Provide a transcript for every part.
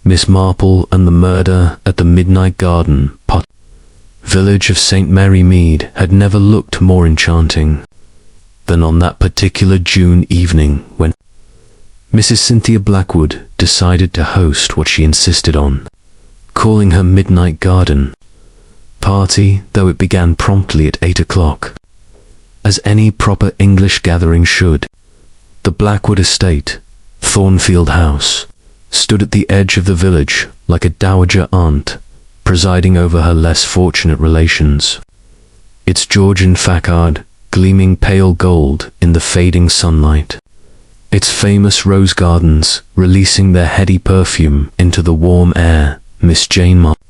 Miss Marple and the Murder at the Midnight Garden, Village of St. Mary Mead had never looked more enchanting than on that particular June evening when Mrs. Cynthia Blackwood decided to host what she insisted on, calling her Midnight Garden party, though it began promptly at 8 o'clock, as any proper English gathering should. The Blackwood estate, Thornfield House, stood at the edge of the village like a dowager aunt presiding over her less fortunate relations, its Georgian facade gleaming pale gold in the fading sunlight, its famous rose gardens releasing their heady perfume into the warm air. Miss Jane Marple,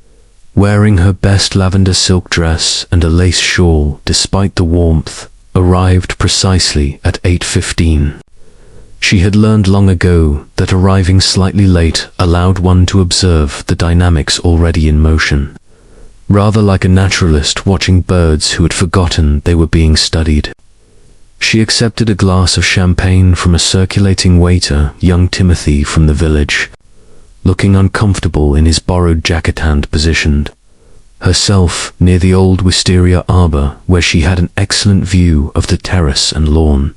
wearing her best lavender silk dress and a lace shawl despite the warmth, arrived precisely at 8:15. She had learned long ago that arriving slightly late allowed one to observe the dynamics already in motion, rather like a naturalist watching birds who had forgotten they were being studied. She accepted a glass of champagne from a circulating waiter, young Timothy from the village, looking uncomfortable in his borrowed jacket-hand positioned, herself near the old wisteria arbor where she had an excellent view of the terrace and lawn.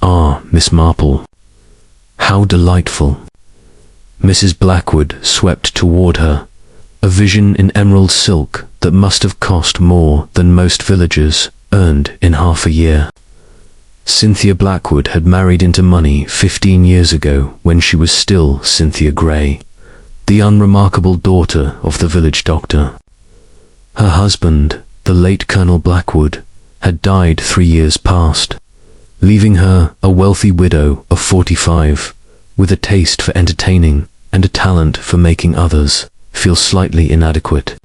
Ah, Miss Marple. How delightful. Mrs. Blackwood swept toward her, a vision in emerald silk that must have cost more than most villagers earned in half a year. Cynthia Blackwood had married into money 15 years ago when she was still Cynthia Grey, the unremarkable daughter of the village doctor. Her husband, the late Colonel Blackwood, had died 3 years past, leaving her a wealthy widow of 45, with a taste for entertaining and a talent for making others feel slightly inadequate.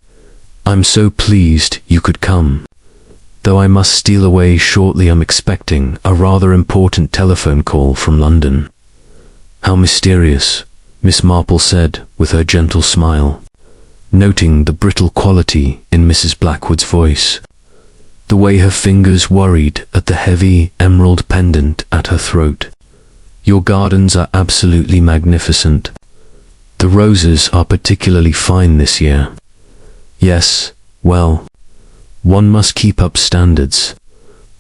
"I'm so pleased you could come. Though I must steal away shortly, I'm expecting a rather important telephone call from London." "How mysterious," Miss Marple said with her gentle smile, noting the brittle quality in Mrs. Blackwood's voice, the way her fingers worried at the heavy emerald pendant at her throat. "Your gardens are absolutely magnificent. The roses are particularly fine this year." "Yes, well, one must keep up standards."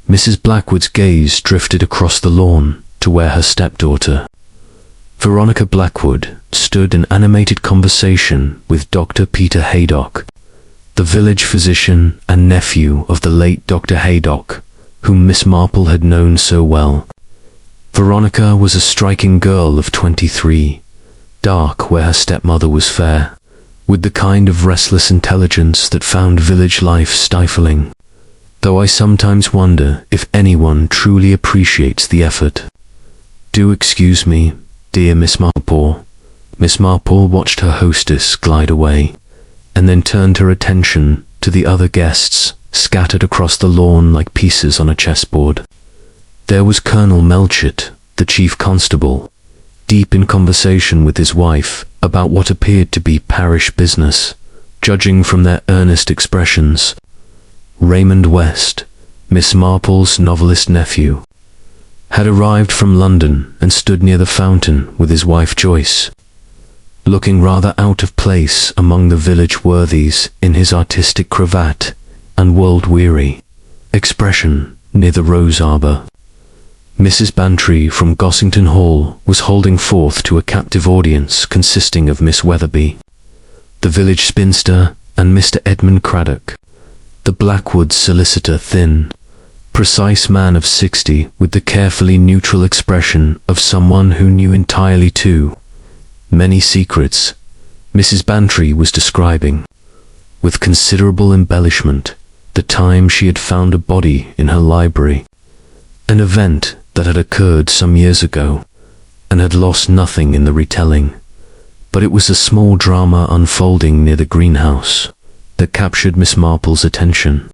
Mrs. Blackwood's gaze drifted across the lawn to where her stepdaughter, Veronica Blackwood, stood in animated conversation with Dr. Peter Haydock, the village physician and nephew of the late Dr. Haydock, whom Miss Marple had known so well. Veronica was a striking girl of 23, dark where her stepmother was fair, with the kind of restless intelligence that found village life stifling, though I sometimes wonder if anyone truly appreciates the effort. "Do excuse me, dear Miss Marple." Miss Marple watched her hostess glide away, and then turned her attention to the other guests scattered across the lawn like pieces on a chessboard. There was Colonel Melchett, the chief constable, deep in conversation with his wife about what appeared to be parish business, judging from their earnest expressions. Raymond West, Miss Marple's novelist nephew, had arrived from London and stood near the fountain with his wife Joyce, looking rather out of place among the village worthies in his artistic cravat and world-weary expression near the rose arbor. Mrs. Bantry from Gossington Hall was holding forth to a captive audience consisting of Miss Weatherby, the village spinster, and Mr. Edmund Craddock, the Blackwood solicitor, thin, precise man of 60 with the carefully neutral expression of someone who knew entirely too many secrets. Mrs. Bantry was describing, with considerable embellishment, the time she had found a body in her library, an event that had occurred some years ago and had lost nothing in the retelling, but it was a small drama unfolding near the greenhouse that captured Miss Marple's attention.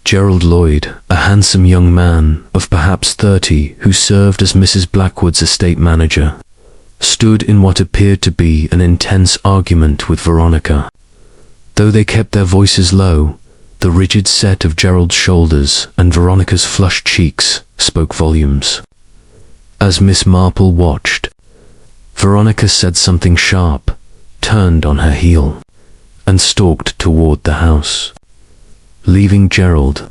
Gerald Lloyd, a handsome young man of perhaps 30 who served as Mrs. Blackwood's estate manager, stood in what appeared to be an intense argument with Veronica. Though they kept their voices low, the rigid set of Gerald's shoulders and Veronica's flushed cheeks spoke volumes. As Miss Marple watched, Veronica said something sharp, turned on her heel and stalked toward the house, leaving Gerald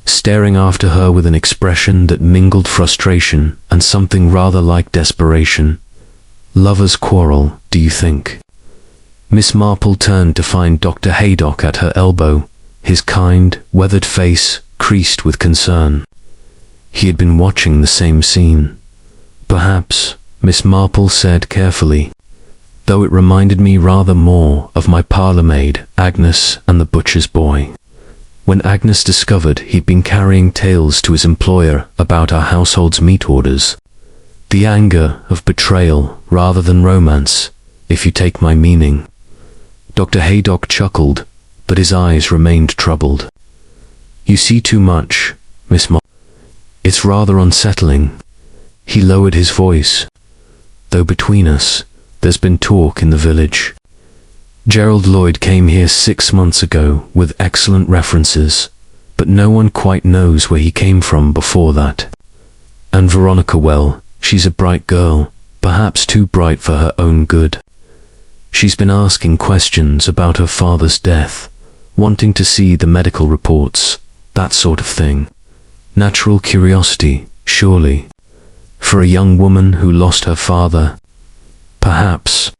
staring after her with an expression that mingled frustration and something rather like desperation. Lovers quarrel, do you think? Miss Marple turned to find Dr. Haydock at her elbow, his kind, weathered face creased with concern. He had been watching the same scene. Perhaps, Miss Marple said carefully, though it reminded me rather more of my parlour-maid, Agnes, and the butcher's boy. When Agnes discovered he'd been carrying tales to his employer about our household's meat orders. The anger of betrayal rather than romance, if you take my meaning. Dr. Haydock chuckled, but his eyes remained troubled. You see too much, Miss Marple. It's rather unsettling. He lowered his voice. Though between us, there's been talk in the village. Gerald Lloyd came here 6 months ago with excellent references, but no one quite knows where he came from before that. And Veronica, well, she's a bright girl, perhaps too bright for her own good. She's been asking questions about her father's death, wanting to see the medical reports, that sort of thing. Natural curiosity, surely. For a young woman who lost her father, perhaps.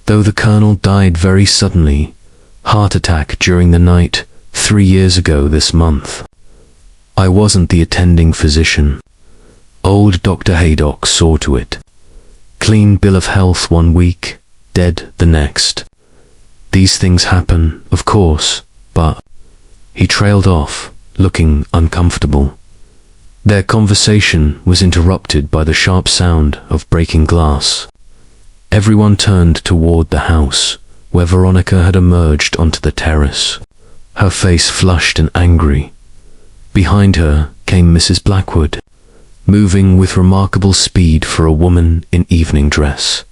Though the Colonel died very suddenly, heart attack during the night, 3 years ago this month. I wasn't the attending physician. Old Dr. Haydock saw to it. Clean bill of health 1 week, dead the next. These things happen, of course, but... He trailed off, looking uncomfortable. Their conversation was interrupted by the sharp sound of breaking glass. Everyone turned toward the house, where Veronica had emerged onto the terrace, her face flushed and angry. Behind her came Mrs. Blackwood, moving with remarkable speed for a woman in evening dress.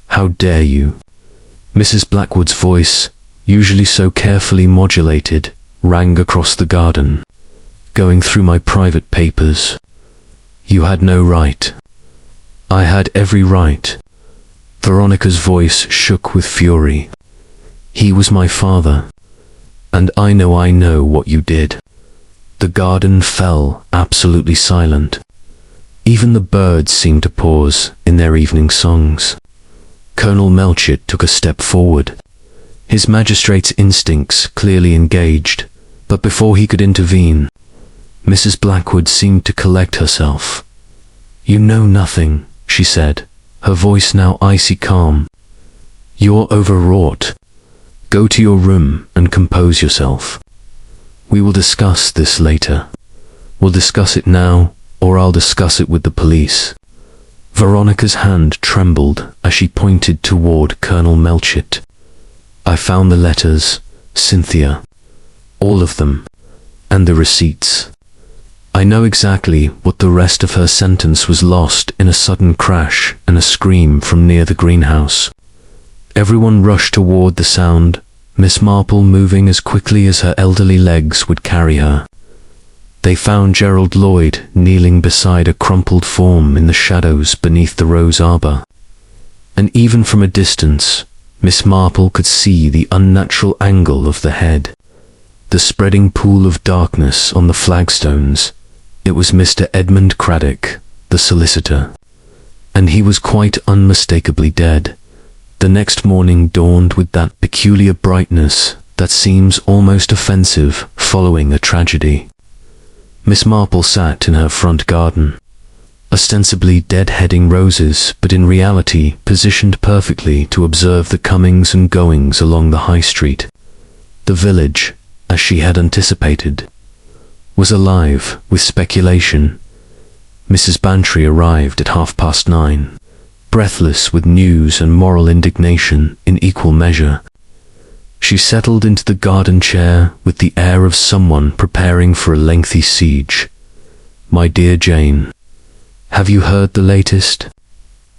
How dare you? Mrs. Blackwood's voice, usually so carefully modulated, rang across the garden. Going through my private papers. You had no right. I had every right. Veronica's voice shook with fury. He was my father, and I know what you did. The garden fell absolutely silent. Even the birds seemed to pause in their evening songs. Colonel Melchett took a step forward, his magistrate's instincts clearly engaged, but before he could intervene, Mrs. Blackwood seemed to collect herself. You know nothing, she said, her voice now icy calm. You're overwrought. Go to your room and compose yourself. We will discuss this later. We'll discuss it now, or I'll discuss it with the police. Veronica's hand trembled as she pointed toward Colonel Melchett. I found the letters, Cynthia. All of them. And the receipts. I know exactly what the rest of her sentence was lost in a sudden crash and a scream from near the greenhouse. Everyone rushed toward the sound, Miss Marple moving as quickly as her elderly legs would carry her. They found Gerald Lloyd kneeling beside a crumpled form in the shadows beneath the rose arbor. And even from a distance, Miss Marple could see the unnatural angle of the head, the spreading pool of darkness on the flagstones. It was Mr. Edmund Craddock, the solicitor, and he was quite unmistakably dead. The next morning dawned with that peculiar brightness that seems almost offensive following a tragedy. Miss Marple sat in her front garden, ostensibly dead-heading roses, but in reality positioned perfectly to observe the comings and goings along the high street. The village, as she had anticipated, was alive with speculation. Mrs. Bantry arrived at 9:30, breathless with news and moral indignation in equal measure. She settled into the garden chair with the air of someone preparing for a lengthy siege. My dear Jane, have you heard the latest?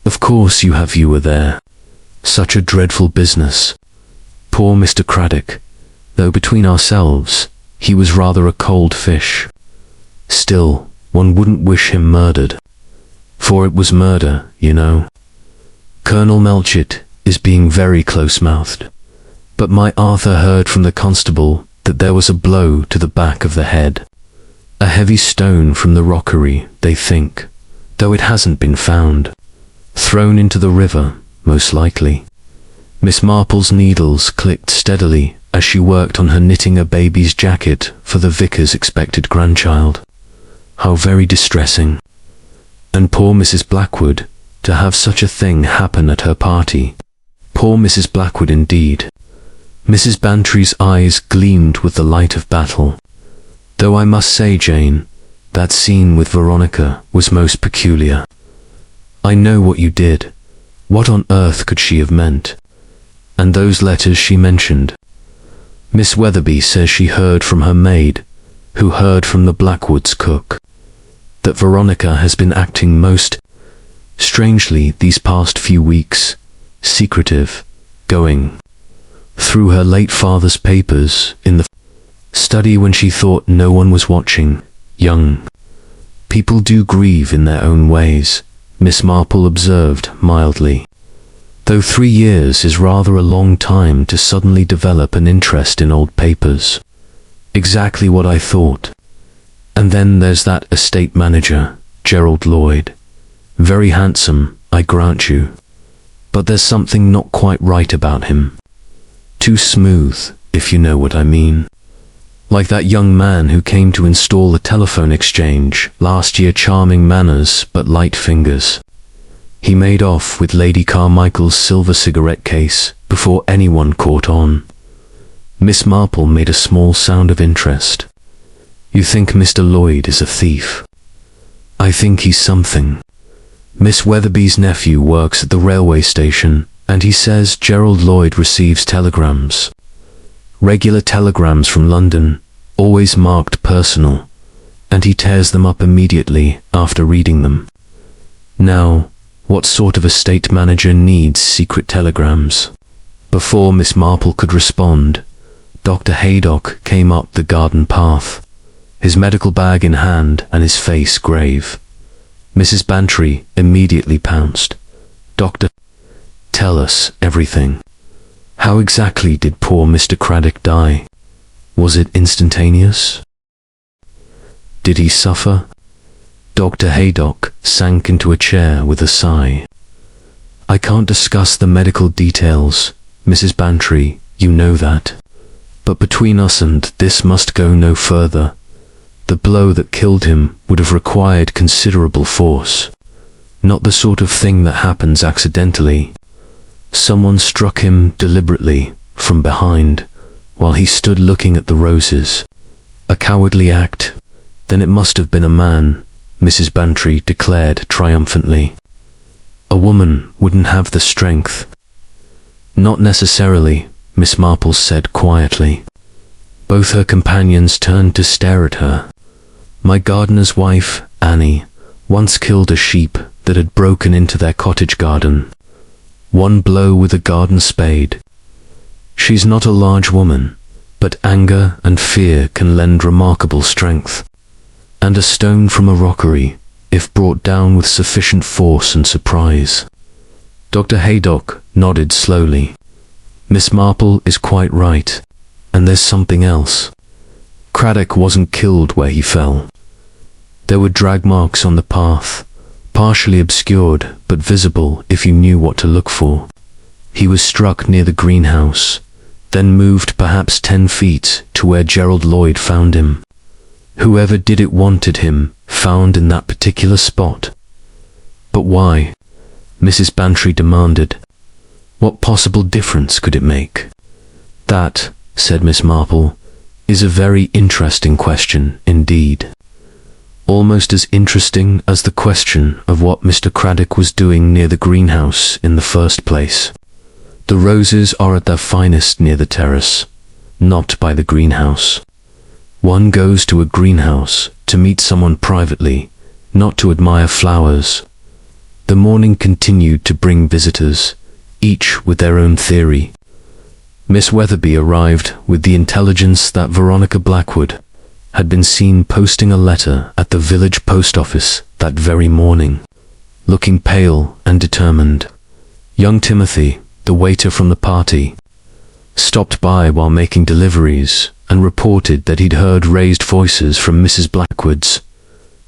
Of course you have, you were there. Such a dreadful business. Poor Mr. Craddock, though between ourselves, he was rather a cold fish. Still, one wouldn't wish him murdered. For it was murder, you know. Colonel Melchett is being very close-mouthed. But my Arthur heard from the constable that there was a blow to the back of the head. A heavy stone from the rockery, they think, though it hasn't been found. Thrown into the river, most likely. Miss Marple's needles clicked steadily as she worked on her knitting a baby's jacket for the vicar's expected grandchild. How very distressing. And poor Mrs. Blackwood, to have such a thing happen at her party. Poor Mrs. Blackwood indeed. Mrs. Bantry's eyes gleamed with the light of battle. Though I must say, Jane, that scene with Veronica was most peculiar. I know what you did. What on earth could she have meant? And those letters she mentioned. Miss Weatherby says she heard from her maid, who heard from the Blackwoods' cook, that Veronica has been acting most strangely these past few weeks, secretive, going through her late father's papers in the study when she thought no one was watching. Young people do grieve in their own ways, Miss Marple observed mildly. Though 3 years is rather a long time to suddenly develop an interest in old papers. Exactly what I thought. And then there's that estate manager, Gerald Lloyd. Very handsome, I grant you. But there's something not quite right about him. Too smooth, if you know what I mean. Like that young man who came to install the telephone exchange last year, charming manners but light fingers. He made off with Lady Carmichael's silver cigarette case before anyone caught on. Miss Marple made a small sound of interest. You think Mr. Lloyd is a thief? I think he's something. Miss Weatherby's nephew works at the railway station, and he says Gerald Lloyd receives telegrams. Regular telegrams from London, always marked personal, and he tears them up immediately after reading them. Now, what sort of estate manager needs secret telegrams? Before Miss Marple could respond, Dr. Haydock came up the garden path, his medical bag in hand and his face grave. Mrs. Bantry immediately pounced. Doctor, tell us everything. How exactly did poor Mr. Craddock die? Was it instantaneous? Did he suffer? Dr. Haydock sank into a chair with a sigh. I can't discuss the medical details, Mrs. Bantry, you know that. But between us and this must go no further. The blow that killed him would have required considerable force. Not the sort of thing that happens accidentally. Someone struck him deliberately from behind while he stood looking at the roses. A cowardly act. Then it must have been a man, Mrs. Bantry declared triumphantly. A woman wouldn't have the strength. Not necessarily, Miss Marple said quietly. Both her companions turned to stare at her. My gardener's wife, Annie, once killed a sheep that had broken into their cottage garden. One blow with a garden spade. She's not a large woman, but anger and fear can lend remarkable strength. And a stone from a rockery, if brought down with sufficient force and surprise. Dr. Haydock nodded slowly. Miss Marple is quite right, and there's something else. Craddock wasn't killed where he fell. There were drag marks on the path, partially obscured but visible if you knew what to look for. He was struck near the greenhouse, then moved perhaps 10 feet to where Gerald Lloyd found him. Whoever did it wanted him found in that particular spot. But why? Mrs. Bantry demanded. What possible difference could it make? That, said Miss Marple, is a very interesting question indeed. Almost as interesting as the question of what Mr. Craddock was doing near the greenhouse in the first place. The roses are at their finest near the terrace, not by the greenhouse. One goes to a greenhouse to meet someone privately, not to admire flowers. The morning continued to bring visitors, each with their own theory. Miss Weatherby arrived with the intelligence that Veronica Blackwood had been seen posting a letter at the village post office that very morning, looking pale and determined. Young Timothy, the waiter from the party, stopped by while making deliveries and reported that he'd heard raised voices from Mrs. Blackwood's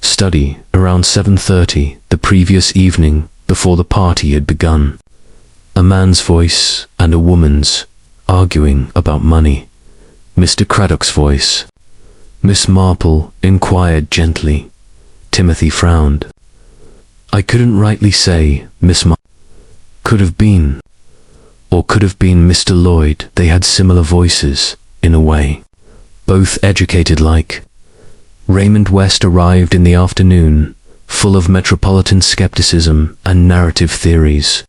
study around 7:30 the previous evening before the party had begun. A man's voice and a woman's, arguing about money. Mr. Craddock's voice. Miss Marple inquired gently. Timothy frowned. I couldn't rightly say, Miss Marple. Could have been. Or could have been Mr. Lloyd. They had similar voices, in a way. Both educated like. Raymond West arrived in the afternoon, full of metropolitan skepticism and narrative theories.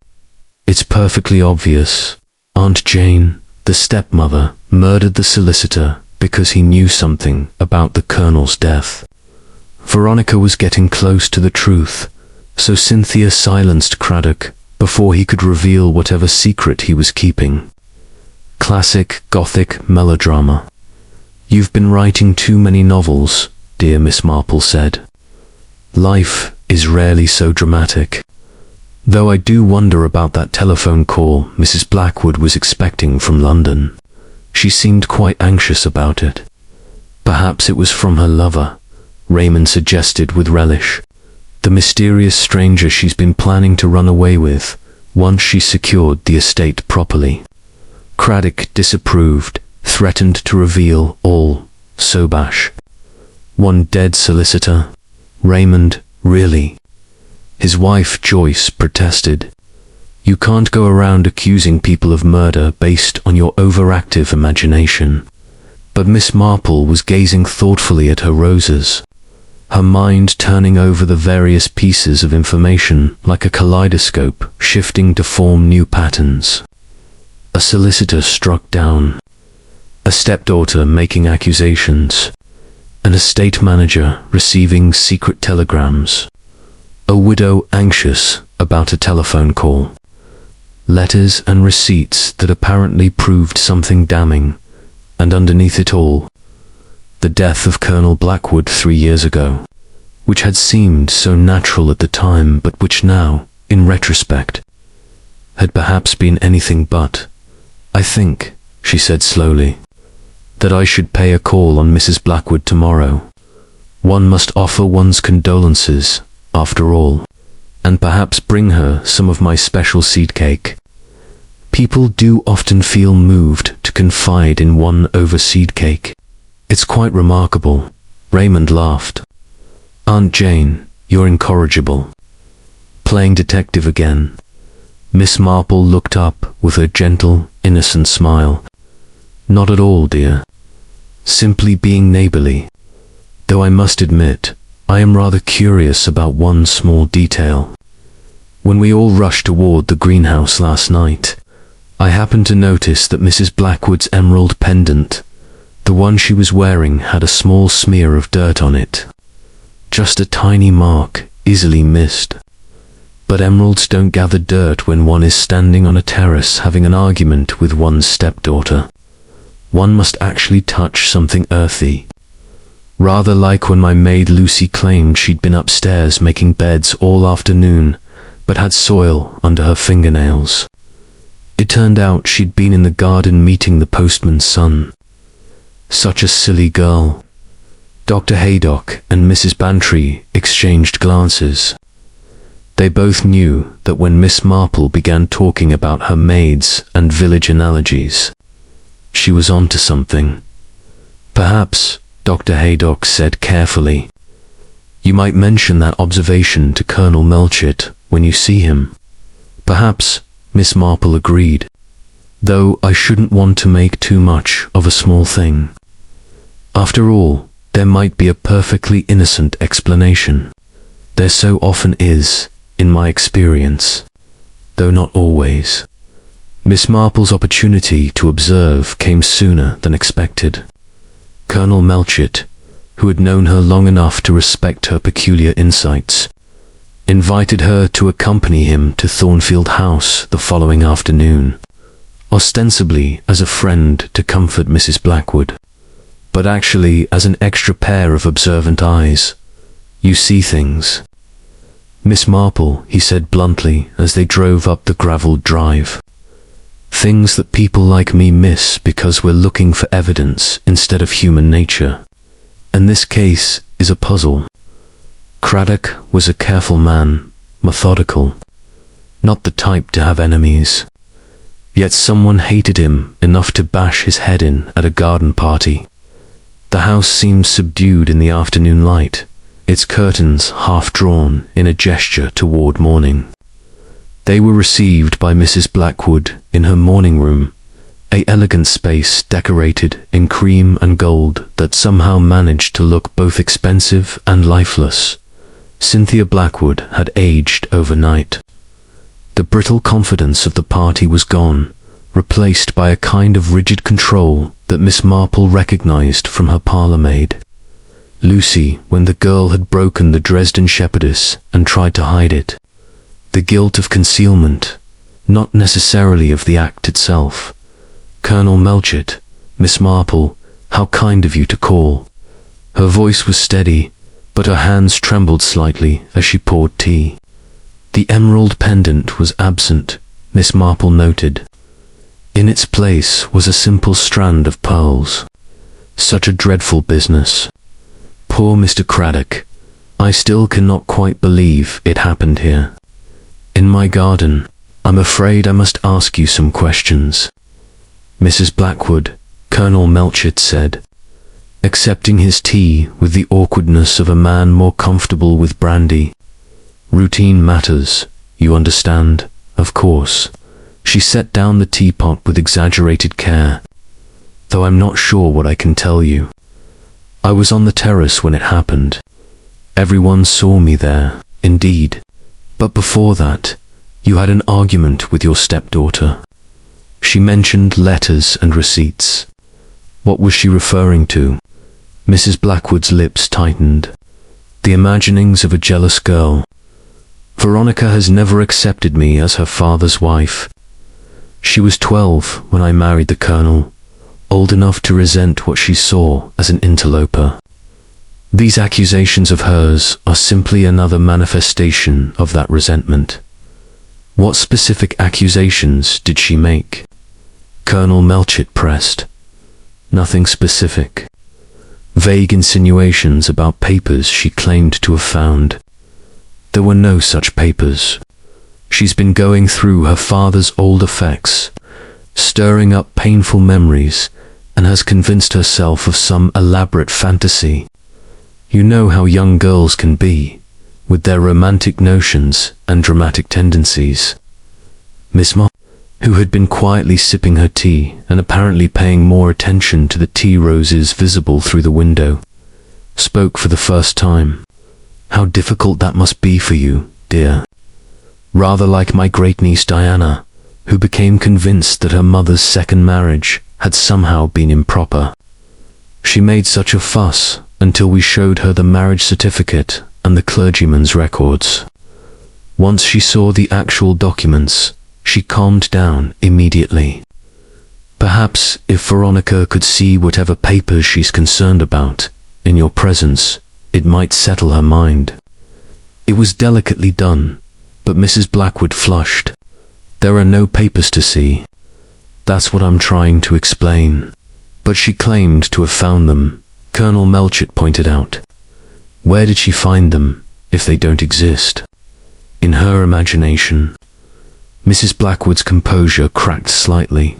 It's perfectly obvious. Aunt Jane, the stepmother, murdered the solicitor because he knew something about the Colonel's death. Veronica was getting close to the truth, so Cynthia silenced Craddock before he could reveal whatever secret he was keeping. Classic Gothic melodrama. You've been writing too many novels, dear Miss Marple said. Life is rarely so dramatic. Though I do wonder about that telephone call Mrs. Blackwood was expecting from London. She seemed quite anxious about it. Perhaps it was from her lover, Raymond suggested with relish. The mysterious stranger she's been planning to run away with, once she secured the estate properly. Craddock disapproved, threatened to reveal all. Sobash. One dead solicitor. Raymond, really? His wife, Joyce, protested. You can't go around accusing people of murder based on your overactive imagination. But Miss Marple was gazing thoughtfully at her roses, her mind turning over the various pieces of information like a kaleidoscope, shifting to form new patterns. A solicitor struck down. A stepdaughter making accusations. An estate manager receiving secret telegrams. A widow anxious about a telephone call. Letters and receipts that apparently proved something damning, and underneath it all, the death of Colonel Blackwood 3 years ago, which had seemed so natural at the time but which now, in retrospect, had perhaps been anything but. I think, she said slowly, that I should pay a call on Mrs. Blackwood tomorrow. One must offer one's condolences, after all, and perhaps bring her some of my special seed cake. People do often feel moved to confide in one over seed cake. It's quite remarkable. Raymond laughed. Aunt Jane, you're incorrigible. Playing detective again. Miss Marple looked up with her gentle, innocent smile. Not at all, dear. Simply being neighborly. Though I must admit, I am rather curious about one small detail. When we all rushed toward the greenhouse last night, I happened to notice that Mrs. Blackwood's emerald pendant, the one she was wearing, had a small smear of dirt on it. Just a tiny mark, easily missed. But emeralds don't gather dirt when one is standing on a terrace having an argument with one's stepdaughter. One must actually touch something earthy. Rather like when my maid Lucy claimed she'd been upstairs making beds all afternoon, but had soil under her fingernails. It turned out she'd been in the garden meeting the postman's son. Such a silly girl. Dr. Haydock and Mrs. Bantry exchanged glances. They both knew that when Miss Marple began talking about her maids and village analogies, she was on to something. Perhaps, Dr. Haydock said carefully, you might mention that observation to Colonel Melchett when you see him. Perhaps, Miss Marple agreed, though I shouldn't want to make too much of a small thing. After all, there might be a perfectly innocent explanation. There so often is, in my experience, though not always. Miss Marple's opportunity to observe came sooner than expected. Colonel Melchett, who had known her long enough to respect her peculiar insights, invited her to accompany him to Thornfield House the following afternoon, ostensibly as a friend to comfort Mrs. Blackwood, but actually as an extra pair of observant eyes. You see things. Miss Marple, he said bluntly as they drove up the gravelled drive. things that people like me miss because we're looking for evidence instead of human nature. And this case is a puzzle. Craddock was a careful man, methodical, not the type to have enemies. Yet someone hated him enough to bash his head in at a garden party. The house seemed subdued in the afternoon light, its curtains half drawn in a gesture toward morning. They were received by Mrs. Blackwood in her morning room, an elegant space decorated in cream and gold that somehow managed to look both expensive and lifeless. Cynthia Blackwood had aged overnight. The brittle confidence of the party was gone, replaced by a kind of rigid control that Miss Marple recognized from her parlour-maid. Lucy, when the girl had broken the Dresden shepherdess and tried to hide it. The guilt of concealment, not necessarily of the act itself. Colonel Melchett, Miss Marple, how kind of you to call. Her voice was steady, but her hands trembled slightly as she poured tea. The emerald pendant was absent, Miss Marple noted. In its place was a simple strand of pearls. Such a dreadful business. Poor Mr. Craddock. I still cannot quite believe it happened here. In my garden. I'm afraid I must ask you some questions. Mrs. Blackwood, Colonel Melchett said, accepting his tea with the awkwardness of a man more comfortable with brandy. Routine matters, you understand, of course. She set down the teapot with exaggerated care. Though I'm not sure what I can tell you. I was on the terrace when it happened. Everyone saw me there, indeed. But before that, you had an argument with your stepdaughter. She mentioned letters and receipts. What was she referring to? Mrs. Blackwood's lips tightened. The imaginings of a jealous girl. Veronica has never accepted me as her father's wife. She was 12 when I married the Colonel, old enough to resent what she saw as an interloper. These accusations of hers are simply another manifestation of that resentment. What specific accusations did she make? Colonel Melchett pressed. Nothing specific. Vague insinuations about papers she claimed to have found. There were no such papers. She's been going through her father's old effects, stirring up painful memories, and has convinced herself of some elaborate fantasy. You know how young girls can be, with their romantic notions and dramatic tendencies. Miss Marple, who had been quietly sipping her tea and apparently paying more attention to the tea roses visible through the window, spoke for the first time. How difficult that must be for you, dear. Rather like my great-niece Diana, who became convinced that her mother's second marriage had somehow been improper. She made such a fuss until we showed her the marriage certificate and the clergyman's records. Once she saw the actual documents, she calmed down immediately. Perhaps if Veronica could see whatever papers she's concerned about, in your presence, it might settle her mind. It was delicately done, but Mrs. Blackwood flushed. There are no papers to see. That's what I'm trying to explain. But she claimed to have found them, Colonel Melchett pointed out. Where did she find them, if they don't exist? In her imagination. Mrs. Blackwood's composure cracked slightly.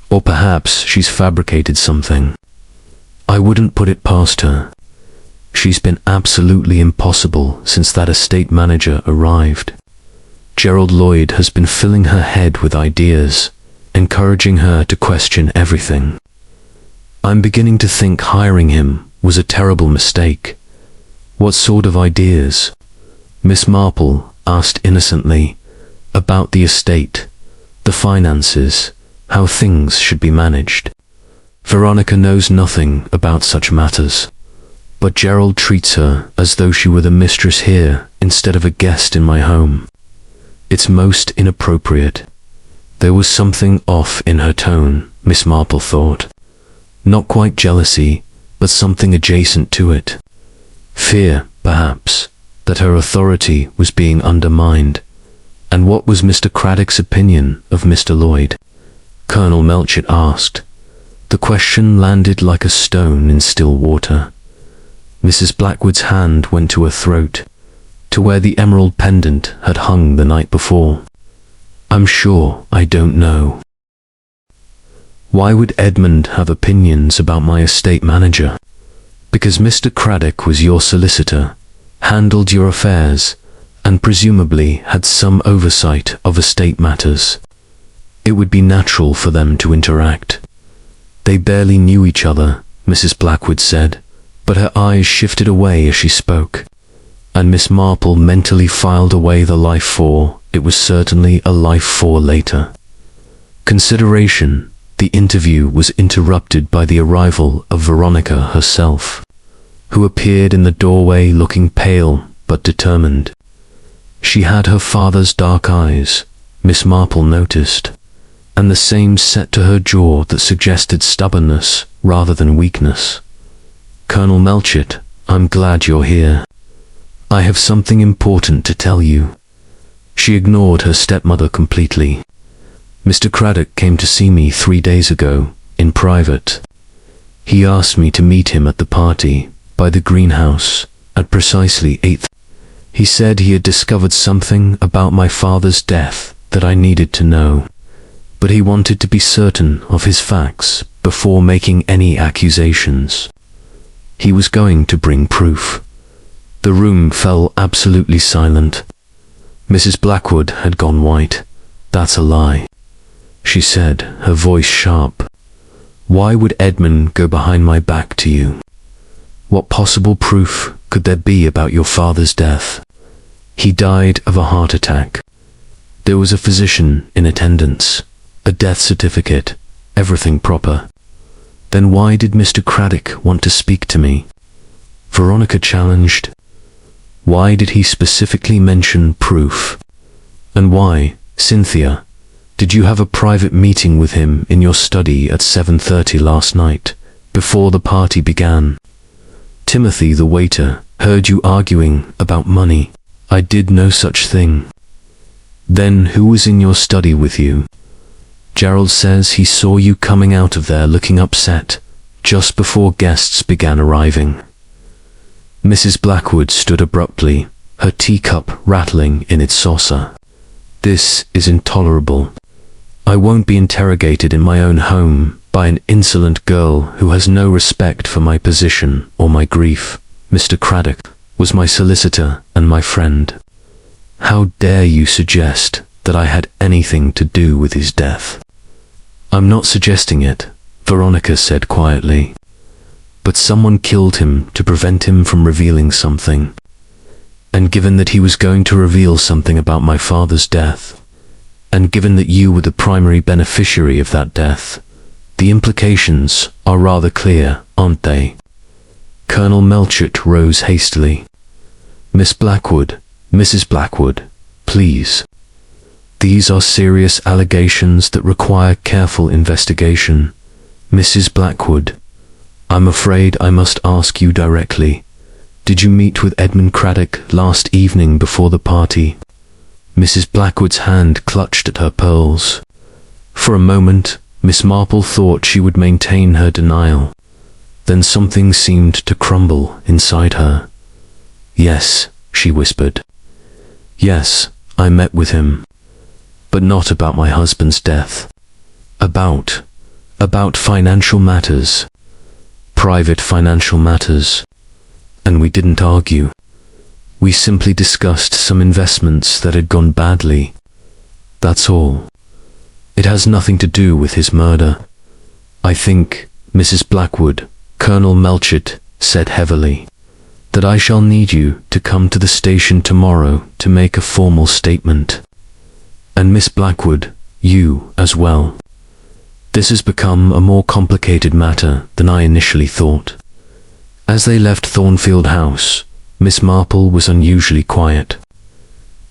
Or perhaps she's fabricated something. I wouldn't put it past her. She's been absolutely impossible since that estate manager arrived. Gerald Lloyd has been filling her head with ideas, encouraging her to question everything. I'm beginning to think hiring him was a terrible mistake. What sort of ideas? Miss Marple asked innocently. About the estate, the finances, how things should be managed. Veronica knows nothing about such matters, but Gerald treats her as though she were the mistress here instead of a guest in my home. It's most inappropriate. There was something off in her tone, Miss Marple thought. Not quite jealousy, but something adjacent to it. Fear, perhaps, that her authority was being undermined. And what was Mr. Craddock's opinion of Mr. Lloyd? Colonel Melchett asked. The question landed like a stone in still water. Mrs. Blackwood's hand went to her throat, to where the emerald pendant had hung the night before. I'm sure I don't know. Why would Edmund have opinions about my estate manager? Because Mr. Craddock was your solicitor, handled your affairs, and presumably had some oversight of estate matters. It would be natural for them to interact. They barely knew each other, Mrs. Blackwood said, but her eyes shifted away as she spoke, and Miss Marple mentally filed away the life for. It was certainly a life for later. Consideration. The interview was interrupted by the arrival of Veronica herself, who appeared in the doorway looking pale but determined. She had her father's dark eyes, Miss Marple noticed, and the same set to her jaw that suggested stubbornness rather than weakness. Colonel Melchett, I'm glad you're here. I have something important to tell you. She ignored her stepmother completely. Mr. Craddock came to see me 3 days ago, in private. He asked me to meet him at the party, by the greenhouse, at precisely 8. He said he had discovered something about my father's death that I needed to know, but he wanted to be certain of his facts before making any accusations. He was going to bring proof. The room fell absolutely silent. Mrs. Blackwood had gone white. That's a lie, she said, her voice sharp. Why would Edmund go behind my back to you? What possible proof could there be about your father's death? He died of a heart attack. There was a physician in attendance, a death certificate, everything proper. Then why did Mr. Craddock want to speak to me? Veronica challenged. Why did he specifically mention proof? And why, Cynthia, did you have a private meeting with him in your study at 7:30 last night, before the party began? Timothy, the waiter, heard you arguing about money. I did no such thing. Then who was in your study with you? Gerald says he saw you coming out of there looking upset, just before guests began arriving. Mrs. Blackwood stood abruptly, her teacup rattling in its saucer. This is intolerable. I won't be interrogated in my own home by an insolent girl who has no respect for my position or my grief. Mr. Craddock was my solicitor and my friend. How dare you suggest that I had anything to do with his death? I'm not suggesting it, Veronica said quietly. But someone killed him to prevent him from revealing something. And given that he was going to reveal something about my father's death, and given that you were the primary beneficiary of that death, the implications are rather clear, aren't they? Colonel Melchett rose hastily. Miss Blackwood, Mrs. Blackwood, please. These are serious allegations that require careful investigation. Mrs. Blackwood, I'm afraid I must ask you directly. Did you meet with Edmund Craddock last evening before the party? Mrs. Blackwood's hand clutched at her pearls. For a moment, Miss Marple thought she would maintain her denial. Then something seemed to crumble inside her. Yes, she whispered. Yes, I met with him. But not about my husband's death. About financial matters. Private financial matters. And we didn't argue. We simply discussed some investments that had gone badly. That's all. It has nothing to do with his murder. I think, Mrs. Blackwood, Colonel Melchett said heavily, that I shall need you to come to the station tomorrow to make a formal statement. And Miss Blackwood, you as well. This has become a more complicated matter than I initially thought. As they left Thornfield House, Miss Marple was unusually quiet.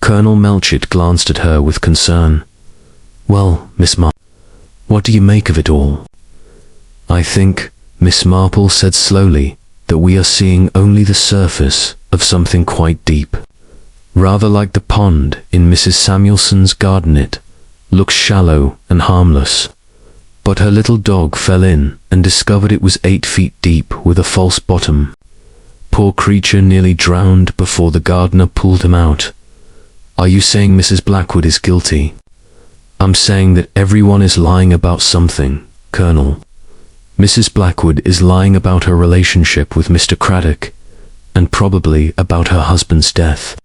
Colonel Melchett glanced at her with concern. Well, Miss Marple, what do you make of it all? I think, Miss Marple said slowly, that we are seeing only the surface of something quite deep. Rather like the pond in Mrs. Samuelson's garden, it looks shallow and harmless. But her little dog fell in and discovered it was 8 feet deep with a false bottom. Poor creature nearly drowned before the gardener pulled him out. Are you saying Mrs. Blackwood is guilty? I'm saying that everyone is lying about something, Colonel. Mrs. Blackwood is lying about her relationship with Mr. Craddock, and probably about her husband's death.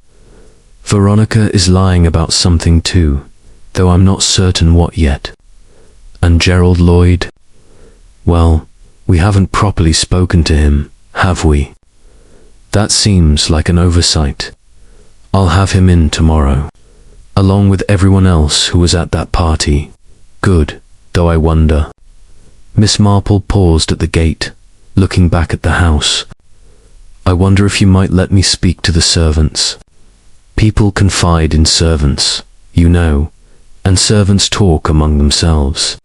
Veronica is lying about something too, though I'm not certain what yet. And Gerald Lloyd? Well, we haven't properly spoken to him, have we? That seems like an oversight. I'll have him in tomorrow, along with everyone else who was at that party. Good, though I wonder. Miss Marple paused at the gate, looking back at the house. I wonder if you might let me speak to the servants. People confide in servants, you know, and servants talk among themselves.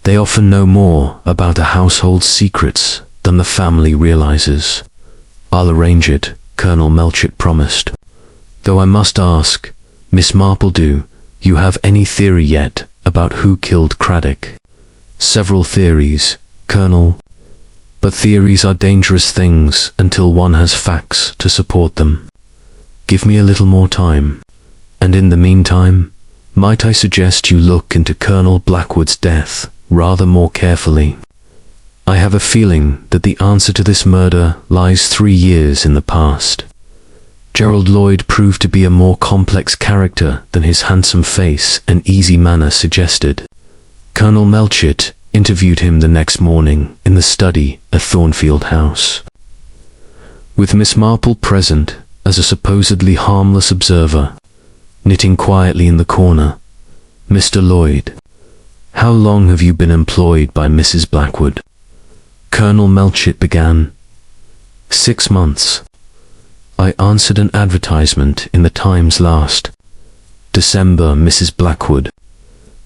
They often know more about a household's secrets than the family realizes. I'll arrange it, Colonel Melchett promised. Though I must ask, Miss Marple, do you have any theory yet about who killed Craddock? Several theories, Colonel. But theories are dangerous things until one has facts to support them. Give me a little more time. And in the meantime, might I suggest you look into Colonel Blackwood's death rather more carefully? I have a feeling that the answer to this murder lies 3 years in the past. Gerald Lloyd proved to be a more complex character than his handsome face and easy manner suggested. Colonel Melchett interviewed him the next morning in the study at Thornfield House. With Miss Marple present as a supposedly harmless observer, knitting quietly in the corner, Mr. Lloyd, how long have you been employed by Mrs. Blackwood? Colonel Melchett began. 6 months. I answered an advertisement in the Times last December. Mrs. Blackwood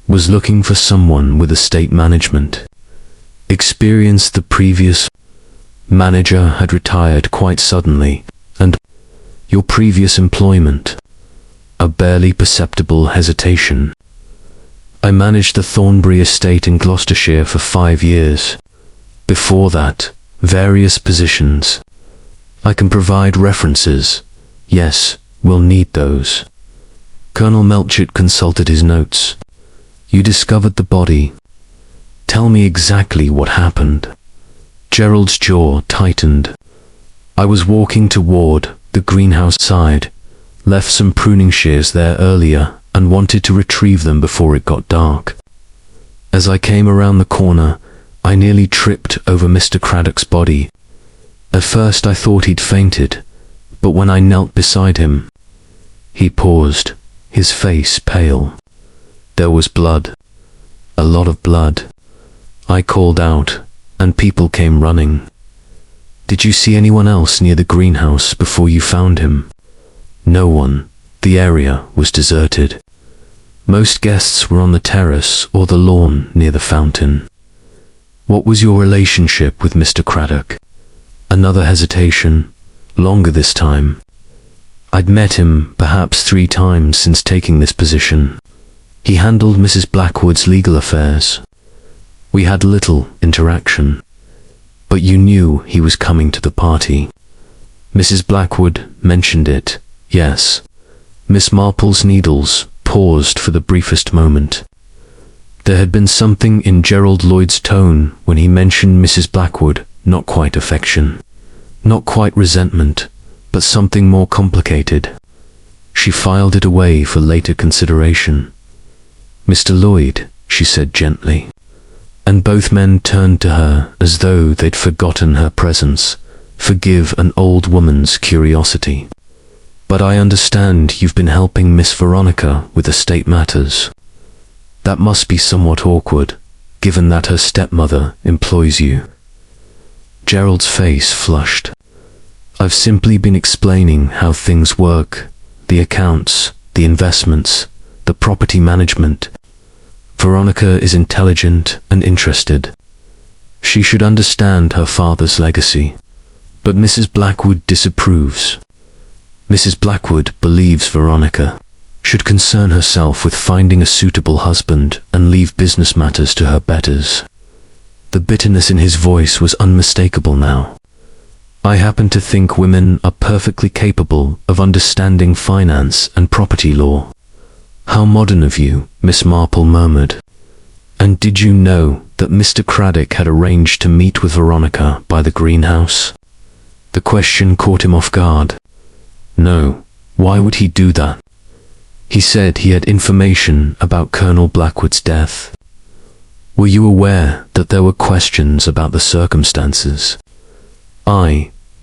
was looking for someone with estate management experience. The previous manager had retired quite suddenly, and your previous employment? A barely perceptible hesitation. I managed the Thornbury estate in Gloucestershire for 5 years. Before that, various positions. I can provide references. Yes, we'll need those. Colonel Melchett consulted his notes. You discovered the body. Tell me exactly what happened. Gerald's jaw tightened. I was walking toward the greenhouse side, left some pruning shears there earlier, and wanted to retrieve them before it got dark. As I came around the corner, I nearly tripped over Mr. Craddock's body. At first I thought he'd fainted, but when I knelt beside him, he paused, his face pale. There was blood. A lot of blood. I called out, and people came running. Did you see anyone else near the greenhouse before you found him? No one. The area was deserted. Most guests were on the terrace or the lawn near the fountain. What was your relationship with Mr. Craddock? Another hesitation, longer this time. I'd met him perhaps 3 times since taking this position. He handled Mrs. Blackwood's legal affairs. We had little interaction, but you knew he was coming to the party. Mrs. Blackwood mentioned it, yes. Miss Marple's needles paused for the briefest moment. There had been something in Gerald Lloyd's tone when he mentioned Mrs. Blackwood, not quite affection, not quite resentment, but something more complicated. She filed it away for later consideration. Mr. Lloyd, she said gently, and both men turned to her as though they'd forgotten her presence. Forgive an old woman's curiosity. But I understand you've been helping Miss Veronica with estate matters. That must be somewhat awkward, given that her stepmother employs you. Gerald's face flushed. I've simply been explaining how things work, the accounts, the investments, the property management. Veronica is intelligent and interested. She should understand her father's legacy. But Mrs. Blackwood disapproves. Mrs. Blackwood believes Veronica. should concern herself with finding a suitable husband and leave business matters to her betters. The bitterness in his voice was unmistakable now. I happen to think women are perfectly capable of understanding finance and property law. How modern of you, Miss Marple murmured. And did you know that Mr. Craddock had arranged to meet with Veronica by the greenhouse? The question caught him off guard. No, why would he do that? He said he had information about Colonel Blackwood's death. Were you aware that there were questions about the circumstances?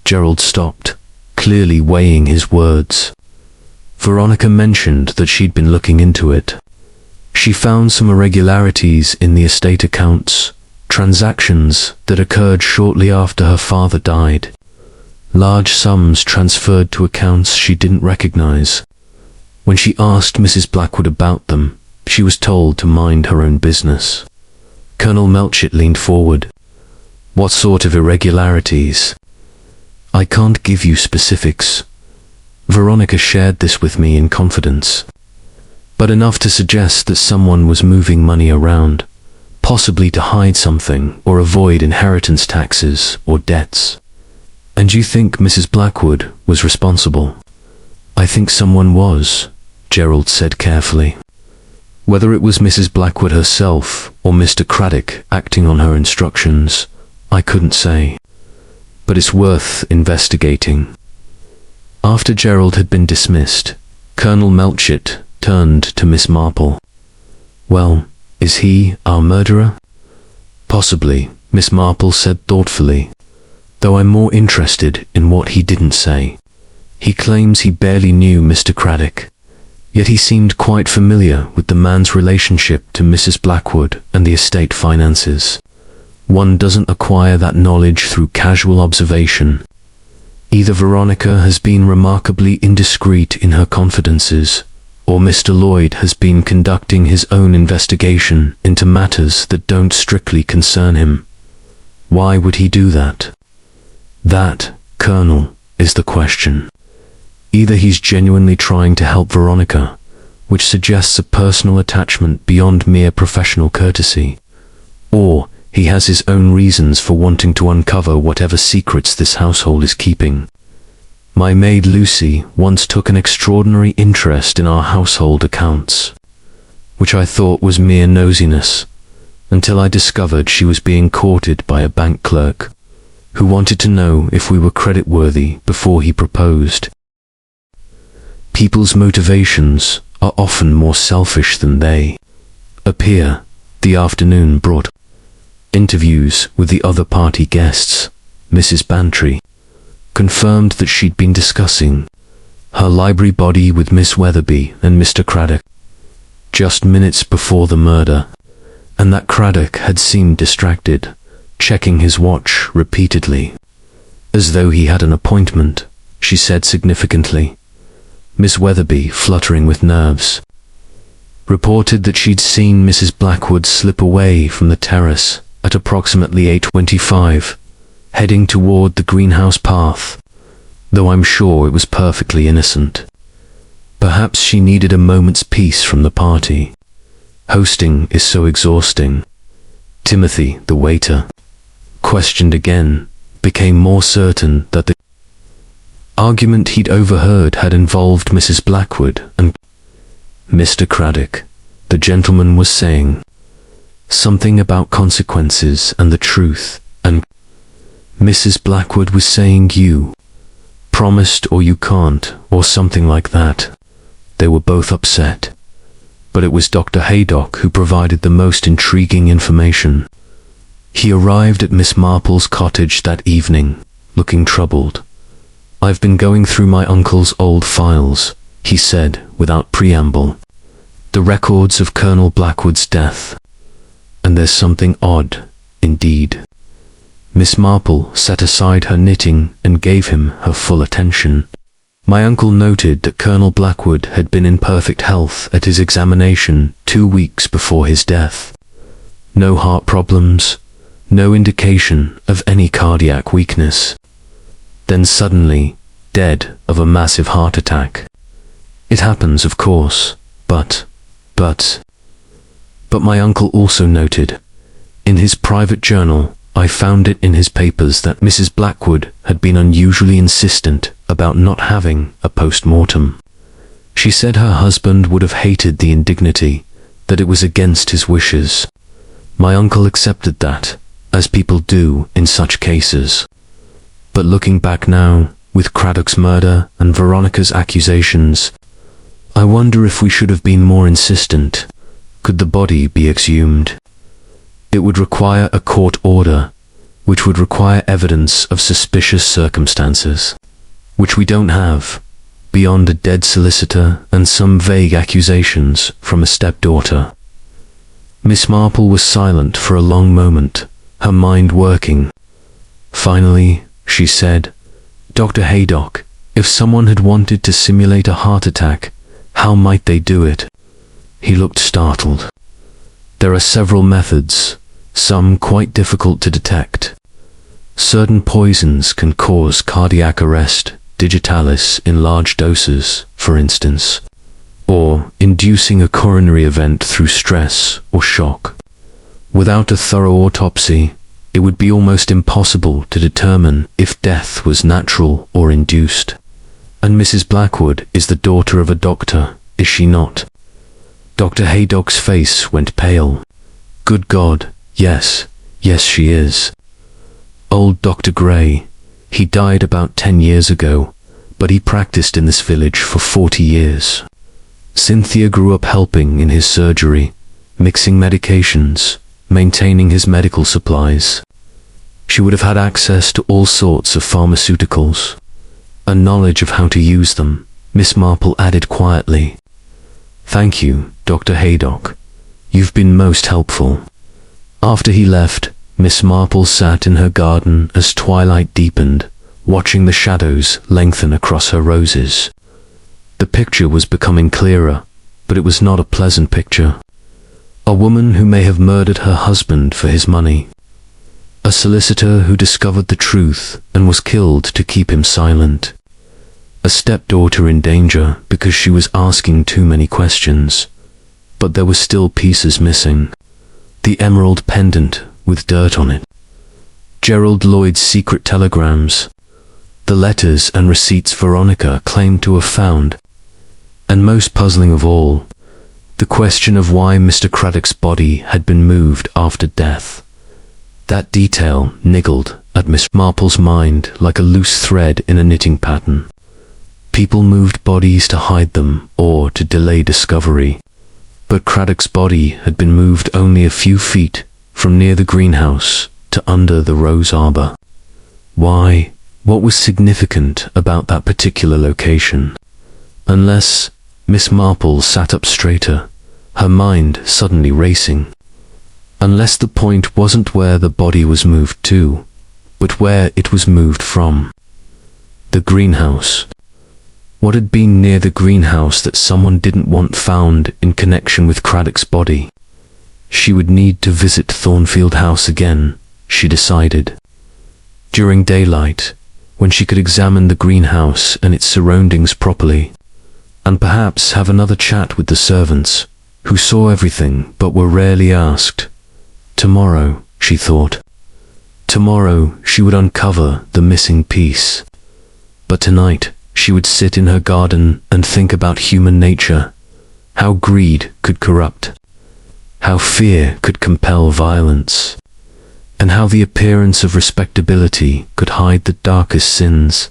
Gerald stopped, clearly weighing his words. Veronica mentioned that she'd been looking into it. She found some irregularities in the estate accounts, transactions that occurred shortly after her father died. Large sums transferred to accounts she didn't recognize. When she asked Mrs. Blackwood about them, she was told to mind her own business. Colonel Melchett leaned forward. What sort of irregularities? I can't give you specifics. Veronica shared this with me in confidence. But enough to suggest that someone was moving money around, possibly to hide something or avoid inheritance taxes or debts. And you think Mrs. Blackwood was responsible? I think someone was, Gerald said carefully. Whether it was Mrs. Blackwood herself or Mr. Craddock acting on her instructions, I couldn't say. But it's worth investigating. After Gerald had been dismissed, Colonel Melchett turned to Miss Marple. Well, is he our murderer? Possibly, Miss Marple said thoughtfully, though I'm more interested in what he didn't say. He claims he barely knew Mr. Craddock, yet he seemed quite familiar with the man's relationship to Mrs. Blackwood and the estate finances. One doesn't acquire that knowledge through casual observation. Either Veronica has been remarkably indiscreet in her confidences, or Mr. Lloyd has been conducting his own investigation into matters that don't strictly concern him. Why would he do that? That, Colonel, is the question. Either he's genuinely trying to help Veronica, which suggests a personal attachment beyond mere professional courtesy, or he has his own reasons for wanting to uncover whatever secrets this household is keeping. My maid Lucy once took an extraordinary interest in our household accounts, which I thought was mere nosiness, until I discovered she was being courted by a bank clerk, who wanted to know if we were creditworthy before he proposed. People's motivations are often more selfish than they appear. The afternoon brought interviews with the other party guests. Mrs. Bantry confirmed that she'd been discussing her library body with Miss Weatherby and Mr. Craddock just minutes before the murder, and that Craddock had seemed distracted, checking his watch repeatedly, as though he had an appointment, she said significantly. Miss Weatherby, fluttering with nerves, reported that she'd seen Mrs. Blackwood slip away from the terrace at approximately 8:25, heading toward the greenhouse path, though I'm sure it was perfectly innocent. Perhaps she needed a moment's peace from the party. Hosting is so exhausting. Timothy, the waiter, questioned again, became more certain that the argument he'd overheard had involved Mrs. Blackwood and Mr. Craddock. The gentleman was saying something about consequences and the truth, and Mrs. Blackwood was saying you promised or you can't, or something like that. They were both upset, but it was Dr. Haydock who provided the most intriguing information. He arrived at Miss Marple's cottage that evening, looking troubled. I've been going through my uncle's old files, he said without preamble. The records of Colonel Blackwood's death. And there's something odd, indeed. Miss Marple set aside her knitting and gave him her full attention. My uncle noted that Colonel Blackwood had been in perfect health at his examination 2 weeks before his death. No heart problems, no indication of any cardiac weakness. Then suddenly, dead of a massive heart attack. It happens, of course, but my uncle also noted, in his private journal, I found it in his papers that Mrs. Blackwood had been unusually insistent about not having a post-mortem. She said her husband would have hated the indignity, that it was against his wishes. My uncle accepted that, as people do in such cases. But looking back now, with Craddock's murder and Veronica's accusations, I wonder if we should have been more insistent. Could the body be exhumed? It would require a court order, which would require evidence of suspicious circumstances, which we don't have, beyond a dead solicitor and some vague accusations from a stepdaughter. Miss Marple was silent for a long moment, her mind working. Finally, she said, "Dr. Haydock, if someone had wanted to simulate a heart attack, how might they do it?" He looked startled. "There are several methods, some quite difficult to detect. Certain poisons can cause cardiac arrest digitalis in large doses, for instance, or inducing a coronary event through stress or shock. Without a thorough autopsy, it would be almost impossible to determine if death was natural or induced. And Mrs. Blackwood is the daughter of a doctor, is she not?" Dr. Haydock's face went pale. "Good God, yes, she is. Old Dr. Gray, he died about 10 years ago, but he practiced in this village for 40 years. Cynthia grew up helping in his surgery, mixing medications, maintaining his medical supplies. She would have had access to all sorts of pharmaceuticals, a knowledge of how to use them," Miss Marple added quietly. "Thank you, Dr. Haydock. You've been most helpful." After he left, Miss Marple sat in her garden as twilight deepened, watching the shadows lengthen across her roses. The picture was becoming clearer, but it was not a pleasant picture. A woman who may have murdered her husband for his money. A solicitor who discovered the truth and was killed to keep him silent. A stepdaughter in danger because she was asking too many questions. But there were still pieces missing. The emerald pendant with dirt on it. Gerald Lloyd's secret telegrams. The letters and receipts Veronica claimed to have found. And most puzzling of all, the question of why Mr. Craddock's body had been moved after death. That detail niggled at Miss Marple's mind like a loose thread in a knitting pattern. People moved bodies to hide them or to delay discovery, but Craddock's body had been moved only a few feet from near the greenhouse to under the rose arbor. Why? What was significant about that particular location? Unless Miss Marple sat up straighter, her mind suddenly racing. Unless the point wasn't where the body was moved to, but where it was moved from. The greenhouse. What had been near the greenhouse that someone didn't want found in connection with Craddock's body? She would need to visit Thornfield House again, she decided. During daylight, when she could examine the greenhouse and its surroundings properly, and perhaps have another chat with the servants, who saw everything but were rarely asked. Tomorrow, she thought. Tomorrow she would uncover the missing piece. But tonight she would sit in her garden and think about human nature, how greed could corrupt, how fear could compel violence, and how the appearance of respectability could hide the darkest sins.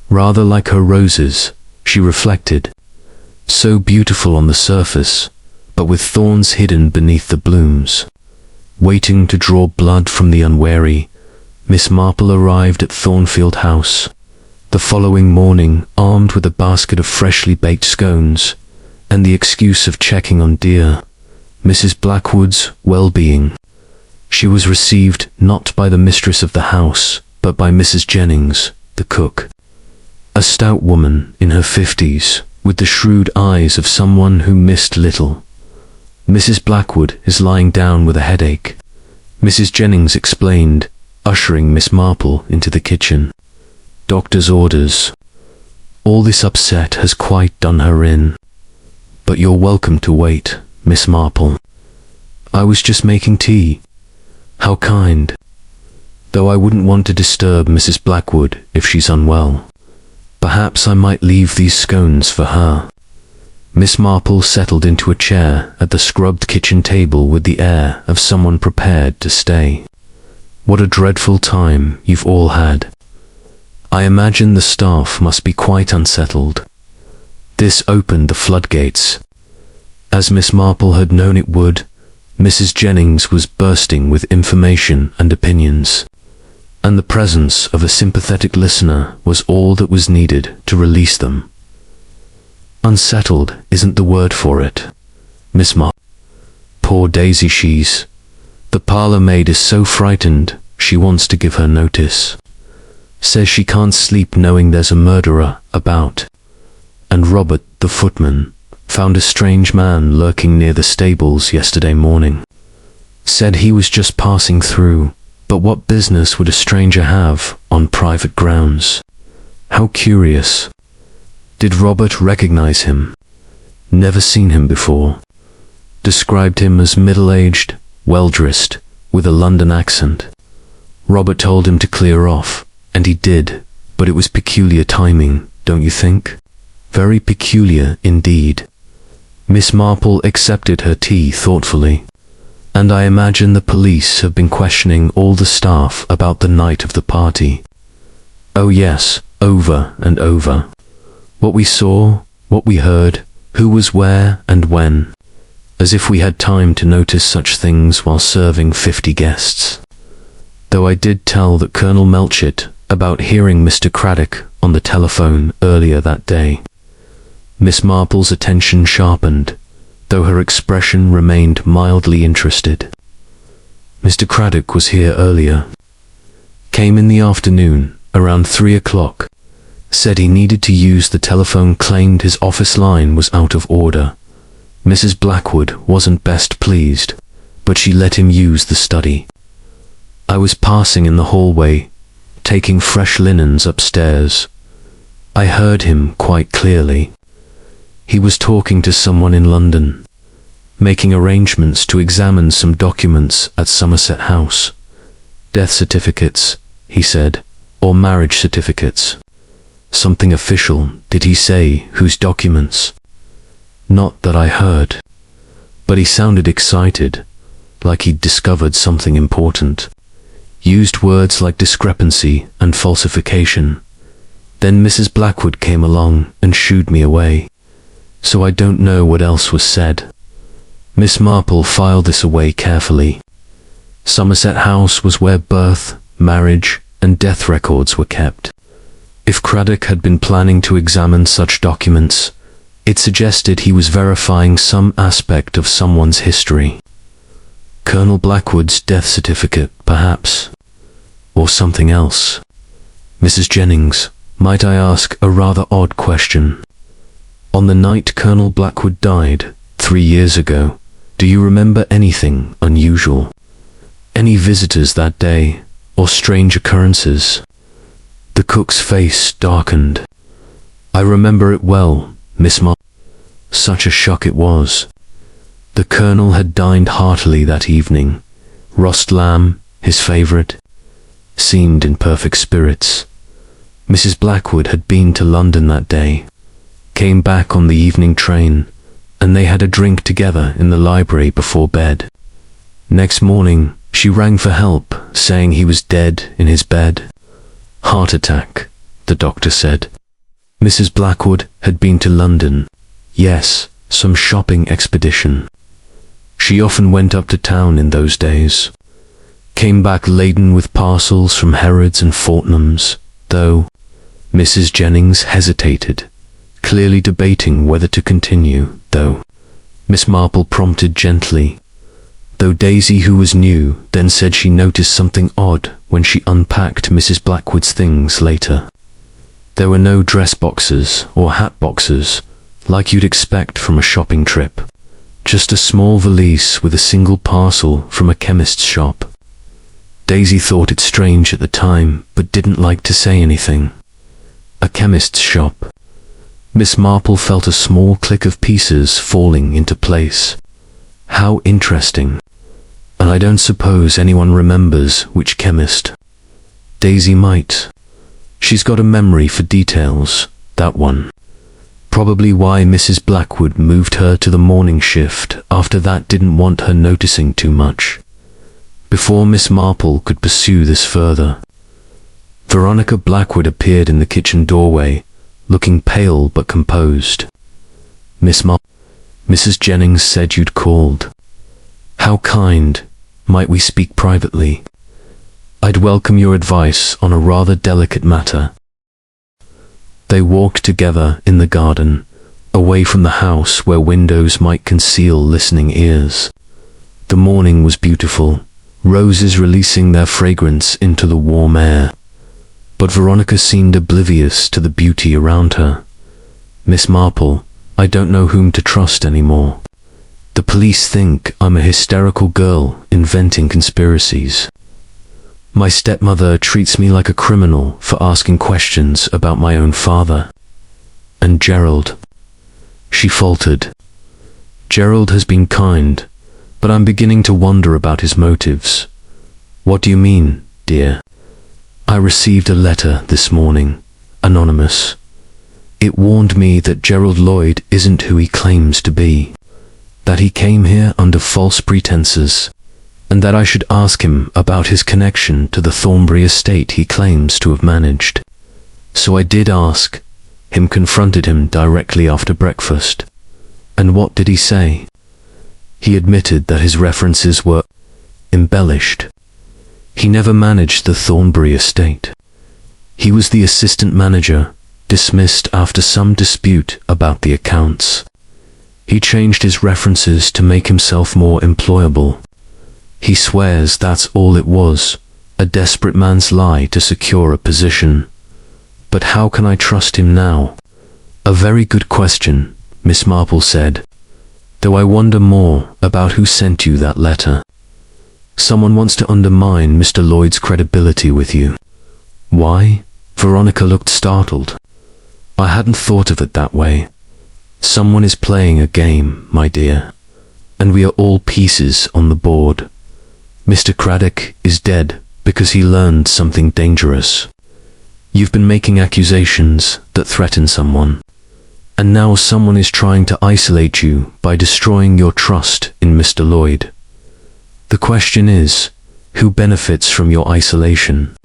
Rather like her roses, she reflected, so beautiful on the surface, but with thorns hidden beneath the blooms. Waiting to draw blood from the unwary, Miss Marple arrived at Thornfield House. The following morning, armed with a basket of freshly baked scones, and the excuse of checking on dear, Mrs. Blackwood's well-being. She was received not by the mistress of the house, but by Mrs. Jennings, the cook. A stout woman in her 50s, with the shrewd eyes of someone who missed little. "Mrs. Blackwood is lying down with a headache," Mrs. Jennings explained, ushering Miss Marple into the kitchen. "Doctor's orders." All this upset has quite done her in. But you're welcome to wait, Miss Marple. I was just making tea. How kind. Though I wouldn't want to disturb Mrs. Blackwood if she's unwell. Perhaps I might leave these scones for her. Miss Marple settled into a chair at the scrubbed kitchen table with the air of someone prepared to stay. What a dreadful time you've all had. I imagine the staff must be quite unsettled. This opened the floodgates. As Miss Marple had known it would, Mrs. Jennings was bursting with information and opinions, and the presence of a sympathetic listener was all that was needed to release them. Unsettled isn't the word for it, Miss Marple. Poor Daisy, the parlour maid is so frightened she wants to give her notice. Says she can't sleep knowing there's a murderer about. And Robert, the footman, found a strange man lurking near the stables yesterday morning. Said he was just passing through, but what business would a stranger have on private grounds? How curious. Did Robert recognize him? Never seen him before. Described him as middle-aged, well-dressed, with a London accent. Robert told him to clear off, and he did, but it was peculiar timing, don't you think? Very peculiar indeed. Miss Marple accepted her tea thoughtfully. And I imagine the police have been questioning all the staff about the night of the party. Oh yes, over and over. What we saw, what we heard, who was where and when. As if we had time to notice such things while serving 50 guests. Though I did tell that Colonel Melchett about hearing Mr. Craddock on the telephone earlier that day. Miss Marple's attention sharpened, though her expression remained mildly interested. Mr. Craddock was here earlier. Came in the afternoon, around 3 o'clock. Said he needed to use the telephone, claimed his office line was out of order. Mrs. Blackwood wasn't best pleased, but she let him use the study. I was passing in the hallway, taking fresh linens upstairs. I heard him quite clearly. He was talking to someone in London, making arrangements to examine some documents at Somerset House. Death certificates, he said, or marriage certificates. Something official, did he say, whose documents? Not that I heard. But he sounded excited, like he'd discovered something important. Used words like discrepancy and falsification. Then Mrs. Blackwood came along and shooed me away. So I don't know what else was said. Miss Marple filed this away carefully. Somerset House was where birth, marriage, and death records were kept. If Craddock had been planning to examine such documents, it suggested he was verifying some aspect of someone's history. Colonel Blackwood's death certificate, perhaps. Or something else. Mrs. Jennings, might I ask a rather odd question? On the night Colonel Blackwood died, 3 years ago, do you remember anything unusual? Any visitors that day, or strange occurrences? The cook's face darkened. I remember it well, Miss Marple. Such a shock it was. The Colonel had dined heartily that evening. Roast lamb, his favourite. Seemed in perfect spirits. Mrs. Blackwood had been to London that day. Came back on the evening train, and they had a drink together in the library before bed. Next morning, she rang for help, saying he was dead in his bed. Heart attack, the doctor said. Mrs. Blackwood had been to London. Yes, some shopping expedition. She often went up to town in those days. Came back laden with parcels from Harrods and Fortnum's, though Mrs. Jennings hesitated, clearly debating whether to continue, though. Miss Marple prompted gently, though Daisy, who was new, then said she noticed something odd when she unpacked Mrs. Blackwood's things later. There were no dress boxes or hat boxes, like you'd expect from a shopping trip. Just a small valise with a single parcel from a chemist's shop. Daisy thought it strange at the time, but didn't like to say anything. A chemist's shop. Miss Marple felt a small click of pieces falling into place. How interesting. And I don't suppose anyone remembers which chemist. Daisy might. She's got a memory for details, that one. Probably why Mrs. Blackwood moved her to the morning shift after that, didn't want her noticing too much. Before Miss Marple could pursue this further, Veronica Blackwood appeared in the kitchen doorway, looking pale but composed. Mrs. Jennings said you'd called. How kind. Might we speak privately? I'd welcome your advice on a rather delicate matter. They walked together in the garden, away from the house where windows might conceal listening ears. The morning was beautiful, roses releasing their fragrance into the warm air. But Veronica seemed oblivious to the beauty around her. Miss Marple, I don't know whom to trust anymore. The police think I'm a hysterical girl inventing conspiracies. My stepmother treats me like a criminal for asking questions about my own father. And Gerald. She faltered. Gerald has been kind, but I'm beginning to wonder about his motives. What do you mean, dear? I received a letter this morning, anonymous. It warned me that Gerald Lloyd isn't who he claims to be, that he came here under false pretenses, and that I should ask him about his connection to the Thornbury estate he claims to have managed. So I did ask. Confronted him directly after breakfast. And what did he say? He admitted that his references were embellished. He never managed the Thornbury estate. He was the assistant manager, dismissed after some dispute about the accounts. He changed his references to make himself more employable. He swears that's all it was, a desperate man's lie to secure a position. But how can I trust him now? A very good question, Miss Marple said, though I wonder more about who sent you that letter. Someone wants to undermine Mr. Lloyd's credibility with you. Why? Veronica looked startled. I hadn't thought of it that way. Someone is playing a game, my dear, and we are all pieces on the board. Mr. Craddock is dead because he learned something dangerous. You've been making accusations that threaten someone, and now someone is trying to isolate you by destroying your trust in Mr. Lloyd. The question is, who benefits from your isolation?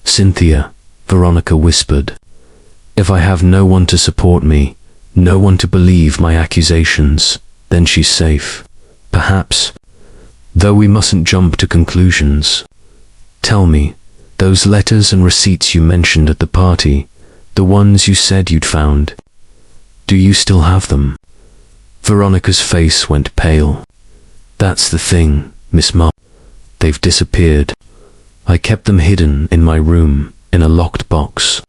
Cynthia, Veronica whispered. If I have no one to support me, no one to believe my accusations, then she's safe. Perhaps. Though we mustn't jump to conclusions. Tell me, those letters and receipts you mentioned at the party, the ones you said you'd found, do you still have them? Veronica's face went pale. That's the thing, Miss Marple. They've disappeared. I kept them hidden in my room, in a locked box.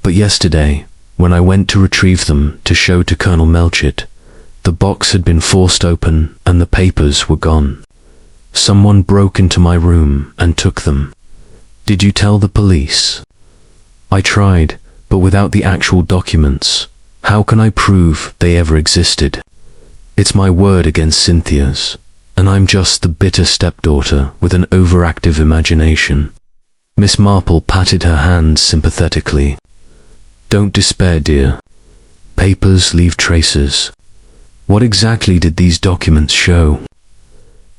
But yesterday, when I went to retrieve them to show to Colonel Melchett, the box had been forced open and the papers were gone. Someone broke into my room and took them. Did you tell the police? I tried, but without the actual documents, how can I prove they ever existed? It's my word against Cynthia's, and I'm just the bitter stepdaughter with an overactive imagination. Miss Marple patted her hands sympathetically. Don't despair, dear. Papers leave traces. What exactly did these documents show?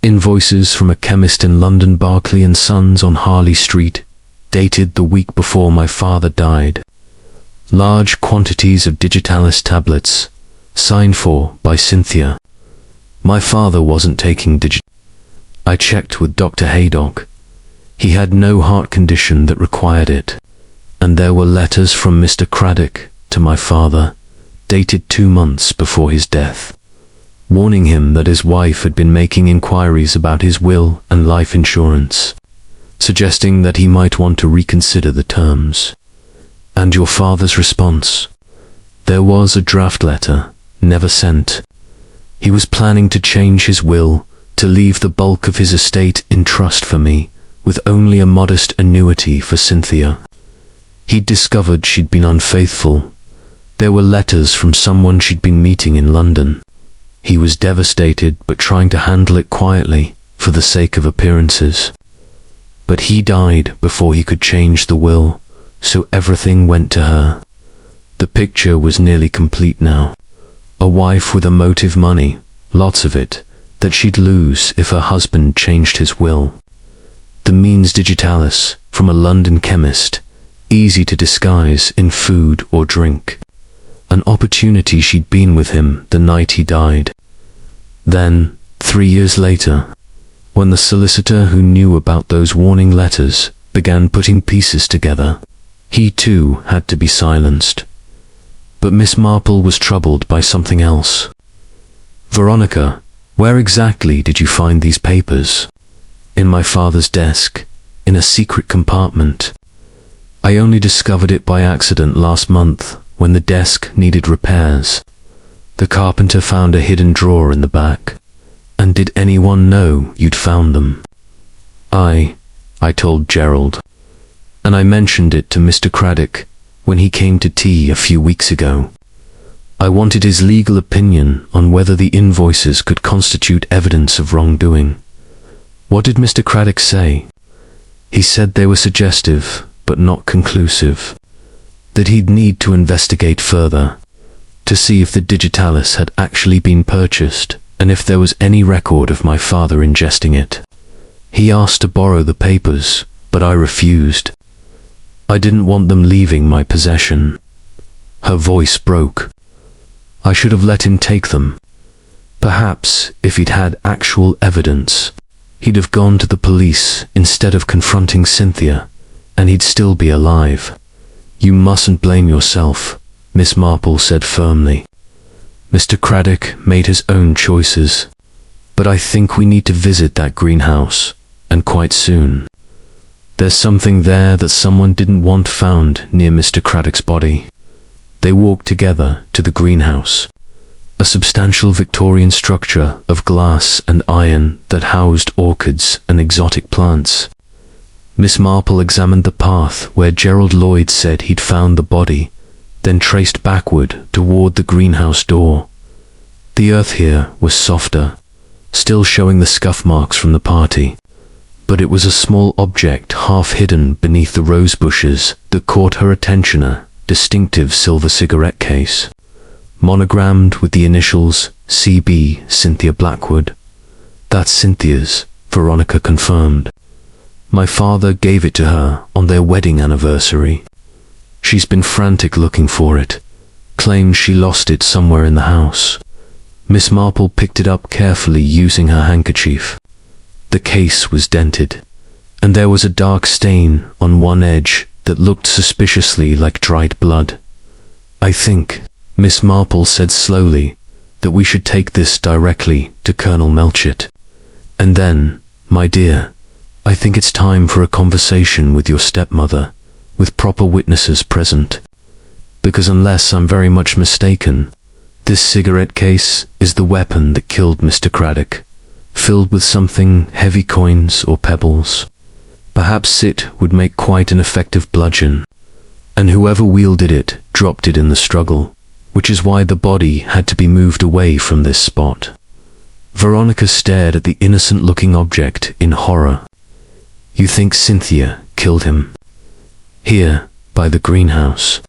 Invoices from a chemist in London, Barclay and Sons on Harley Street, dated the week before my father died. Large quantities of digitalis tablets, signed for by Cynthia. My father wasn't taking I checked with Dr. Haydock. He had no heart condition that required it. And there were letters from Mr. Craddock to my father, dated 2 months before his death, warning him that his wife had been making inquiries about his will and life insurance, suggesting that he might want to reconsider the terms. And your father's response? There was a draft letter, never sent. He was planning to change his will, to leave the bulk of his estate in trust for me, with only a modest annuity for Cynthia. He'd discovered she'd been unfaithful, There were letters from someone she'd been meeting in London. He was devastated, but trying to handle it quietly, for the sake of appearances. But he died before he could change the will, so everything went to her. The picture was nearly complete now. A wife with emotive money, lots of it, that she'd lose if her husband changed his will. The means digitalis, from a London chemist, easy to disguise in food or drink. An opportunity she'd been with him the night he died. Then, 3 years later, when the solicitor who knew about those warning letters began putting pieces together, he too had to be silenced. But Miss Marple was troubled by something else. "Veronica, where exactly did you find these papers?" "In my father's desk, in a secret compartment. I only discovered it by accident last month, when the desk needed repairs. The carpenter found a hidden drawer in the back. And did anyone know you'd found them?" I told Gerald. And I mentioned it to Mr. Craddock when he came to tea a few weeks ago. I wanted his legal opinion on whether the invoices could constitute evidence of wrongdoing. What did Mr. Craddock say? He said they were suggestive, but not conclusive. That he'd need to investigate further, to see if the digitalis had actually been purchased, and if there was any record of my father ingesting it. He asked to borrow the papers, but I refused. I didn't want them leaving my possession. Her voice broke. I should have let him take them. Perhaps, if he'd had actual evidence, he'd have gone to the police instead of confronting Cynthia, and he'd still be alive. "You mustn't blame yourself," Miss Marple said firmly. "Mr. Craddock made his own choices, but I think we need to visit that greenhouse, and quite soon. There's something there that someone didn't want found near Mr. Craddock's body." They walked together to the greenhouse, a substantial Victorian structure of glass and iron that housed orchids and exotic plants. Miss Marple examined the path where Gerald Lloyd said he'd found the body, then traced backward toward the greenhouse door. The earth here was softer, still showing the scuff marks from the party, but it was a small object half hidden beneath the rose bushes that caught her attention, a distinctive silver cigarette case, monogrammed with the initials CB Cynthia Blackwood. "That's Cynthia's," Veronica confirmed. "My father gave it to her on their wedding anniversary. She's been frantic looking for it, claims she lost it somewhere in the house." Miss Marple picked it up carefully using her handkerchief. The case was dented, and there was a dark stain on one edge that looked suspiciously like dried blood. "I think," Miss Marple said slowly, "that we should take this directly to Colonel Melchett. And then, my dear, I think it's time for a conversation with your stepmother, with proper witnesses present. Because unless I'm very much mistaken, this cigarette case is the weapon that killed Mr. Craddock, filled with something heavy, coins or pebbles. Perhaps it would make quite an effective bludgeon, and whoever wielded it dropped it in the struggle, which is why the body had to be moved away from this spot." Veronica stared at the innocent-looking object in horror. "You think Cynthia killed him? Here, by the greenhouse?"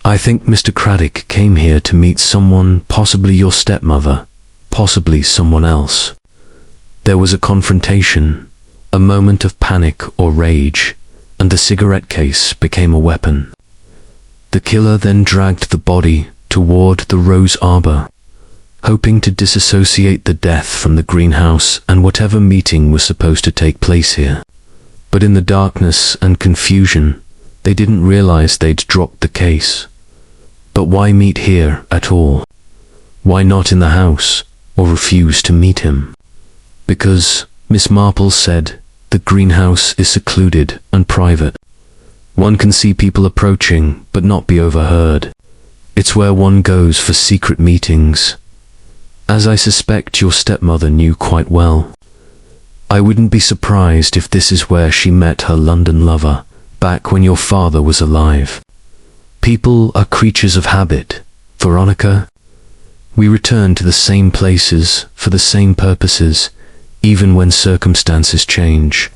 "I think Mr. Craddock came here to meet someone, possibly your stepmother, possibly someone else. There was a confrontation, a moment of panic or rage, and the cigarette case became a weapon. The killer then dragged the body toward the rose arbor, hoping to disassociate the death from the greenhouse and whatever meeting was supposed to take place here. But in the darkness and confusion, they didn't realize they'd dropped the case. But why meet here at all? Why not in the house, or refuse to meet him? Because, Miss Marple said, the greenhouse is secluded and private. One can see people approaching, but not be overheard. It's where one goes for secret meetings, as I suspect your stepmother knew quite well. I wouldn't be surprised if this is where she met her London lover, back when your father was alive. People are creatures of habit, Veronica. We return to the same places for the same purposes, even when circumstances change.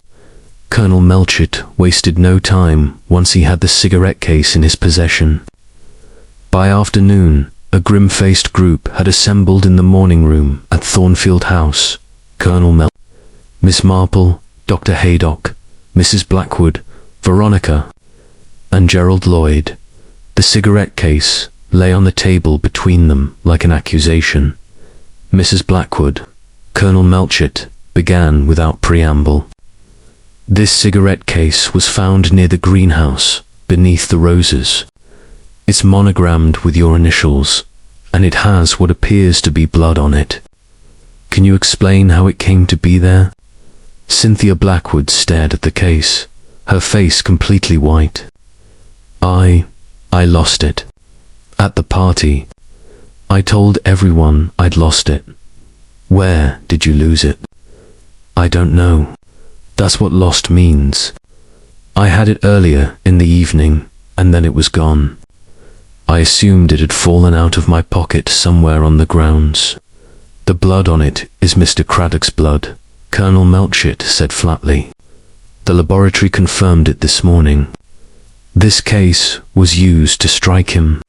Colonel Melchett wasted no time once he had the cigarette case in his possession. By afternoon, a grim-faced group had assembled in the morning room at Thornfield House. Colonel Melchett, Miss Marple, Dr. Haydock, Mrs. Blackwood, Veronica, and Gerald Lloyd. The cigarette case lay on the table between them like an accusation. Mrs. Blackwood, Colonel Melchett began without preamble. This cigarette case was found near the greenhouse, beneath the roses. It's monogrammed with your initials, and it has what appears to be blood on it. Can you explain how it came to be there? Cynthia Blackwood stared at the case, her face completely white. I lost it. At the party. I told everyone I'd lost it. Where did you lose it? I don't know. That's what lost means. I had it earlier in the evening, and then it was gone. I assumed it had fallen out of my pocket somewhere on the grounds. The blood on it is Mr. Craddock's blood, Colonel Melchett said flatly. The laboratory confirmed it this morning. This case was used to strike him.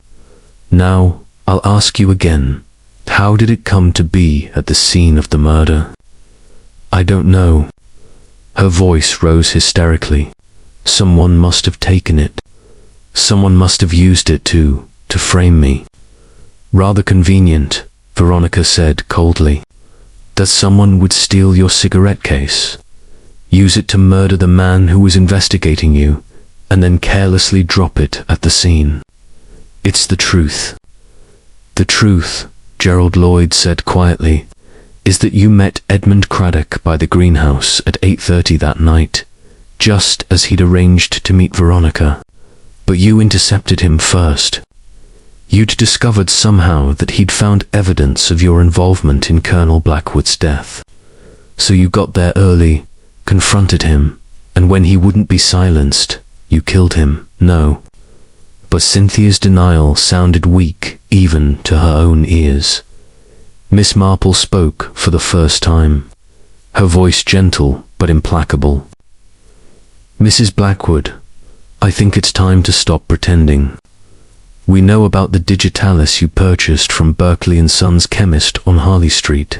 Now, I'll ask you again, how did it come to be at the scene of the murder? I don't know. Her voice rose hysterically. Someone must have taken it. Someone must have used it to frame me. Rather convenient, Veronica said coldly, that someone would steal your cigarette case, use it to murder the man who was investigating you, and then carelessly drop it at the scene. It's the truth. The truth, Gerald Lloyd said quietly, is that you met Edmund Craddock by the greenhouse at 8:30 that night, just as he'd arranged to meet Veronica, but you intercepted him first. You'd discovered somehow that he'd found evidence of your involvement in Colonel Blackwood's death. So you got there early, confronted him, and when he wouldn't be silenced, you killed him. No. But Cynthia's denial sounded weak even to her own ears. Miss Marple spoke for the first time, her voice gentle but implacable. Mrs. Blackwood, I think it's time to stop pretending. We know about the digitalis you purchased from Berkeley & Sons chemist on Harley Street.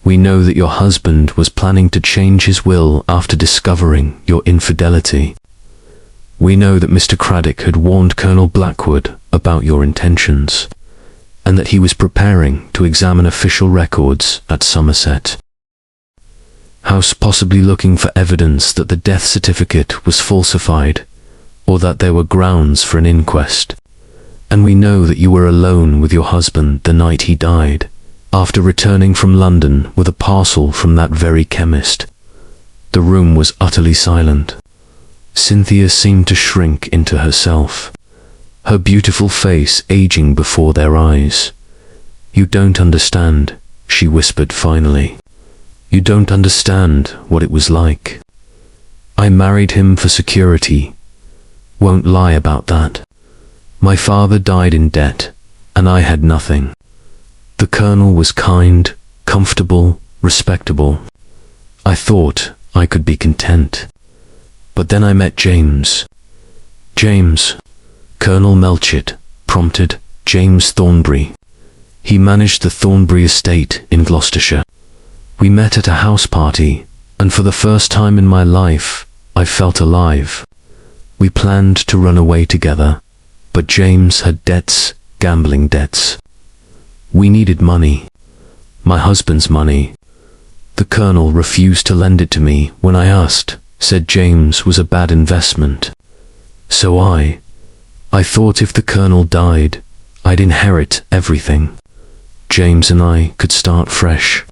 We know that your husband was planning to change his will after discovering your infidelity. We know that Mr. Craddock had warned Colonel Blackwood about your intentions, and that he was preparing to examine official records at Somerset House, possibly looking for evidence that the death certificate was falsified, or that there were grounds for an inquest. And we know that you were alone with your husband the night he died, after returning from London with a parcel from that very chemist. The room was utterly silent. Cynthia seemed to shrink into herself, her beautiful face aging before their eyes. You don't understand, she whispered finally. You don't understand what it was like. I married him for security. Won't lie about that. My father died in debt, and I had nothing. The Colonel was kind, comfortable, respectable. I thought I could be content. But then I met James. James, Colonel Melchett prompted. James Thornbury. He managed the Thornbury estate in Gloucestershire. We met at a house party, and for the first time in my life, I felt alive. We planned to run away together, but James had debts, gambling debts. We needed money. My husband's money. The Colonel refused to lend it to me when I asked, said James was a bad investment. So I thought if the Colonel died, I'd inherit everything. James and I could start fresh.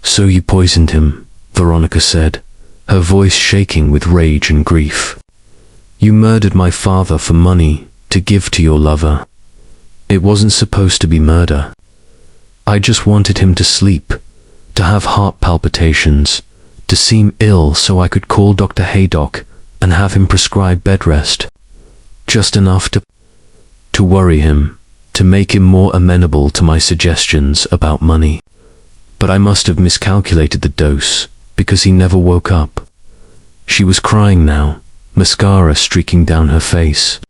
So you poisoned him, Veronica said, her voice shaking with rage and grief. You murdered my father for money to give to your lover. It wasn't supposed to be murder. I just wanted him to sleep, to have heart palpitations, to seem ill so I could call Dr. Haydock and have him prescribe bed rest. Just enough to... to worry him, to make him more amenable to my suggestions about money. But I must have miscalculated the dose, because he never woke up. She was crying now, mascara streaking down her face.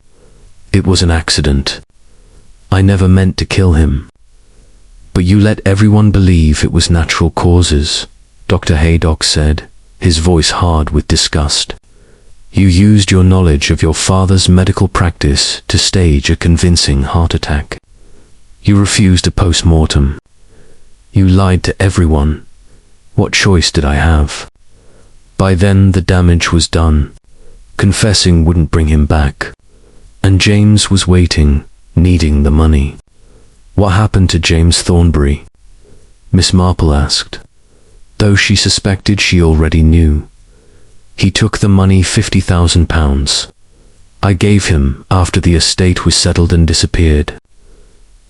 It was an accident. I never meant to kill him. But you let everyone believe it was natural causes, Dr. Haydock said, his voice hard with disgust. You used your knowledge of your father's medical practice to stage a convincing heart attack. You refused a post-mortem. You lied to everyone. What choice did I have? By then the damage was done. Confessing wouldn't bring him back. And James was waiting, needing the money. What happened to James Thornbury? Miss Marple asked, though she suspected she already knew. He took the money, £50,000. I gave him after the estate was settled and disappeared.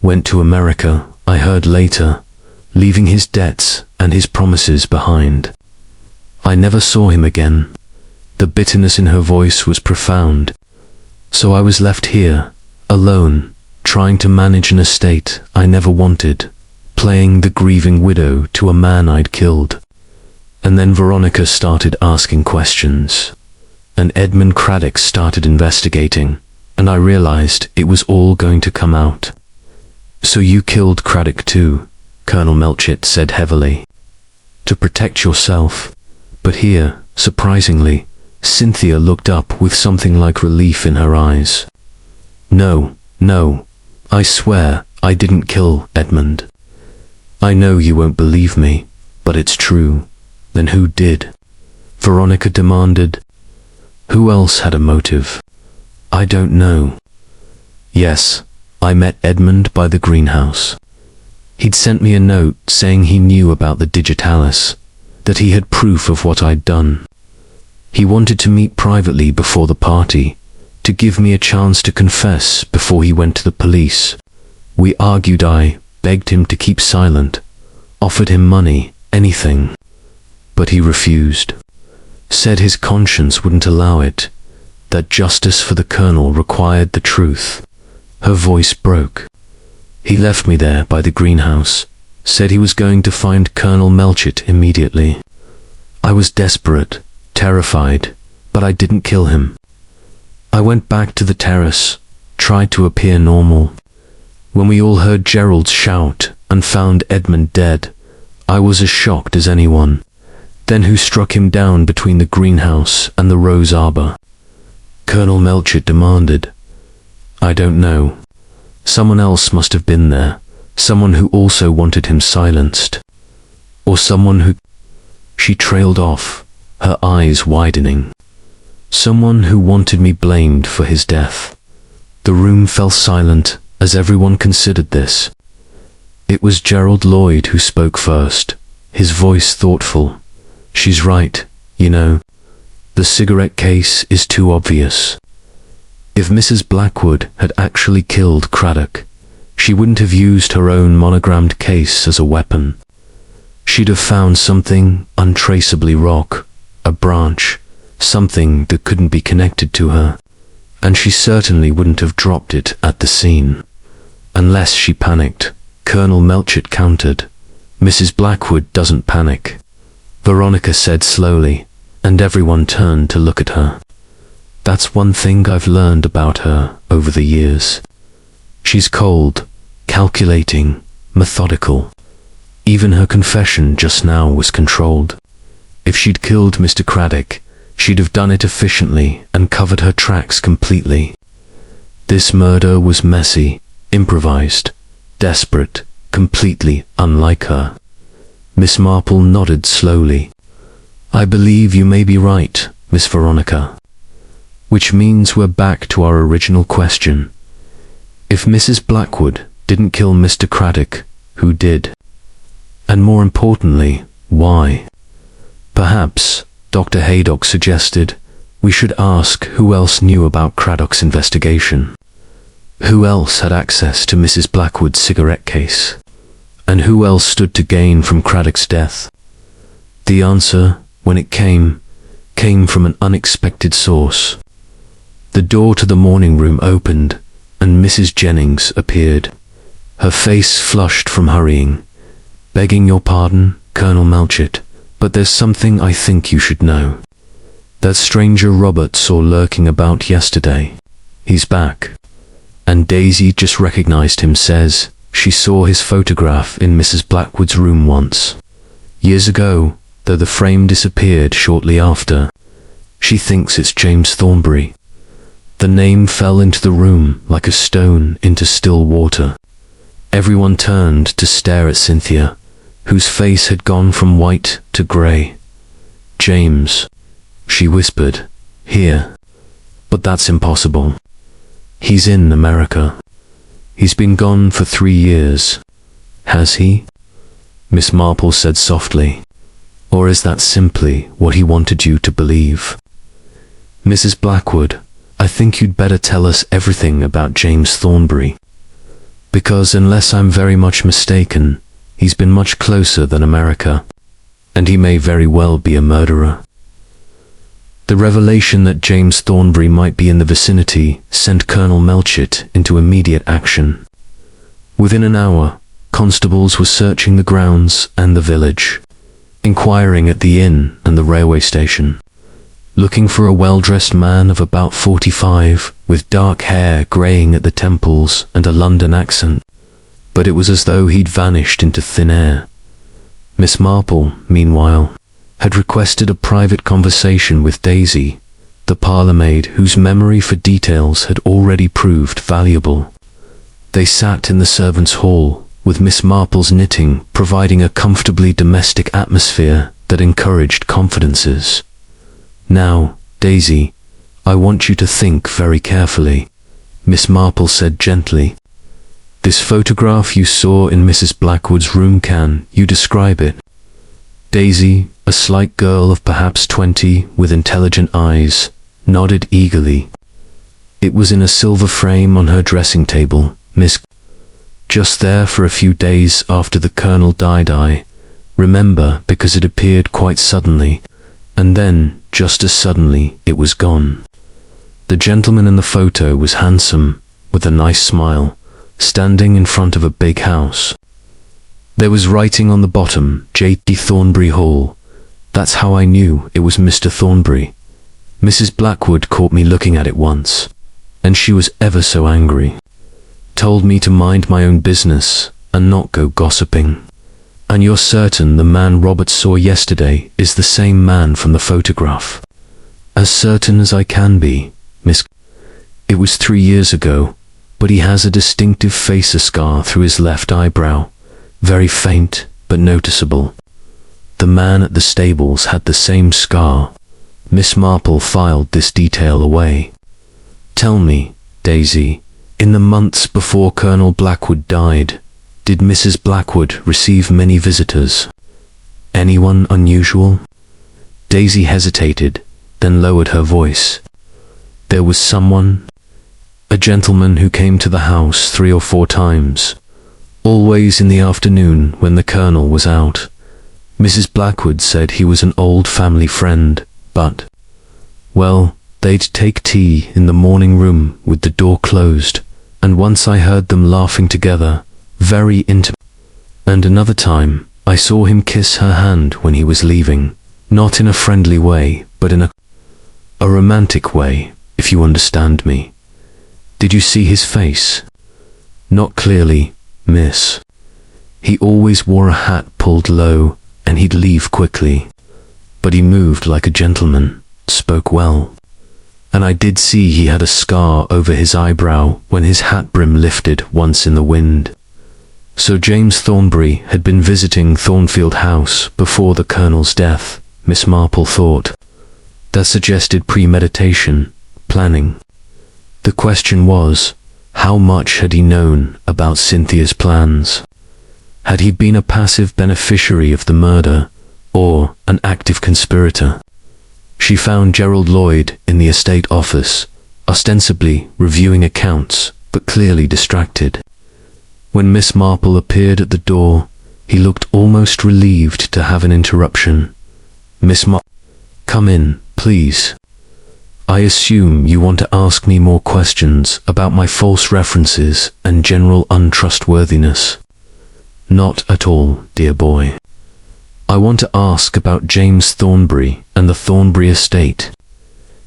Went to America, I heard later, leaving his debts and his promises behind. I never saw him again. The bitterness in her voice was profound. So I was left here, alone, trying to manage an estate I never wanted, playing the grieving widow to a man I'd killed. And then Veronica started asking questions, and Edmund Craddock started investigating, and I realized it was all going to come out. So you killed Craddock too, Colonel Melchett said heavily. To protect yourself. But here, surprisingly, Cynthia looked up with something like relief in her eyes. No, I swear I didn't kill Edmund. I know you won't believe me, but it's true. Then who did? Veronica demanded. Who else had a motive? I don't know. Yes, I met Edmund by the greenhouse. He'd sent me a note saying he knew about the digitalis, that he had proof of what I'd done. He wanted to meet privately before the party, to give me a chance to confess before he went to the police. We argued. I begged him to keep silent, offered him money, anything. But he refused. Said his conscience wouldn't allow it, that justice for the colonel required the truth. Her voice broke. He left me there by the greenhouse, said he was going to find Colonel Melchett immediately. I was desperate, terrified, but I didn't kill him. I went back to the terrace, tried to appear normal. When we all heard Gerald's shout and found Edmund dead, I was as shocked as anyone. Then who struck him down between the greenhouse and the rose arbor? Colonel Melchett demanded. I don't know. Someone else must have been there, someone who also wanted him silenced. Or someone who... She trailed off, her eyes widening. Someone who wanted me blamed for his death. The room fell silent as everyone considered this. It was Gerald Lloyd who spoke first, his voice thoughtful. She's right, you know. The cigarette case is too obvious. If Mrs. Blackwood had actually killed Craddock, she wouldn't have used her own monogrammed case as a weapon. She'd have found something untraceably rock, a branch, something that couldn't be connected to her, and she certainly wouldn't have dropped it at the scene. Unless she panicked, Colonel Melchett countered. Mrs. Blackwood doesn't panic, Veronica said slowly, and everyone turned to look at her. That's one thing I've learned about her over the years. She's cold, calculating, methodical. Even her confession just now was controlled. If she'd killed Mr. Craddock, she'd have done it efficiently and covered her tracks completely. This murder was messy, improvised, desperate, completely unlike her. Miss Marple nodded slowly. I believe you may be right, Miss Veronica. Which means we're back to our original question. If Mrs. Blackwood didn't kill Mr. Craddock, who did? And more importantly, why? Perhaps, Dr. Haydock suggested, we should ask who else knew about Craddock's investigation. Who else had access to Mrs. Blackwood's cigarette case? And who else stood to gain from Craddock's death? The answer, when it came from an unexpected source. The door to the morning room opened, and Mrs. Jennings appeared, her face flushed from hurrying. "Begging your pardon, Colonel Melchett, but there's something I think you should know. That stranger Robert saw lurking about yesterday, he's back." And Daisy just recognized him, says she saw his photograph in Mrs. Blackwood's room once. Years ago, though the frame disappeared shortly after. She thinks it's James Thornbury. The name fell into the room like a stone into still water. Everyone turned to stare at Cynthia, whose face had gone from white to grey. "James," she whispered, "here. But that's impossible. He's in America. He's been gone for 3 years. Has he?" Miss Marple said softly. "Or is that simply what he wanted you to believe?" "Mrs. Blackwood, I think you'd better tell us everything about James Thornbury. Because unless I'm very much mistaken, he's been much closer than America, and he may very well be a murderer." The revelation that James Thornbury might be in the vicinity sent Colonel Melchett into immediate action. Within an hour, constables were searching the grounds and the village, inquiring at the inn and the railway station, looking for a well-dressed man of about 45, with dark hair greying at the temples and a London accent, but it was as though he'd vanished into thin air. Miss Marple, meanwhile, had requested a private conversation with Daisy, the parlour-maid whose memory for details had already proved valuable. They sat in the servants' hall, with Miss Marple's knitting providing a comfortably domestic atmosphere that encouraged confidences. "Now, Daisy, I want you to think very carefully," Miss Marple said gently. "This photograph you saw in Mrs. Blackwood's room, can you describe it?" Daisy, a slight girl of perhaps 20 with intelligent eyes, nodded eagerly. "It was in a silver frame on her dressing table, Miss. Just there for a few days after the Colonel died. I remember because it appeared quite suddenly, and then, just as suddenly, it was gone. The gentleman in the photo was handsome, with a nice smile, standing in front of a big house. There was writing on the bottom, J.T. Thornbury Hall. That's how I knew it was Mr. Thornbury. Mrs. Blackwood caught me looking at it once, and she was ever so angry. Told me to mind my own business and not go gossiping. And you're certain the man Robert saw yesterday is the same man from the photograph?" "As certain as I can be, Miss. It was 3 years ago, but he has a distinctive facer scar through his left eyebrow, very faint but noticeable. The man at the stables had the same scar." Miss Marple filed this detail away. "Tell me, Daisy, in the months before Colonel Blackwood died, did Mrs. Blackwood receive many visitors? Anyone unusual?" Daisy hesitated, then lowered her voice. "There was someone, a gentleman who came to the house 3 or 4 times, always in the afternoon when the Colonel was out. Mrs. Blackwood said he was an old family friend, but, well, they'd take tea in the morning room with the door closed, and once I heard them laughing together, very intimate. And another time, I saw him kiss her hand when he was leaving, not in a friendly way, but in a romantic way, if you understand me." "Did you see his face?" "Not clearly, miss. He always wore a hat pulled low, and he'd leave quickly. But he moved like a gentleman, spoke well. And I did see he had a scar over his eyebrow when his hat brim lifted once in the wind. So James Thornbury had been visiting Thornfield House before the Colonel's death, Miss Marple thought. That suggested premeditation, planning. The question was, how much had he known about Cynthia's plans? Had he been a passive beneficiary of the murder, or an active conspirator? She found Gerald Lloyd in the estate office, ostensibly reviewing accounts, but clearly distracted. When Miss Marple appeared at the door, he looked almost relieved to have an interruption. "Miss Marple, come in, please." I assume you want to ask me more questions about my false references and general untrustworthiness. Not at all, dear boy. I want to ask about James Thornbury and the Thornbury estate.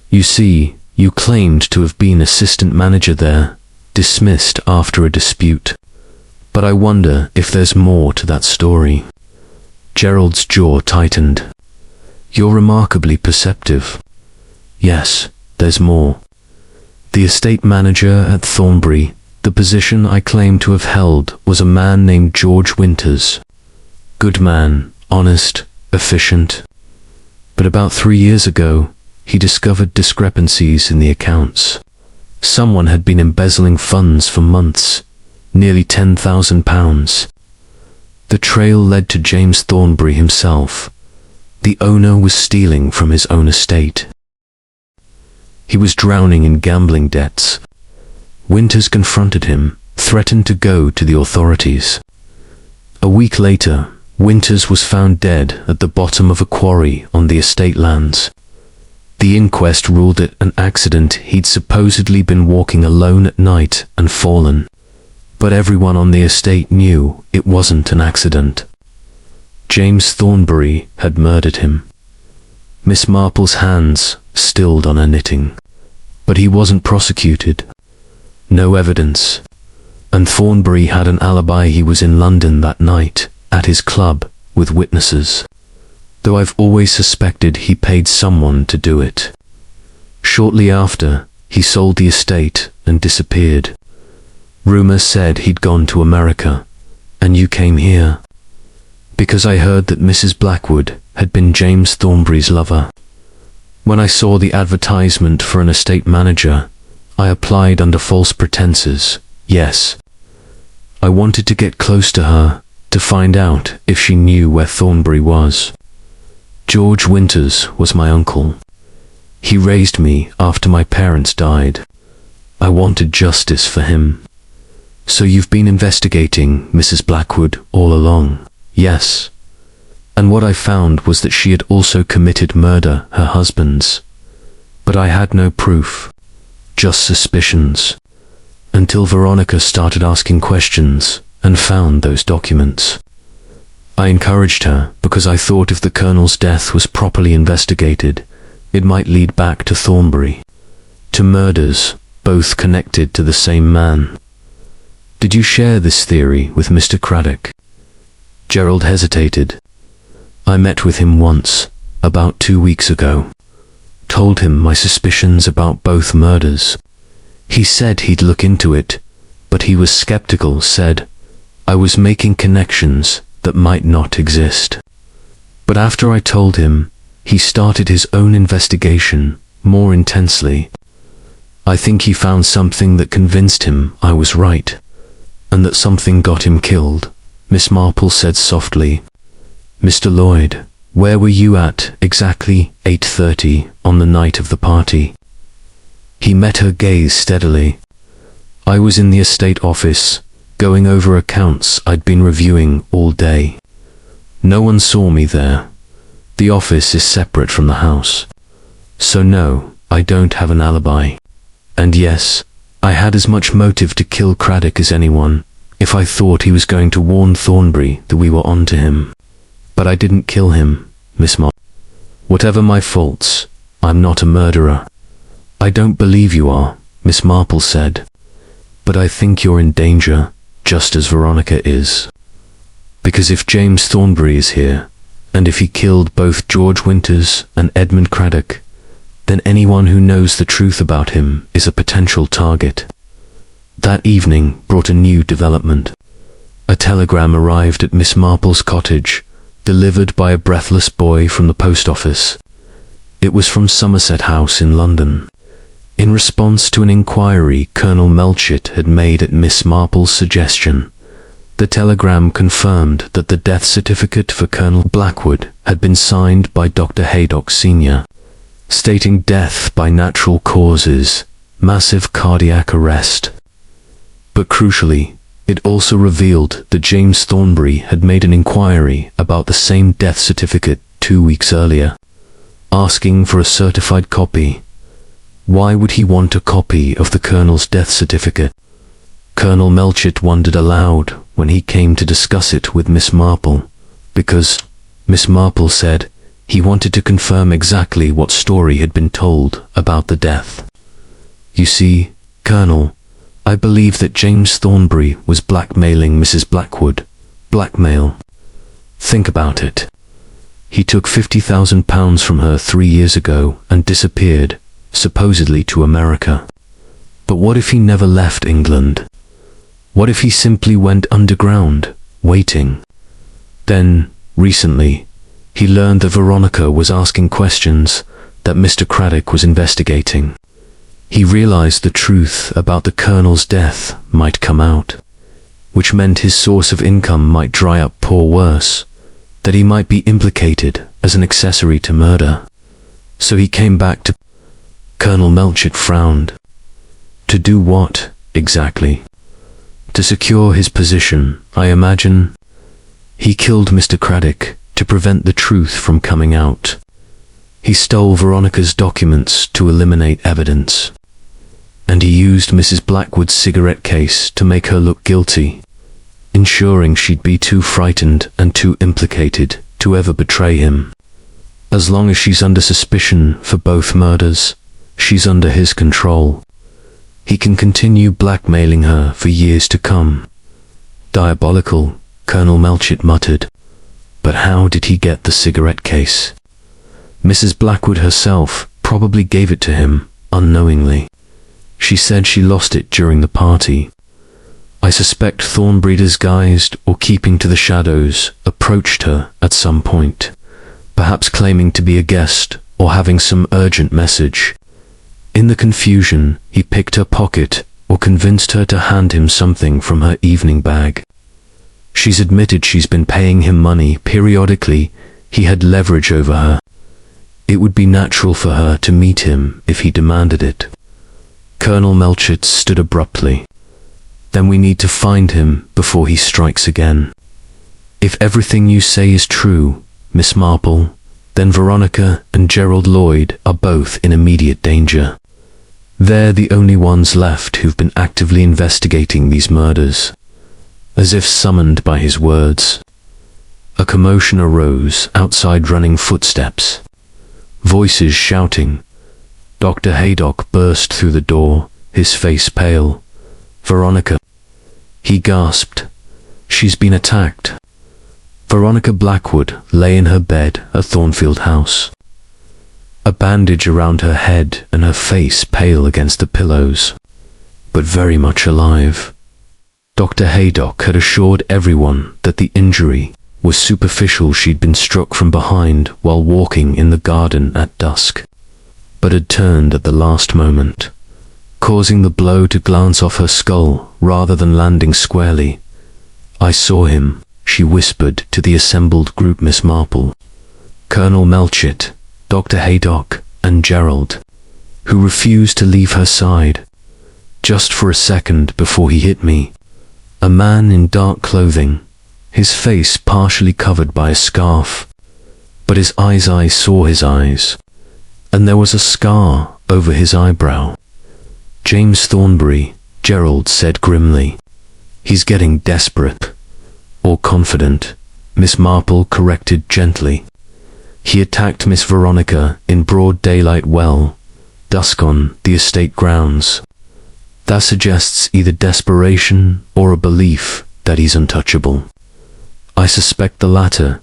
You see, you claimed to have been assistant manager there, dismissed after a dispute. But I wonder if there's more to that story. Gerald's jaw tightened. You're remarkably perceptive. Yes, there's more. The estate manager at Thornbury, the position I claim to have held, was a man named George Winters. Good man, honest, efficient. But about 3 years ago, he discovered discrepancies in the accounts. Someone had been embezzling funds for months, nearly £10,000. The trail led to James Thornbury himself. The owner was stealing from his own estate. He was drowning in gambling debts. Winters confronted him, threatened to go to the authorities. A week later, Winters was found dead at the bottom of a quarry on the estate lands. The inquest ruled it an accident. He'd supposedly been walking alone at night and fallen. But everyone on the estate knew it wasn't an accident. James Thornbury had murdered him. Miss Marple's hands stilled on her knitting. But he wasn't prosecuted. No evidence. And Thornbury had an alibi. He was in London that night, at his club, with witnesses. Though I've always suspected he paid someone to do it. Shortly after, he sold the estate and disappeared. Rumour said he'd gone to America, and you came here. Because I heard that Mrs. Blackwood had been James Thornbury's lover. When I saw the advertisement for an estate manager, I applied under false pretenses, yes. I wanted to get close to her, to find out if she knew where Thornbury was. George Winters was my uncle. He raised me after my parents died. I wanted justice for him. So you've been investigating Mrs. Blackwood all along? Yes. And what I found was that she had also committed murder, her husband's. But I had no proof, just suspicions, until Veronica started asking questions and found those documents. I encouraged her because I thought if the Colonel's death was properly investigated, it might lead back to Thornbury, to murders, both connected to the same man. Did you share this theory with Mr. Craddock? Gerald hesitated. I met with him once, about 2 weeks ago. Told him my suspicions about both murders. He said he'd look into it, but he was skeptical, said I was making connections that might not exist. But after I told him, he started his own investigation more intensely. I think he found something that convinced him I was right, and that something got him killed. Miss Marple said softly, Mr. Lloyd, where were you at exactly 8:30 on the night of the party? He met her gaze steadily. I was in the estate office, going over accounts I'd been reviewing all day. No one saw me there. The office is separate from the house. So no, I don't have an alibi. And yes, I had as much motive to kill Craddock as anyone, if I thought he was going to warn Thornbury that we were on to him. But I didn't kill him, Miss Marple. Whatever my faults, I'm not a murderer. I don't believe you are, Miss Marple said. But I think you're in danger, just as Veronica is. Because if James Thornbury is here, and if he killed both George Winters and Edmund Craddock, then anyone who knows the truth about him is a potential target. That evening brought a new development. A telegram arrived at Miss Marple's cottage, delivered by a breathless boy from the post office. It was from Somerset House in London. In response to an inquiry Colonel Melchett had made at Miss Marple's suggestion, the telegram confirmed that the death certificate for Colonel Blackwood had been signed by Dr. Haydock Sr., stating death by natural causes, massive cardiac arrest. But crucially, it also revealed that James Thornbury had made an inquiry about the same death certificate 2 weeks earlier, asking for a certified copy. Why would he want a copy of the Colonel's death certificate? Colonel Melchett wondered aloud when he came to discuss it with Miss Marple, because Miss Marple said he wanted to confirm exactly what story had been told about the death. You see, Colonel, I believe that James Thornbury was blackmailing Mrs. Blackwood. Blackmail. Think about it. He took £50,000 from her 3 years ago and disappeared, supposedly to America. But what if he never left England? What if he simply went underground, waiting? Then, recently, he learned that Veronica was asking questions that Mr. Craddock was investigating. He realized the truth about the Colonel's death might come out, which meant his source of income might dry up or worse, that he might be implicated as an accessory to murder. So he came back to... Colonel Melchett frowned. To do what, exactly? To secure his position, I imagine. He killed Mr. Craddock to prevent the truth from coming out. He stole Veronica's documents to eliminate evidence. And he used Mrs. Blackwood's cigarette case to make her look guilty, ensuring she'd be too frightened and too implicated to ever betray him. As long as she's under suspicion for both murders, she's under his control. He can continue blackmailing her for years to come. Diabolical, Colonel Melchett muttered. But how did he get the cigarette case? Mrs. Blackwood herself probably gave it to him, unknowingly. She said she lost it during the party. I suspect Thornbury, disguised or keeping to the shadows, approached her at some point, perhaps claiming to be a guest or having some urgent message. In the confusion, he picked her pocket or convinced her to hand him something from her evening bag. She's admitted she's been paying him money periodically. He had leverage over her. It would be natural for her to meet him if he demanded it. Colonel Melchett stood abruptly. Then we need to find him before he strikes again. If everything you say is true, Miss Marple, then Veronica and Gerald Lloyd are both in immediate danger. They're the only ones left who've been actively investigating these murders. As if summoned by his words, a commotion arose outside, running footsteps. Voices shouting. Dr. Haydock burst through the door, his face pale. Veronica. He gasped. She's been attacked. Veronica Blackwood lay in her bed at Thornfield House, a bandage around her head and her face pale against the pillows, but very much alive. Dr. Haydock had assured everyone that the injury was superficial. She'd been struck from behind while walking in the garden at dusk, but had turned at the last moment, causing the blow to glance off her skull rather than landing squarely. I saw him, she whispered to the assembled group. Miss Marple, Colonel Melchett, Dr. Haydock, and Gerald, who refused to leave her side. Just for a second before he hit me, a man in dark clothing, his face partially covered by a scarf, but his eyes, I saw his eyes, and there was a scar over his eyebrow. James Thornbury, Gerald said grimly. He's getting desperate. Or confident, Miss Marple corrected gently. He attacked Miss Veronica in broad daylight, dusk on the estate grounds. That suggests either desperation or a belief that he's untouchable. I suspect the latter.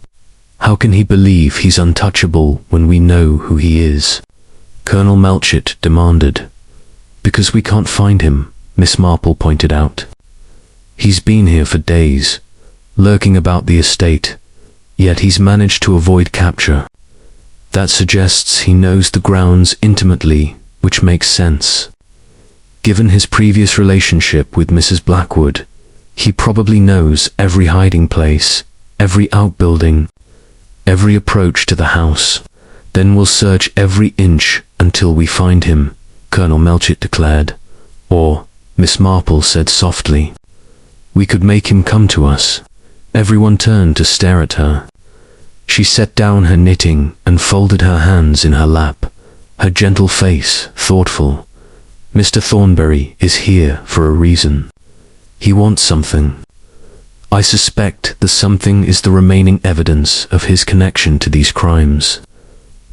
How can he believe he's untouchable when we know who he is? Colonel Melchett demanded. Because we can't find him, Miss Marple pointed out. He's been here for days, lurking about the estate, yet he's managed to avoid capture. That suggests he knows the grounds intimately, which makes sense. Given his previous relationship with Mrs. Blackwood, he probably knows every hiding place, every outbuilding, every approach to the house. Then we'll search every inch until we find him, Colonel Melchett declared. Or, Miss Marple said softly, we could make him come to us. Everyone turned to stare at her. She set down her knitting and folded her hands in her lap, her gentle face thoughtful. Mr. Thornberry is here for a reason. He wants something. I suspect the something is the remaining evidence of his connection to these crimes.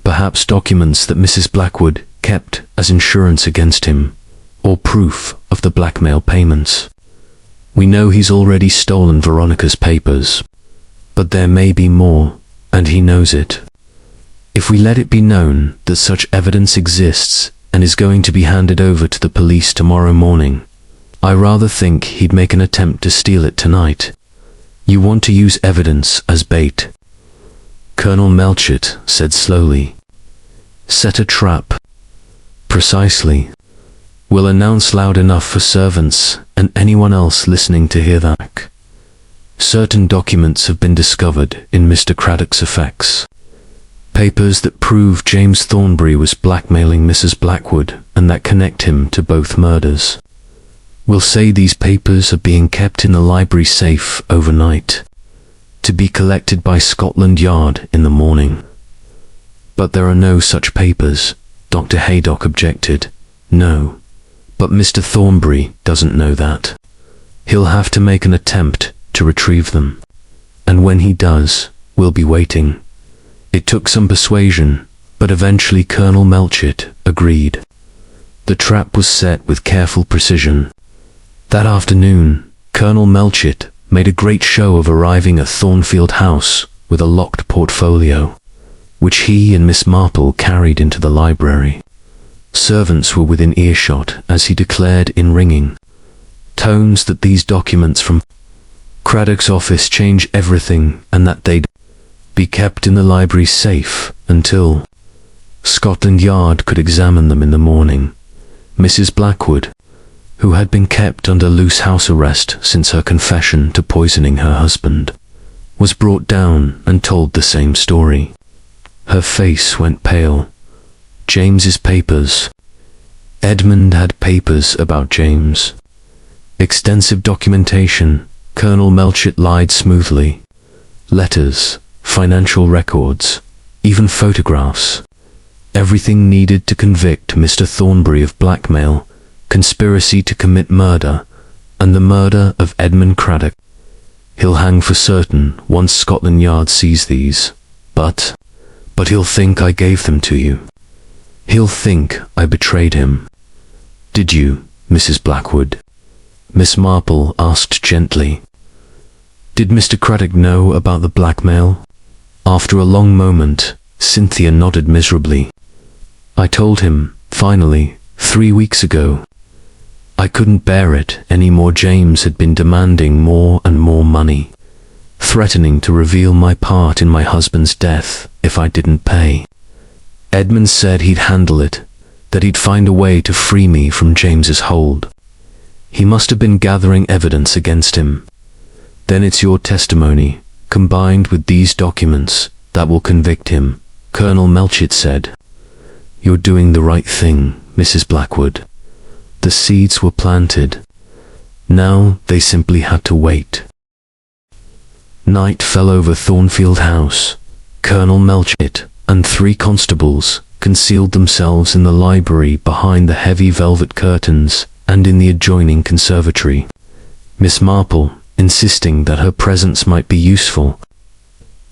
Perhaps documents that Mrs. Blackwood kept as insurance against him, or proof of the blackmail payments. We know he's already stolen Veronica's papers, but there may be more, and he knows it. If we let it be known that such evidence exists and is going to be handed over to the police tomorrow morning, I rather think he'd make an attempt to steal it tonight. You want to use evidence as bait. Colonel Melchett said slowly. Set a trap. Precisely. We'll announce loud enough for servants and anyone else listening to hear that. Certain documents have been discovered in Mr. Craddock's effects. Papers that prove James Thornberry was blackmailing Mrs. Blackwood and that connect him to both murders. We'll say these papers are being kept in the library safe overnight, to be collected by Scotland Yard in the morning. But there are no such papers, Dr. Haydock objected. No, but Mr. Thornberry doesn't know that. He'll have to make an attempt to retrieve them, and when he does, we'll be waiting. It took some persuasion, but eventually Colonel Melchett agreed. The trap was set with careful precision. That afternoon, Colonel Melchett made a great show of arriving at Thornfield House with a locked portfolio, which he and Miss Marple carried into the library. Servants were within earshot as he declared in ringing tones that these documents from Craddock's office change everything and that they'd be kept in the library safe until Scotland Yard could examine them in the morning. Mrs. Blackwood, who had been kept under loose house arrest since her confession to poisoning her husband, was brought down and told the same story. Her face went pale. James's papers. Edmund had papers about James. Extensive documentation. Colonel Melchett lied smoothly. Letters, financial records, even photographs. Everything needed to convict Mr. Thornberry of blackmail, conspiracy to commit murder, and the murder of Edmund Craddock. He'll hang for certain once Scotland Yard sees these, but he'll think I gave them to you. He'll think I betrayed him. Did you, Mrs. Blackwood? Miss Marple asked gently. Did Mr. Craddock know about the blackmail? After a long moment, Cynthia nodded miserably. I told him, finally, 3 weeks ago. I couldn't bear it any more. James had been demanding more and more money, threatening to reveal my part in my husband's death if I didn't pay. Edmund said he'd handle it, that he'd find a way to free me from James's hold. He must have been gathering evidence against him. Then it's your testimony, combined with these documents, that will convict him, Colonel Melchett said. You're doing the right thing, Mrs. Blackwood. The seeds were planted. Now they simply had to wait. Night fell over Thornfield House. Colonel Melchett and 3 constables concealed themselves in the library behind the heavy velvet curtains and in the adjoining conservatory. Miss Marple, insisting that her presence might be useful,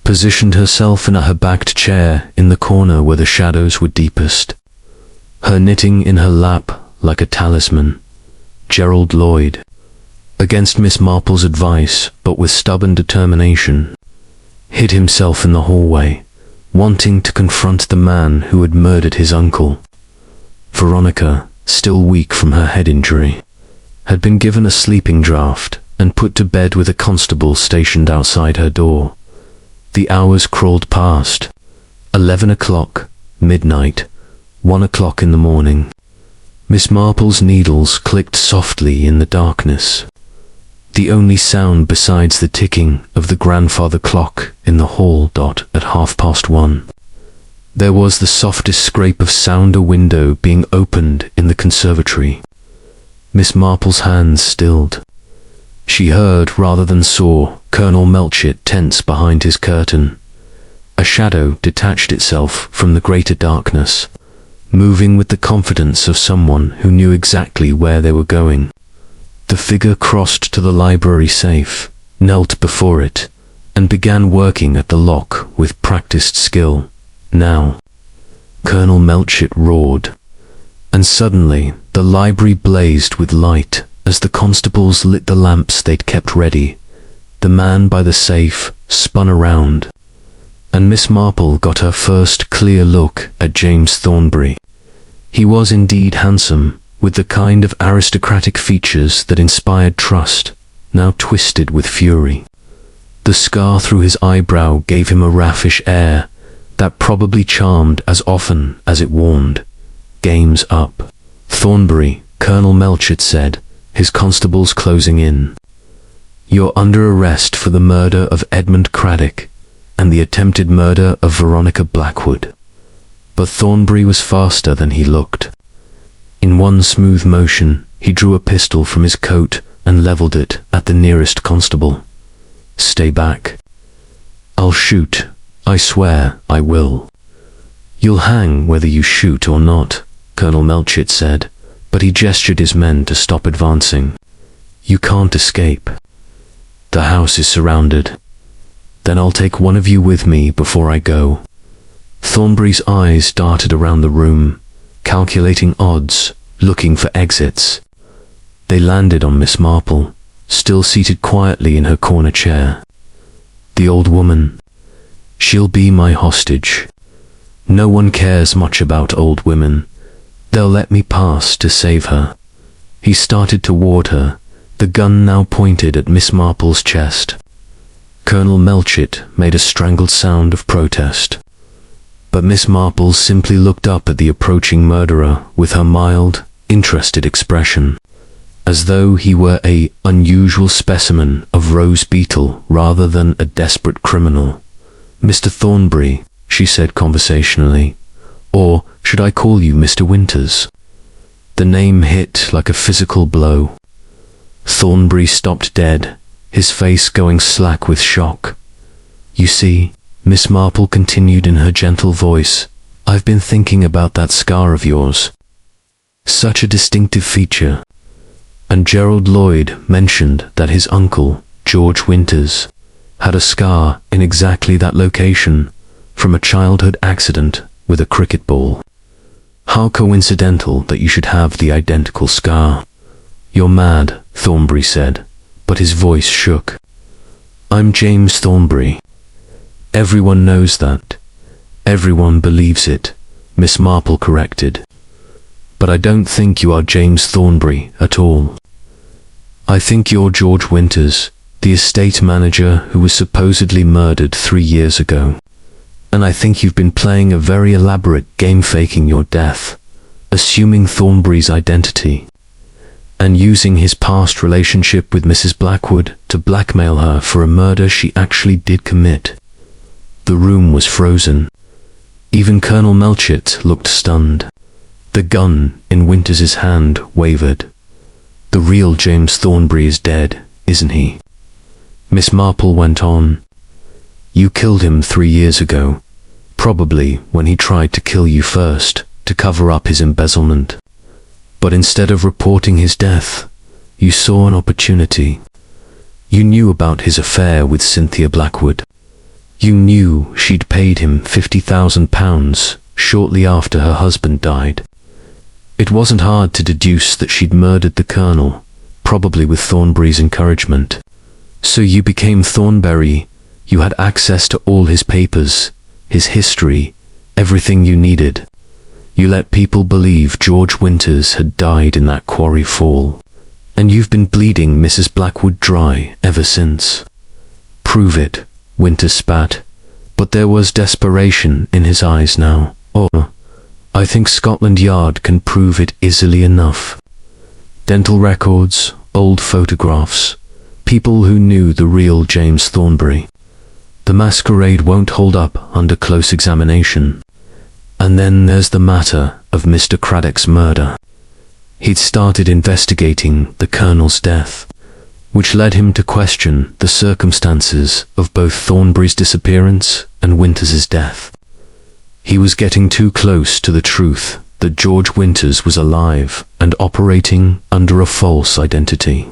positioned herself in her backed chair in the corner where the shadows were deepest, her knitting in her lap like a talisman. Gerald Lloyd, against Miss Marple's advice but with stubborn determination, hid himself in the hallway, wanting to confront the man who had murdered his uncle. Veronica, still weak from her head injury, had been given a sleeping draught and put to bed with a constable stationed outside her door. The hours crawled past. 11 o'clock, midnight, 1 o'clock in the morning. Miss Marple's needles clicked softly in the darkness. The only sound besides the ticking of the grandfather clock in the hall at 1:30. There was the softest scrape of sound, a window being opened in the conservatory. Miss Marple's hands stilled. She heard rather than saw Colonel Melchett tense behind his curtain. A shadow detached itself from the greater darkness, moving with the confidence of someone who knew exactly where they were going. The figure crossed to the library safe, knelt before it, and began working at the lock with practiced skill. Now, Colonel Melchett roared, and suddenly the library blazed with light as the constables lit the lamps they'd kept ready. The man by the safe spun around, and Miss Marple got her first clear look at James Thornbury. He was indeed handsome, with the kind of aristocratic features that inspired trust, now twisted with fury. The scar through his eyebrow gave him a raffish air that probably charmed as often as it warned. "Game's up, Thornbury," Colonel Melchett said, his constables closing in. "You're under arrest for the murder of Edmund Craddock and the attempted murder of Veronica Blackwood." But Thornbury was faster than he looked. In one smooth motion, he drew a pistol from his coat and leveled it at the nearest constable. "Stay back. I'll shoot. I swear I will." "You'll hang whether you shoot or not," Colonel Melchett said, but he gestured his men to stop advancing. "You can't escape. The house is surrounded. Then I'll take one of you with me before I go." Thornbury's eyes darted around the room, calculating odds, looking for exits. They landed on Miss Marple, still seated quietly in her corner chair. "The old woman. She'll be my hostage. No one cares much about old women. They'll let me pass to save her." He started toward her, the gun now pointed at Miss Marple's chest. Colonel Melchett made a strangled sound of protest, but Miss Marple simply looked up at the approaching murderer with her mild, interested expression, as though he were an unusual specimen of rose beetle rather than a desperate criminal. "Mr. Thornbury," she said conversationally, "or should I call you Mr. Winters?" The name hit like a physical blow. Thornbury stopped dead, his face going slack with shock. "You see," Miss Marple continued in her gentle voice, "I've been thinking about that scar of yours. Such a distinctive feature. And Gerald Lloyd mentioned that his uncle, George Winters, had a scar in exactly that location from a childhood accident with a cricket ball. How coincidental that you should have the identical scar." "You're mad," Thornbury said, but his voice shook. "I'm James Thornbury. Everyone knows that. Everyone believes it," Miss Marple corrected. "But I don't think you are James Thornbury at all. I think you're George Winters, the estate manager who was supposedly murdered 3 years ago. And I think you've been playing a very elaborate game faking your death, assuming Thornbury's identity, and using his past relationship with Mrs. Blackwood to blackmail her for a murder she actually did commit." The room was frozen. Even Colonel Melchett looked stunned. The gun in Winters's hand wavered. "The real James Thornbury is dead, isn't he?" Miss Marple went on. "You killed him 3 years ago, probably when he tried to kill you first, to cover up his embezzlement. But instead of reporting his death, you saw an opportunity. You knew about his affair with Cynthia Blackwood. You knew she'd paid him £50,000 shortly after her husband died. It wasn't hard to deduce that she'd murdered the colonel, probably with Thornbury's encouragement. So you became Thornbury. You had access to all his papers, his history, everything you needed. You let people believe George Winters had died in that quarry fall, and you've been bleeding Mrs. Blackwood dry ever since." "Prove it," Winters spat, but there was desperation in his eyes now. "Oh, I think Scotland Yard can prove it easily enough. Dental records, old photographs, people who knew the real James Thornbury. The masquerade won't hold up under close examination. And then there's the matter of Mr. Craddock's murder. He'd started investigating the colonel's death, which led him to question the circumstances of both Thornbury's disappearance and Winters's death. He was getting too close to the truth, that George Winters was alive and operating under a false identity.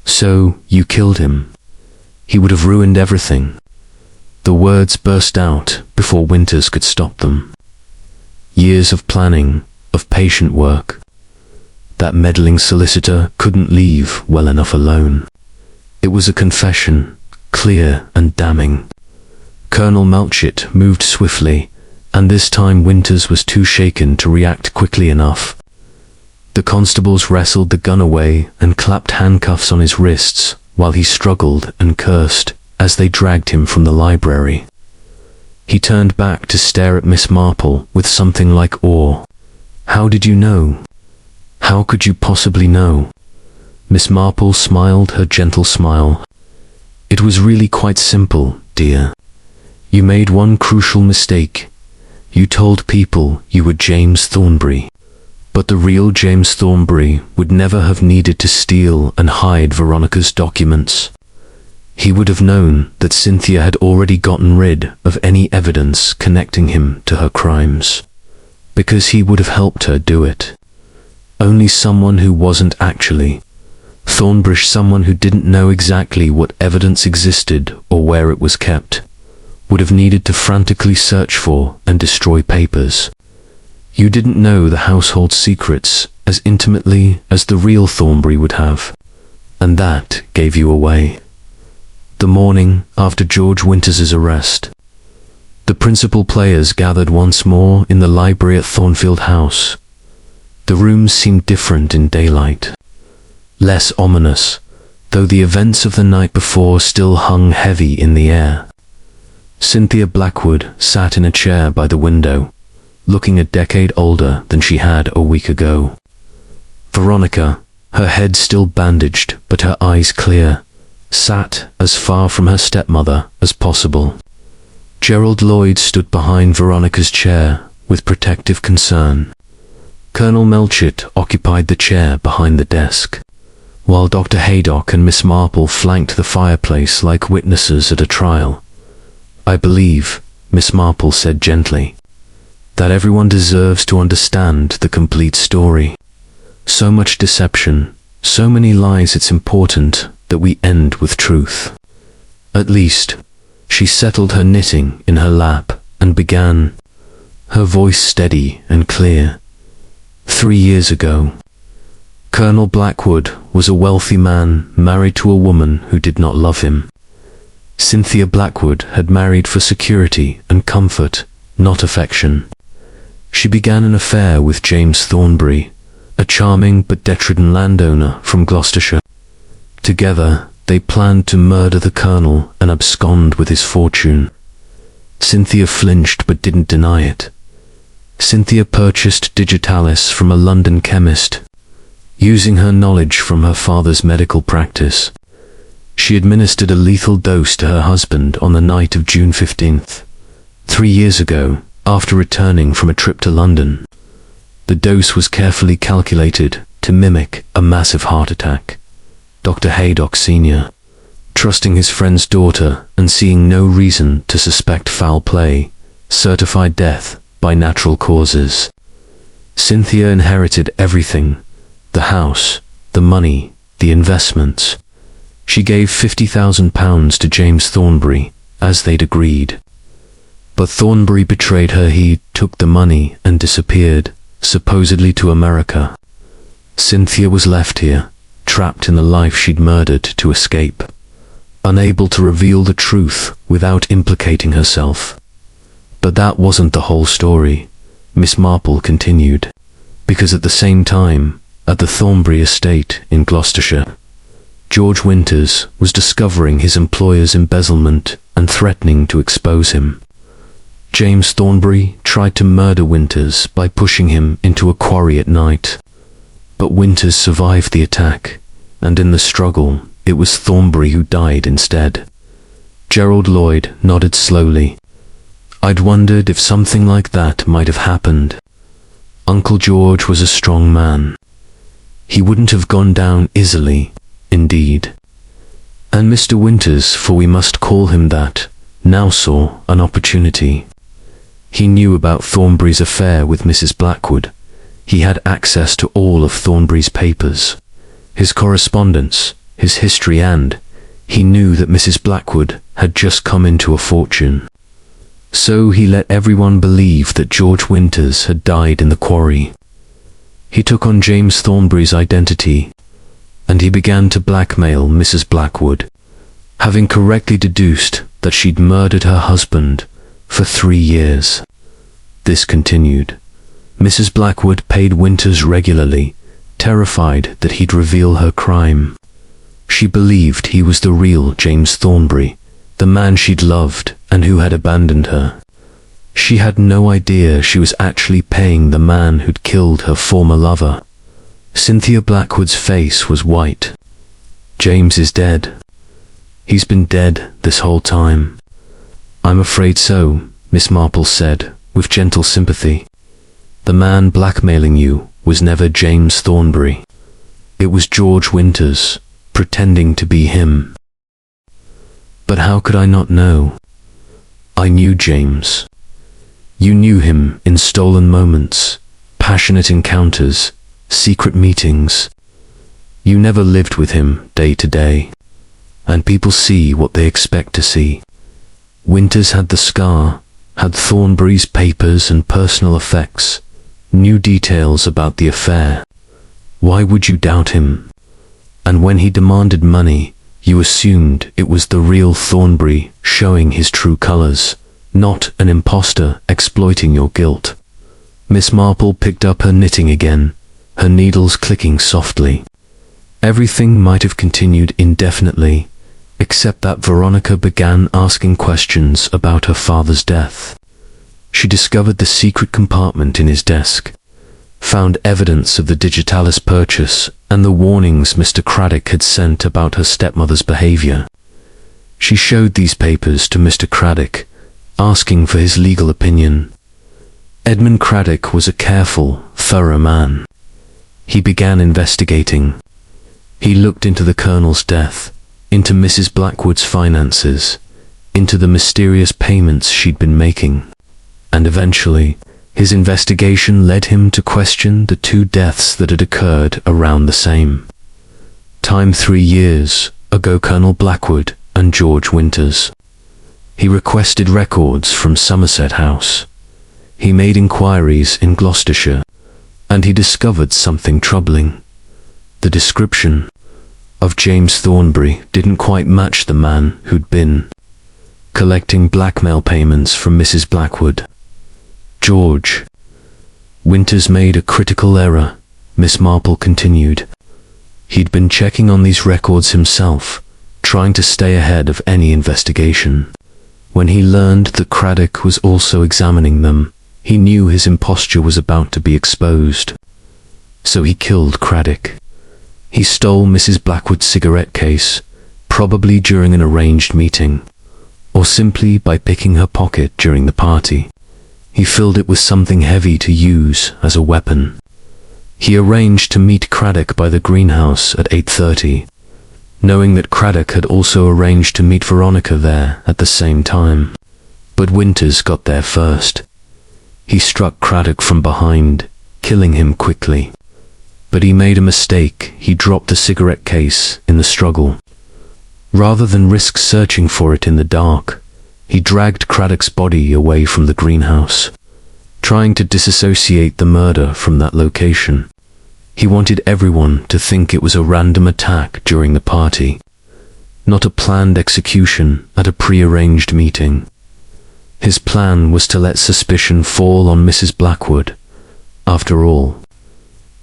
"So, you killed him. He would have ruined everything." The words burst out before Winters could stop them. Years of planning, of patient work. That meddling solicitor couldn't leave well enough alone. It was a confession, clear and damning. Colonel Melchett moved swiftly, and this time Winters was too shaken to react quickly enough. The constables wrestled the gun away and clapped handcuffs on his wrists while he struggled and cursed as they dragged him from the library. He turned back to stare at Miss Marple with something like awe. "How did you know? How could you possibly know?" Miss Marple smiled her gentle smile. "It was really quite simple, dear. You made one crucial mistake. You told people you were James Thornbury. But the real James Thornbury would never have needed to steal and hide Veronica's documents. He would have known that Cynthia had already gotten rid of any evidence connecting him to her crimes, because he would have helped her do it. Only someone who wasn't actually Thornbury, someone who didn't know exactly what evidence existed or where it was kept, would have needed to frantically search for and destroy papers. You didn't know the household secrets as intimately as the real Thornbury would have, and that gave you away." The morning after George Winters's arrest, the principal players gathered once more in the library at Thornfield House. The rooms seemed different in daylight, less ominous, though the events of the night before still hung heavy in the air. Cynthia Blackwood sat in a chair by the window, looking a decade older than she had a week ago. Veronica, her head still bandaged but her eyes clear, sat as far from her stepmother as possible. Gerald Lloyd stood behind Veronica's chair with protective concern. Colonel Melchett occupied the chair behind the desk, while Dr. Haydock and Miss Marple flanked the fireplace like witnesses at a trial. "I believe," Miss Marple said gently, "that everyone deserves to understand the complete story. So much deception, so many lies, it's important that we end with truth. At least," she settled her knitting in her lap and began, her voice steady and clear. 3 years ago, Colonel Blackwood was a wealthy man married to a woman who did not love him. Cynthia Blackwood had married for security and comfort, not affection. She began an affair with James Thornbury, a charming but detritus landowner from Gloucestershire. Together, they planned to murder the colonel and abscond with his fortune. Cynthia flinched but didn't deny it. Cynthia purchased digitalis from a London chemist, using her knowledge from her father's medical practice. She administered a lethal dose to her husband on the night of June 15th, 3 years ago, after returning from a trip to London. The dose was carefully calculated to mimic a massive heart attack. Dr. Haydock Sr., trusting his friend's daughter and seeing no reason to suspect foul play, certified death by natural causes. Cynthia inherited everything: the house, the money, the investments. She gave £50,000 to James Thornbury, as they'd agreed. But Thornbury betrayed her. He took the money and disappeared, supposedly to America. Cynthia was left here, trapped in the life she'd murdered to escape, unable to reveal the truth without implicating herself. But that wasn't the whole story, Miss Marple continued, because at the same time, at the Thornbury estate in Gloucestershire, George Winters was discovering his employer's embezzlement and threatening to expose him. James Thornbury tried to murder Winters by pushing him into a quarry at night. But Winters survived the attack, and in the struggle, it was Thornbury who died instead. Gerald Lloyd nodded slowly. "I'd wondered if something like that might have happened. Uncle George was a strong man. He wouldn't have gone down easily, indeed. And Mr. Winters, for we must call him that, now saw an opportunity. He knew about Thornbury's affair with Mrs. Blackwood, He had access to all of Thornbury's papers, his correspondence, his history, and he knew that Mrs. Blackwood had just come into a fortune. So he let everyone believe that George Winters had died in the quarry. He took on James Thornbury's identity, and he began to blackmail Mrs. Blackwood, having correctly deduced that she'd murdered her husband for 3 years. This continued. Mrs. Blackwood paid Winters regularly, terrified that he'd reveal her crime. She believed he was the real James Thornbury, the man she'd loved and who had abandoned her. She had no idea she was actually paying the man who'd killed her former lover. Cynthia Blackwood's face was white. "James is dead. He's been dead this whole time." "I'm afraid so," Miss Marple said, with gentle sympathy. "The man blackmailing you was never James Thornbury. It was George Winters, pretending to be him." "But how could I not know? I knew James. You knew him in stolen moments, passionate encounters, secret meetings. You never lived with him day to day, and people see what they expect to see. Winters had the scar, had Thornbury's papers and personal effects, knew details about the affair. Why would you doubt him? And when he demanded money, you assumed it was the real Thornbury showing his true colors, not an imposter exploiting your guilt." Miss Marple picked up her knitting again, her needles clicking softly. Everything might have continued indefinitely, except that Veronica began asking questions about her father's death. She discovered the secret compartment in his desk, found evidence of the Digitalis purchase and the warnings Mr. Craddock had sent about her stepmother's behavior. She showed these papers to Mr. Craddock, asking for his legal opinion. Edmund Craddock was a careful, thorough man. He began investigating. He looked into the Colonel's death, into Mrs. Blackwood's finances, into the mysterious payments she'd been making. And eventually, his investigation led him to question the 2 deaths that had occurred around the same time 3 years ago, Colonel Blackwood and George Winters. He requested records from Somerset House. He made inquiries in Gloucestershire, and he discovered something troubling. The description of James Thornbury didn't quite match the man who'd been collecting blackmail payments from Mrs. Blackwood. George Winters made a critical error, Miss Marple continued. He'd been checking on these records himself, trying to stay ahead of any investigation. When he learned that Craddock was also examining them, he knew his imposture was about to be exposed. So he killed Craddock. He stole Mrs. Blackwood's cigarette case, probably during an arranged meeting, or simply by picking her pocket during the party. He filled it with something heavy to use as a weapon. He arranged to meet Craddock by the greenhouse at 8:30, knowing that Craddock had also arranged to meet Veronica there at the same time. But Winters got there first. He struck Craddock from behind, killing him quickly. But he made a mistake. He dropped the cigarette case in the struggle. Rather than risk searching for it in the dark, he dragged Craddock's body away from the greenhouse, trying to disassociate the murder from that location. He wanted everyone to think it was a random attack during the party, not a planned execution at a pre-arranged meeting. His plan was to let suspicion fall on Mrs. Blackwood. After all,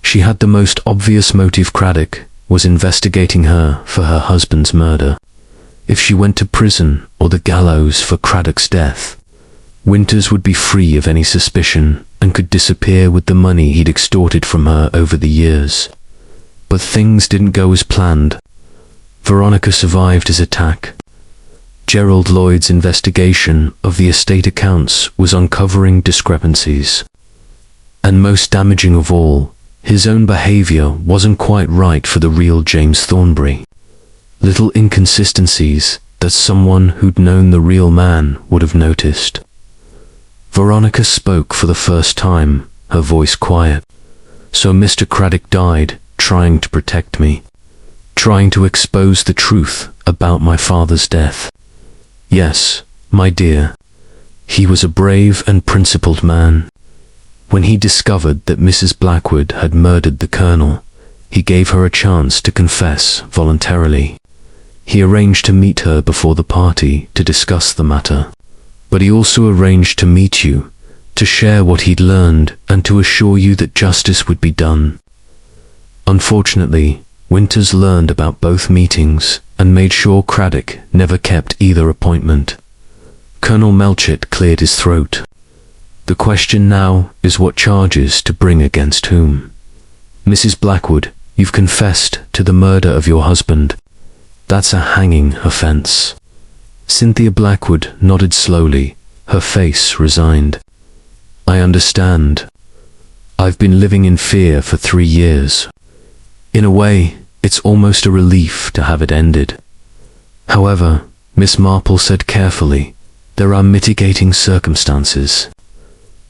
she had the most obvious motive. Craddock was investigating her for her husband's murder. If she went to prison or the gallows for Craddock's death, Winters would be free of any suspicion and could disappear with the money he'd extorted from her over the years. But things didn't go as planned. Veronica survived his attack. Gerald Lloyd's investigation of the estate accounts was uncovering discrepancies. And most damaging of all, his own behavior wasn't quite right for the real James Thornbury. Little inconsistencies that someone who'd known the real man would have noticed. Veronica spoke for the first time, her voice quiet. So Mr. Craddock died trying to protect me, trying to expose the truth about my father's death. Yes, my dear, he was a brave and principled man. When he discovered that Mrs. Blackwood had murdered the Colonel, he gave her a chance to confess voluntarily. He arranged to meet her before the party to discuss the matter. But he also arranged to meet you, to share what he'd learned and to assure you that justice would be done. Unfortunately, Winters learned about both meetings and made sure Craddock never kept either appointment. Colonel Melchett cleared his throat. The question now is what charges to bring against whom. Mrs. Blackwood, you've confessed to the murder of your husband. That's a hanging offense. Cynthia Blackwood nodded slowly, her face resigned. I understand. I've been living in fear for 3 years. In a way, it's almost a relief to have it ended. However, Miss Marple said carefully, there are mitigating circumstances.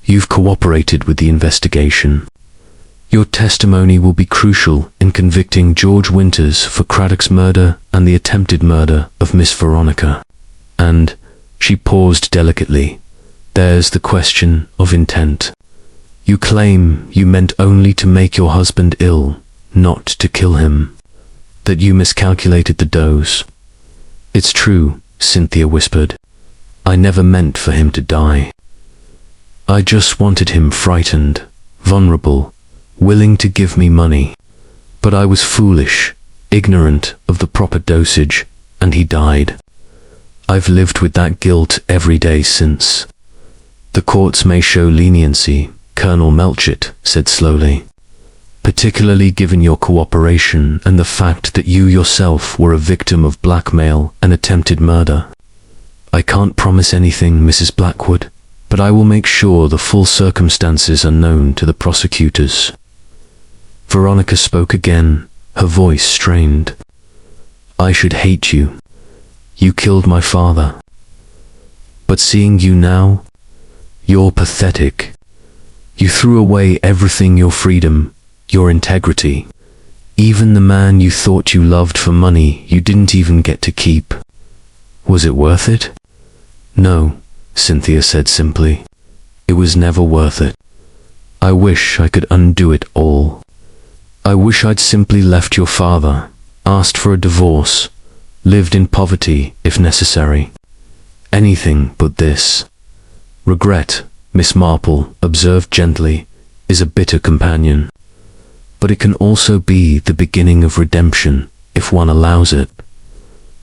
You've cooperated with the investigation. Your testimony will be crucial in convicting George Winters for Craddock's murder and the attempted murder of Miss Veronica. And, she paused delicately, there's the question of intent. You claim you meant only to make your husband ill, not to kill him. That you miscalculated the dose. It's true, Cynthia whispered. I never meant for him to die. I just wanted him frightened, vulnerable, willing to give me money. But I was foolish, ignorant of the proper dosage, and he died. I've lived with that guilt every day since. The courts may show leniency, Colonel Melchett said slowly, particularly given your cooperation and the fact that you yourself were a victim of blackmail and attempted murder. I can't promise anything, Mrs. Blackwood, but I will make sure the full circumstances are known to the prosecutors. Veronica spoke again, her voice strained. I should hate you. You killed my father. But seeing you now, you're pathetic. You threw away everything, your freedom, your integrity. Even the man you thought you loved for money you didn't even get to keep. Was it worth it? No, Cynthia said simply. It was never worth it. I wish I could undo it all. I wish I'd simply left your father, asked for a divorce, lived in poverty if necessary. Anything but this. Regret, Miss Marple observed gently, is a bitter companion. But it can also be the beginning of redemption, if one allows it.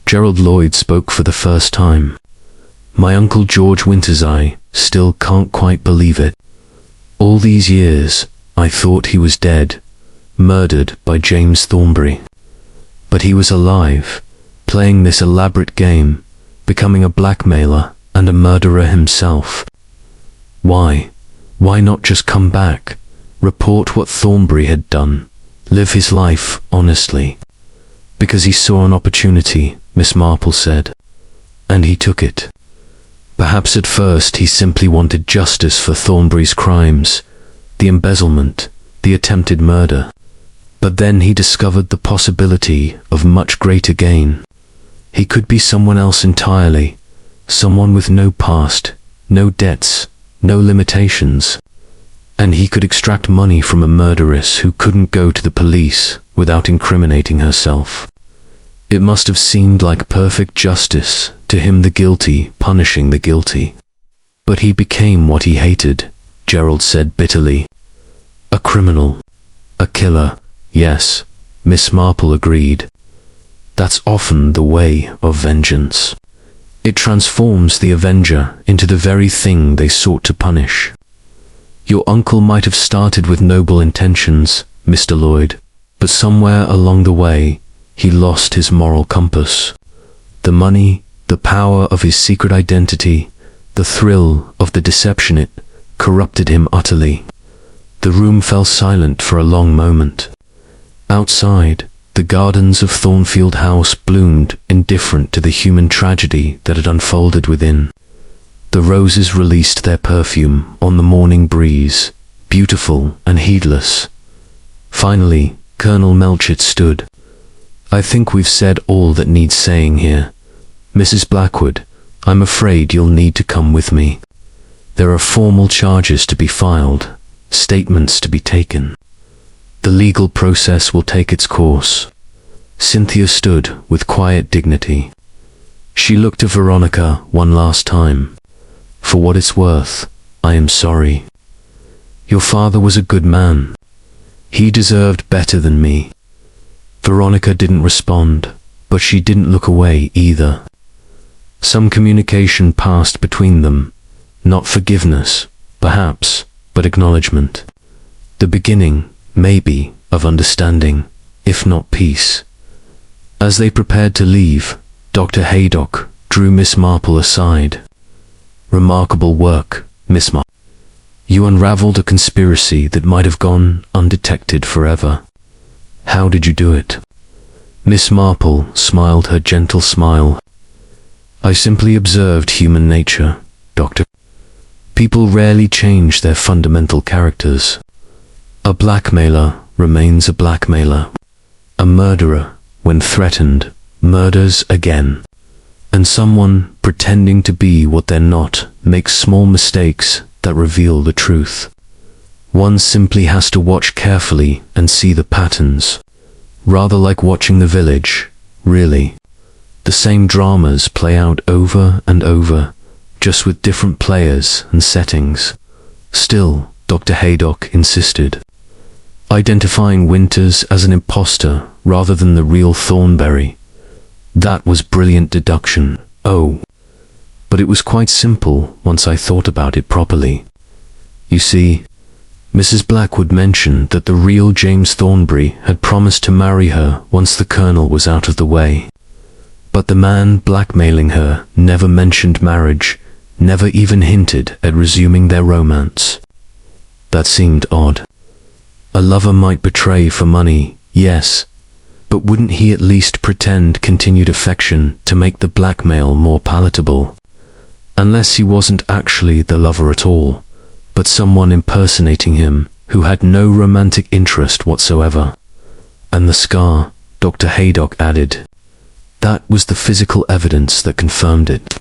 Gerald Lloyd spoke for the first time. My Uncle George Winters, I still can't quite believe it. All these years, I thought he was dead, murdered by James Thornbury. But he was alive, playing this elaborate game, becoming a blackmailer and a murderer himself. Why? Why not just come back, report what Thornbury had done, live his life honestly? Because he saw an opportunity, Miss Marple said, and he took it. Perhaps at first he simply wanted justice for Thornbury's crimes, the embezzlement, the attempted murder. But then he discovered the possibility of much greater gain. He could be someone else entirely, someone with no past, no debts, no limitations. And he could extract money from a murderess who couldn't go to the police without incriminating herself. It must have seemed like perfect justice to him, the guilty punishing the guilty. But he became what he hated, Gerald said bitterly. A criminal. A killer. Yes, Miss Marple agreed. That's often the way of vengeance. It transforms the avenger into the very thing they sought to punish. Your uncle might have started with noble intentions, Mr. Lloyd, but somewhere along the way, he lost his moral compass. The money, the power of his secret identity, the thrill of the deception, it corrupted him utterly. The room fell silent for a long moment. Outside, the gardens of Thornfield House bloomed indifferent to the human tragedy that had unfolded within. The roses released their perfume on the morning breeze, beautiful and heedless. Finally, Colonel Melchett stood. "I think we've said all that needs saying here. Mrs. Blackwood, I'm afraid you'll need to come with me. There are formal charges to be filed, statements to be taken. The legal process will take its course." Cynthia stood with quiet dignity. She looked at Veronica one last time. "For what it's worth, I am sorry. Your father was a good man. He deserved better than me." Veronica didn't respond, but she didn't look away either. Some communication passed between them, not forgiveness, perhaps, but acknowledgement. The beginning, maybe, of understanding, if not peace. As they prepared to leave, Dr. Haydock drew Miss Marple aside. "Remarkable work, Miss Marple. You unraveled a conspiracy that might have gone undetected forever. How did you do it?" Miss Marple smiled her gentle smile. "I simply observed human nature, Doctor. People rarely change their fundamental characters. A blackmailer remains a blackmailer. A murderer, when threatened, murders again. And someone pretending to be what they're not makes small mistakes that reveal the truth. One simply has to watch carefully and see the patterns. Rather like watching The Village, really. The same dramas play out over and over, just with different players and settings. Still, Dr. Haydock insisted. Identifying Winters as an imposter rather than the real Thornberry. That was brilliant deduction. Oh. But it was quite simple once I thought about it properly. You see, Mrs. Blackwood mentioned that the real James Thornberry had promised to marry her once the Colonel was out of the way. But the man blackmailing her never mentioned marriage, never even hinted at resuming their romance. That seemed odd. A lover might betray for money, yes, but wouldn't he at least pretend continued affection to make the blackmail more palatable? Unless he wasn't actually the lover at all, but someone impersonating him who had no romantic interest whatsoever. And the scar, Dr. Haydock added. That was the physical evidence that confirmed it.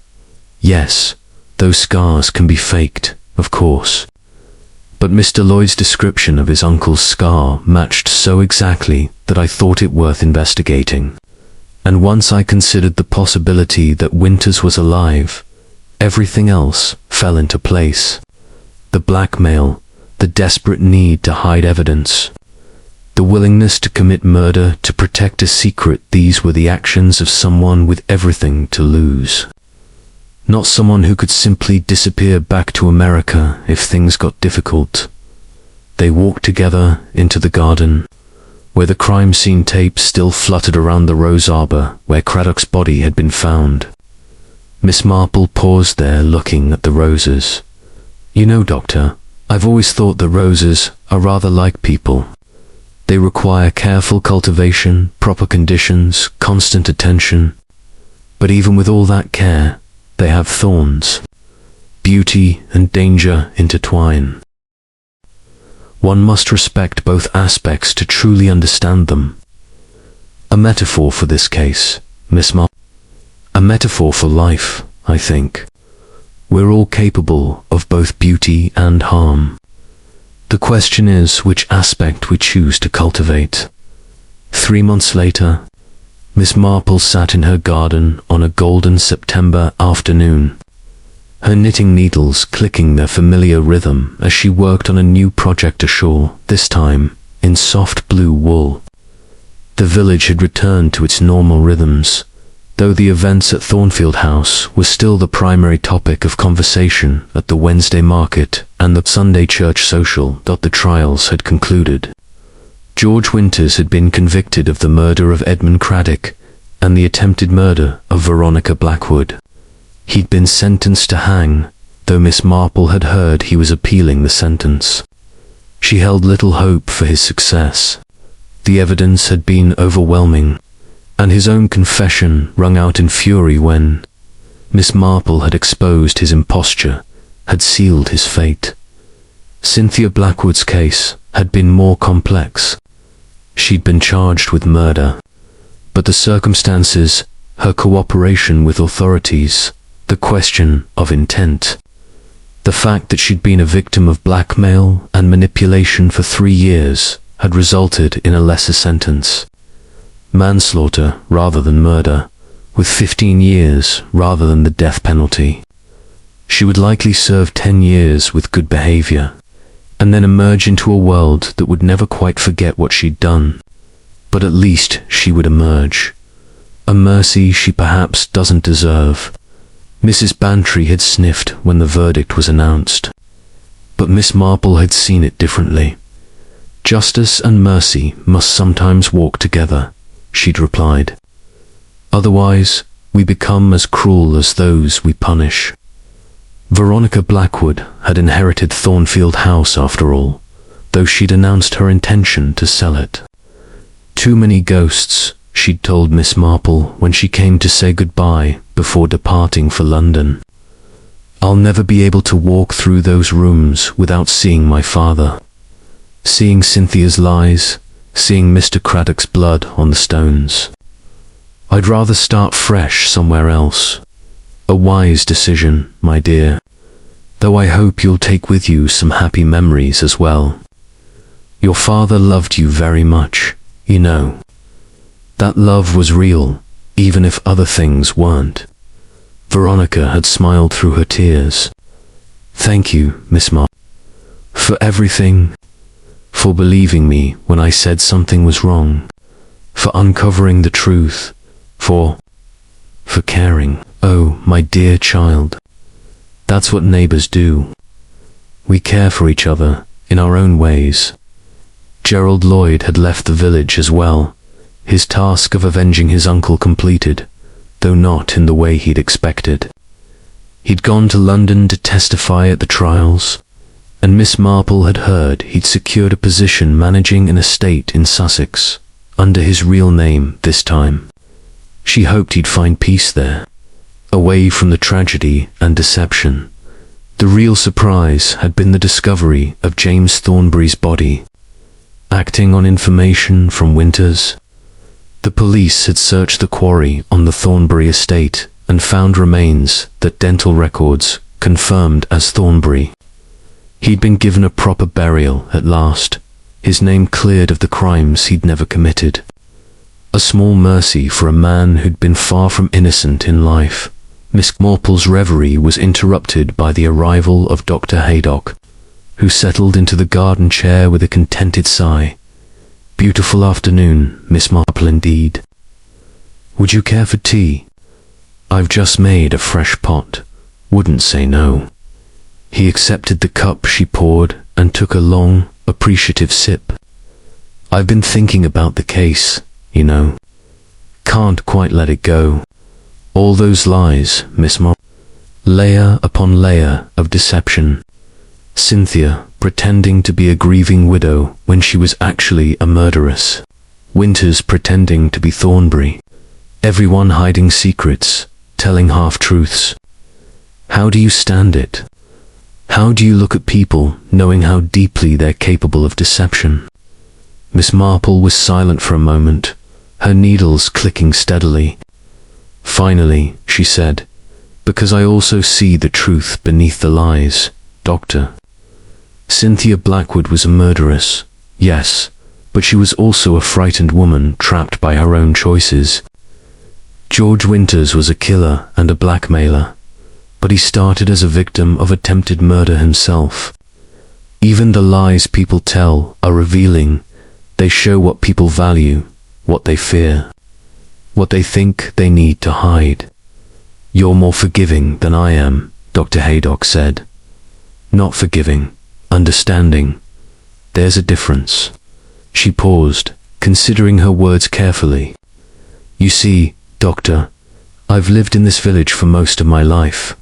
Yes, those scars can be faked, of course. But Mr. Lloyd's description of his uncle's scar matched so exactly that I thought it worth investigating. And once I considered the possibility that Winters was alive, everything else fell into place. The blackmail, the desperate need to hide evidence, the willingness to commit murder to protect a secret. These were the actions of someone with everything to lose. Not someone who could simply disappear back to America if things got difficult. They walked together into the garden, where the crime scene tape still fluttered around the rose arbor where Craddock's body had been found. Miss Marple paused there looking at the roses. "You know, Doctor, I've always thought that roses are rather like people. They require careful cultivation, proper conditions, constant attention. But even with all that care, they have thorns. Beauty and danger intertwine. One must respect both aspects to truly understand them. A metaphor for this case, Miss Marple. A metaphor for life, I think. We're all capable of both beauty and harm. The question is which aspect we choose to cultivate." 3 months later, Miss Marple sat in her garden on a golden September afternoon, her knitting needles clicking their familiar rhythm as she worked on a new project ashore, this time in soft blue wool. The village had returned to its normal rhythms, though the events at Thornfield House were still the primary topic of conversation at the Wednesday market and the Sunday church social. The trials had concluded. George Winters had been convicted of the murder of Edmund Craddock and the attempted murder of Veronica Blackwood. He'd been sentenced to hang, though Miss Marple had heard he was appealing the sentence. She held little hope for his success. The evidence had been overwhelming, and his own confession rung out in fury when Miss Marple had exposed his imposture, had sealed his fate. Cynthia Blackwood's case had been more complex. She'd been charged with murder, but the circumstances, her cooperation with authorities, the question of intent, the fact that she'd been a victim of blackmail and manipulation for 3 years had resulted in a lesser sentence. Manslaughter rather than murder, with 15 years rather than the death penalty. She would likely serve 10 years with good behavior, and then emerge into a world that would never quite forget what she'd done. But at least she would emerge. A mercy she perhaps doesn't deserve. Mrs. Bantry had sniffed when the verdict was announced. But Miss Marple had seen it differently. Justice and mercy must sometimes walk together, she'd replied. Otherwise, we become as cruel as those we punish. Veronica Blackwood had inherited Thornfield House after all, though she'd announced her intention to sell it. Too many ghosts, she'd told Miss Marple when she came to say goodbye before departing for London. I'll never be able to walk through those rooms without seeing my father, seeing Cynthia's lies, seeing Mr. Craddock's blood on the stones. I'd rather start fresh somewhere else. A wise decision, my dear, though I hope you'll take with you some happy memories as well. Your father loved you very much, you know. That love was real, even if other things weren't. Veronica had smiled through her tears. Thank you, Miss Marple, for everything, for believing me when I said something was wrong, for uncovering the truth, for caring. Oh, my dear child. That's what neighbors do. We care for each other in our own ways. Gerald Lloyd had left the village as well, his task of avenging his uncle completed, though not in the way he'd expected. He'd gone to London to testify at the trials, and Miss Marple had heard he'd secured a position managing an estate in Sussex, under his real name this time. She hoped he'd find peace there, away from the tragedy and deception. The real surprise had been the discovery of James Thornbury's body. Acting on information from Winters, the police had searched the quarry on the Thornbury estate and found remains that dental records confirmed as Thornbury. He'd been given a proper burial at last, his name cleared of the crimes he'd never committed. A small mercy for a man who'd been far from innocent in life. Miss Marple's reverie was interrupted by the arrival of Dr. Haydock, who settled into the garden chair with a contented sigh. Beautiful afternoon, Miss Marple, indeed. Would you care for tea? I've just made a fresh pot. Wouldn't say no. He accepted the cup she poured and took a long, appreciative sip. I've been thinking about the case, you know. Can't quite let it go. All those lies, Miss Marple. Layer upon layer of deception. Cynthia pretending to be a grieving widow when she was actually a murderess. Winters pretending to be Thornbury. Everyone hiding secrets, telling half-truths. How do you stand it? How do you look at people knowing how deeply they're capable of deception? Miss Marple was silent for a moment, her needles clicking steadily. Finally, she said, because I also see the truth beneath the lies, Doctor. Cynthia Blackwood was a murderess, yes, but she was also a frightened woman trapped by her own choices. George Winters was a killer and a blackmailer, but he started as a victim of attempted murder himself. Even the lies people tell are revealing. They show what people value, what they fear, what they think they need to hide. You're more forgiving than I am, Dr. Haydock said. Not forgiving, understanding. There's a difference. She paused, considering her words carefully. You see, Doctor, I've lived in this village for most of my life.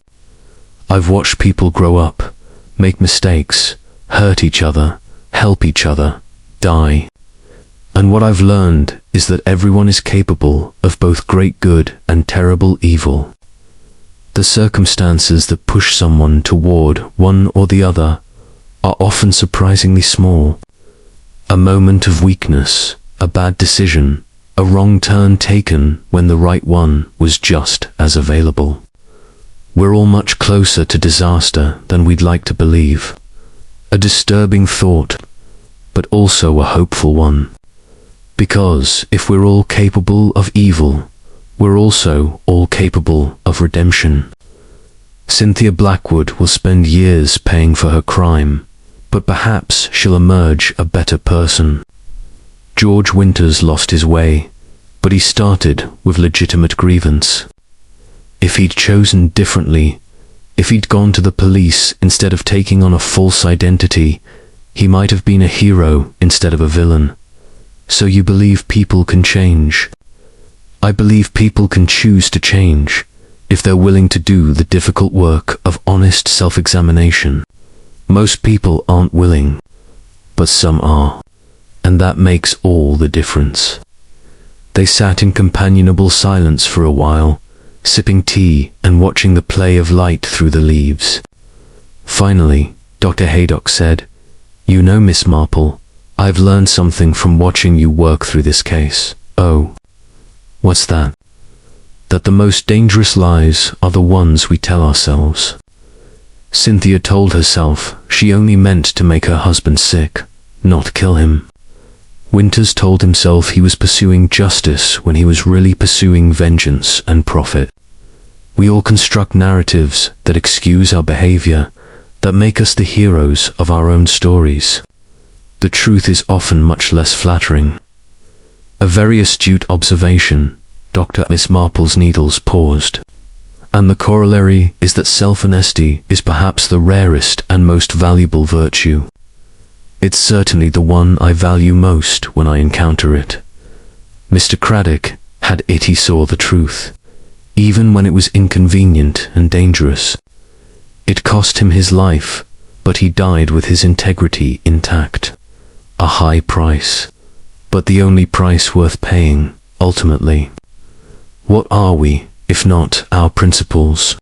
I've watched people grow up, make mistakes, hurt each other, help each other, die. And what I've learned is that everyone is capable of both great good and terrible evil. The circumstances that push someone toward one or the other are often surprisingly small. A moment of weakness, a bad decision, a wrong turn taken when the right one was just as available. We're all much closer to disaster than we'd like to believe. A disturbing thought, but also a hopeful one. Because if we're all capable of evil, we're also all capable of redemption. Cynthia Blackwood will spend years paying for her crime, but perhaps she'll emerge a better person. George Winters lost his way, but he started with legitimate grievance. If he'd chosen differently, if he'd gone to the police instead of taking on a false identity, he might have been a hero instead of a villain. So you believe people can change? I believe people can choose to change if they're willing to do the difficult work of honest self-examination. Most people aren't willing, but some are, and that makes all the difference. They sat in companionable silence for a while, sipping tea and watching the play of light through the leaves. Finally, Dr. Haydock said, "You know, Miss Marple, I've learned something from watching you work through this case." "Oh, what's that?" "That the most dangerous lies are the ones we tell ourselves." Cynthia told herself she only meant to make her husband sick, not kill him. Winters told himself he was pursuing justice when he was really pursuing vengeance and profit. We all construct narratives that excuse our behavior, that make us the heroes of our own stories. The truth is often much less flattering. A very astute observation. Dr. Miss Marple's needles paused. And the corollary is that self-honesty is perhaps the rarest and most valuable virtue. It's certainly the one I value most when I encounter it. Mr. Craddock had it. He saw the truth, even when it was inconvenient and dangerous. It cost him his life, but he died with his integrity intact. A high price, but the only price worth paying, ultimately. What are we, if not our principles?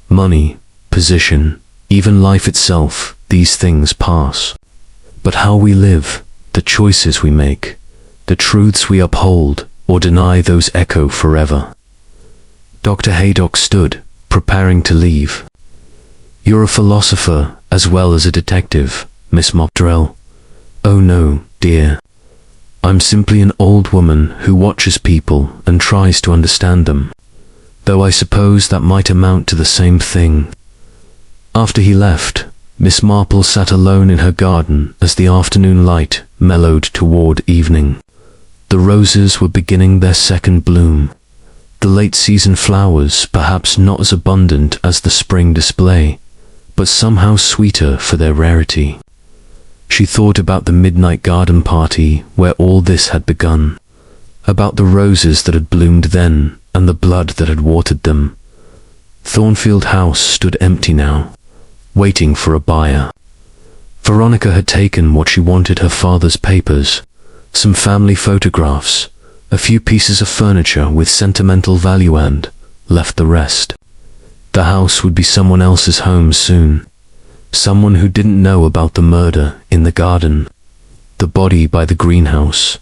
Money, position, even life itself, these things pass. But how we live, the choices we make, the truths we uphold or deny, those echo forever. Dr. Haydock stood, preparing to leave. "You're a philosopher as well as a detective, Miss Marple." "Oh no, dear. I'm simply an old woman who watches people and tries to understand them. Though I suppose that might amount to the same thing." After he left, Miss Marple sat alone in her garden as the afternoon light mellowed toward evening. The roses were beginning their second bloom. The late-season flowers perhaps not as abundant as the spring display, but somehow sweeter for their rarity. She thought about the midnight garden party where all this had begun, about the roses that had bloomed then and the blood that had watered them. Thornfield House stood empty now, waiting for a buyer. Veronica had taken what she wanted: her father's papers, some family photographs, a few pieces of furniture with sentimental value, and left the rest. The house would be someone else's home soon. Someone who didn't know about the murder in the garden, the body by the greenhouse,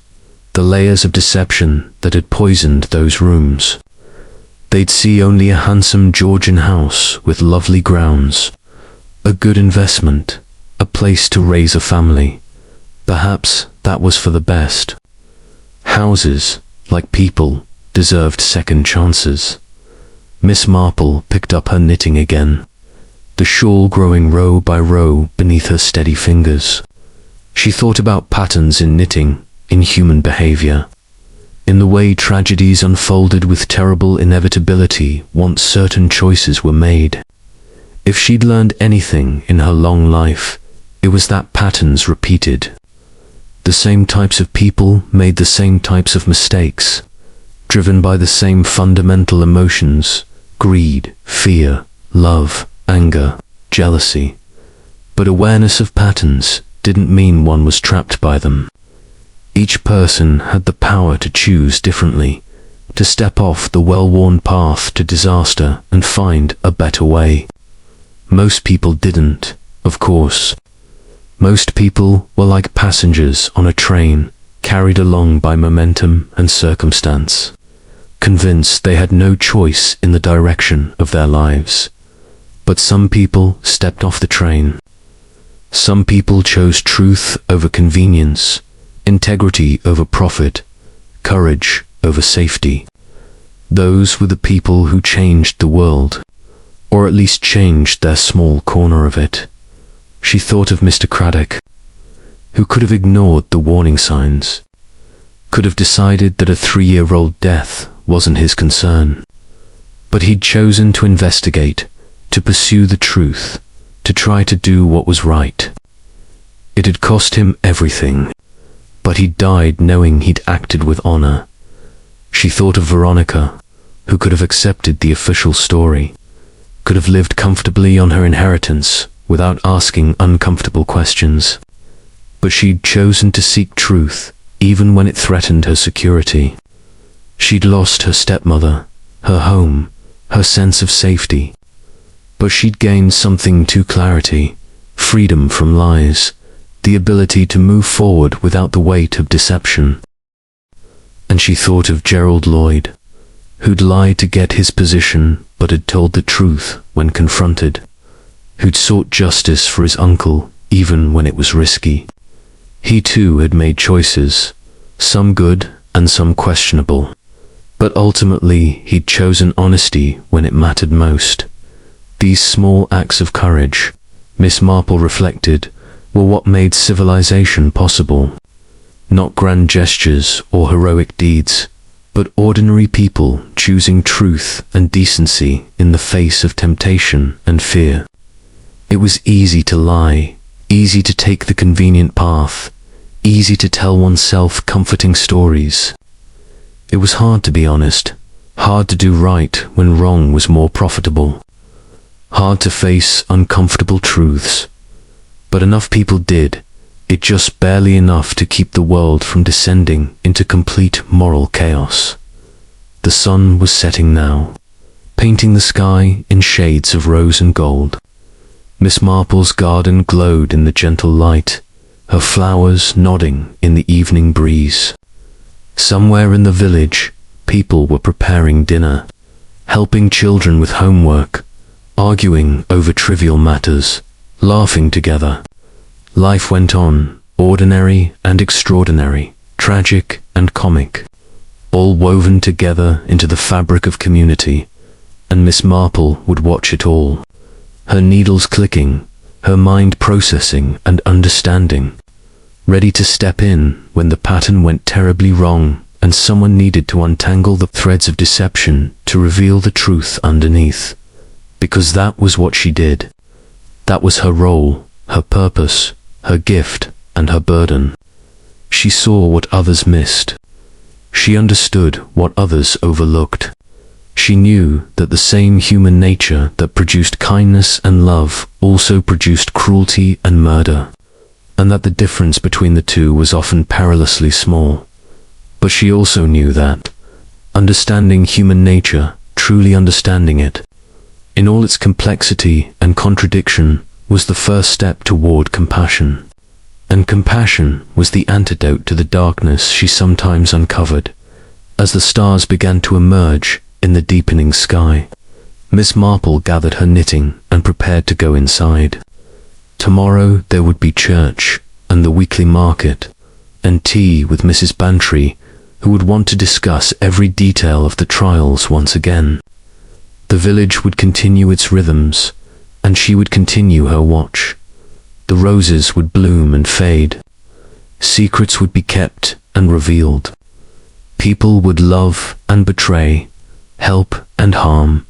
the layers of deception that had poisoned those rooms. They'd see only a handsome Georgian house with lovely grounds, a good investment, a place to raise a family. Perhaps that was for the best. Houses, like people, deserved second chances. Miss Marple picked up her knitting again, the shawl growing row by row beneath her steady fingers. She thought about patterns in knitting, in human behavior, in the way tragedies unfolded with terrible inevitability once certain choices were made. If she'd learned anything in her long life, it was that patterns repeated. The same types of people made the same types of mistakes, driven by the same fundamental emotions: greed, fear, love, anger, jealousy. But awareness of patterns didn't mean one was trapped by them. Each person had the power to choose differently, to step off the well-worn path to disaster and find a better way. Most people didn't, of course. Most people were like passengers on a train, carried along by momentum and circumstance, convinced they had no choice in the direction of their lives. But some people stepped off the train. Some people chose truth over convenience, integrity over profit, courage over safety. Those were the people who changed the world, or at least changed their small corner of it. She thought of Mr. Craddock, who could have ignored the warning signs, could have decided that a 3-year-old death wasn't his concern. But he'd chosen to investigate, to pursue the truth, to try to do what was right. It had cost him everything, but he died knowing he'd acted with honor. She thought of Veronica, who could have accepted the official story, could have lived comfortably on her inheritance without asking uncomfortable questions. But she'd chosen to seek truth even when it threatened her security. She'd lost her stepmother, her home, her sense of safety. But she'd gained something to clarity, freedom from lies, the ability to move forward without the weight of deception. And she thought of Gerald Lloyd, who'd lied to get his position but had told the truth when confronted, who'd sought justice for his uncle even when it was risky. He too had made choices, some good and some questionable, but ultimately he'd chosen honesty when it mattered most. These small acts of courage, Miss Marple reflected, were what made civilization possible. Not grand gestures or heroic deeds, but ordinary people choosing truth and decency in the face of temptation and fear. It was easy to lie, easy to take the convenient path, easy to tell oneself comforting stories. It was hard to be honest, hard to do right when wrong was more profitable, hard to face uncomfortable truths. But enough people did, it just barely enough to keep the world from descending into complete moral chaos. The sun was setting now, painting the sky in shades of rose and gold. Miss Marple's garden glowed in the gentle light, her flowers nodding in the evening breeze. Somewhere in the village, people were preparing dinner, helping children with homework, arguing over trivial matters, laughing together. Life went on, ordinary and extraordinary, tragic and comic, all woven together into the fabric of community, and Miss Marple would watch it all, her needles clicking, her mind processing and understanding, ready to step in when the pattern went terribly wrong and someone needed to untangle the threads of deception to reveal the truth underneath. Because that was what she did. That was her role, her purpose, her gift, and her burden. She saw what others missed. She understood what others overlooked. She knew that the same human nature that produced kindness and love also produced cruelty and murder, and that the difference between the two was often perilously small. But she also knew that, understanding human nature, truly understanding it, in all its complexity and contradiction, was the first step toward compassion. And compassion was the antidote to the darkness she sometimes uncovered, as the stars began to emerge in the deepening sky. Miss Marple gathered her knitting and prepared to go inside. Tomorrow there would be church, and the weekly market, and tea with Mrs. Bantry, who would want to discuss every detail of the trials once again. The village would continue its rhythms, and she would continue her watch. The roses would bloom and fade. Secrets would be kept and revealed. People would love and betray, help and harm,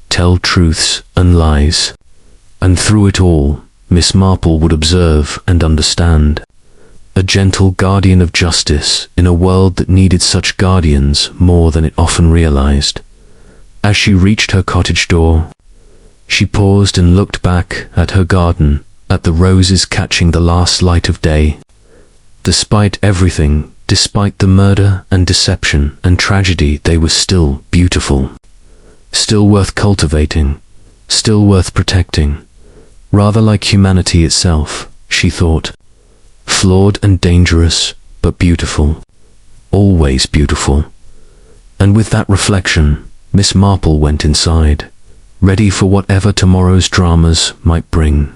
tell truths and lies. And through it all, Miss Marple would observe and understand. A gentle guardian of justice in a world that needed such guardians more than it often realized. As she reached her cottage door, she paused and looked back at her garden, at the roses catching the last light of day. Despite everything, despite the murder and deception and tragedy, they were still beautiful. Still worth cultivating, still worth protecting. Rather like humanity itself, she thought. Flawed and dangerous, but beautiful. Always beautiful. And with that reflection, Miss Marple went inside, ready for whatever tomorrow's dramas might bring.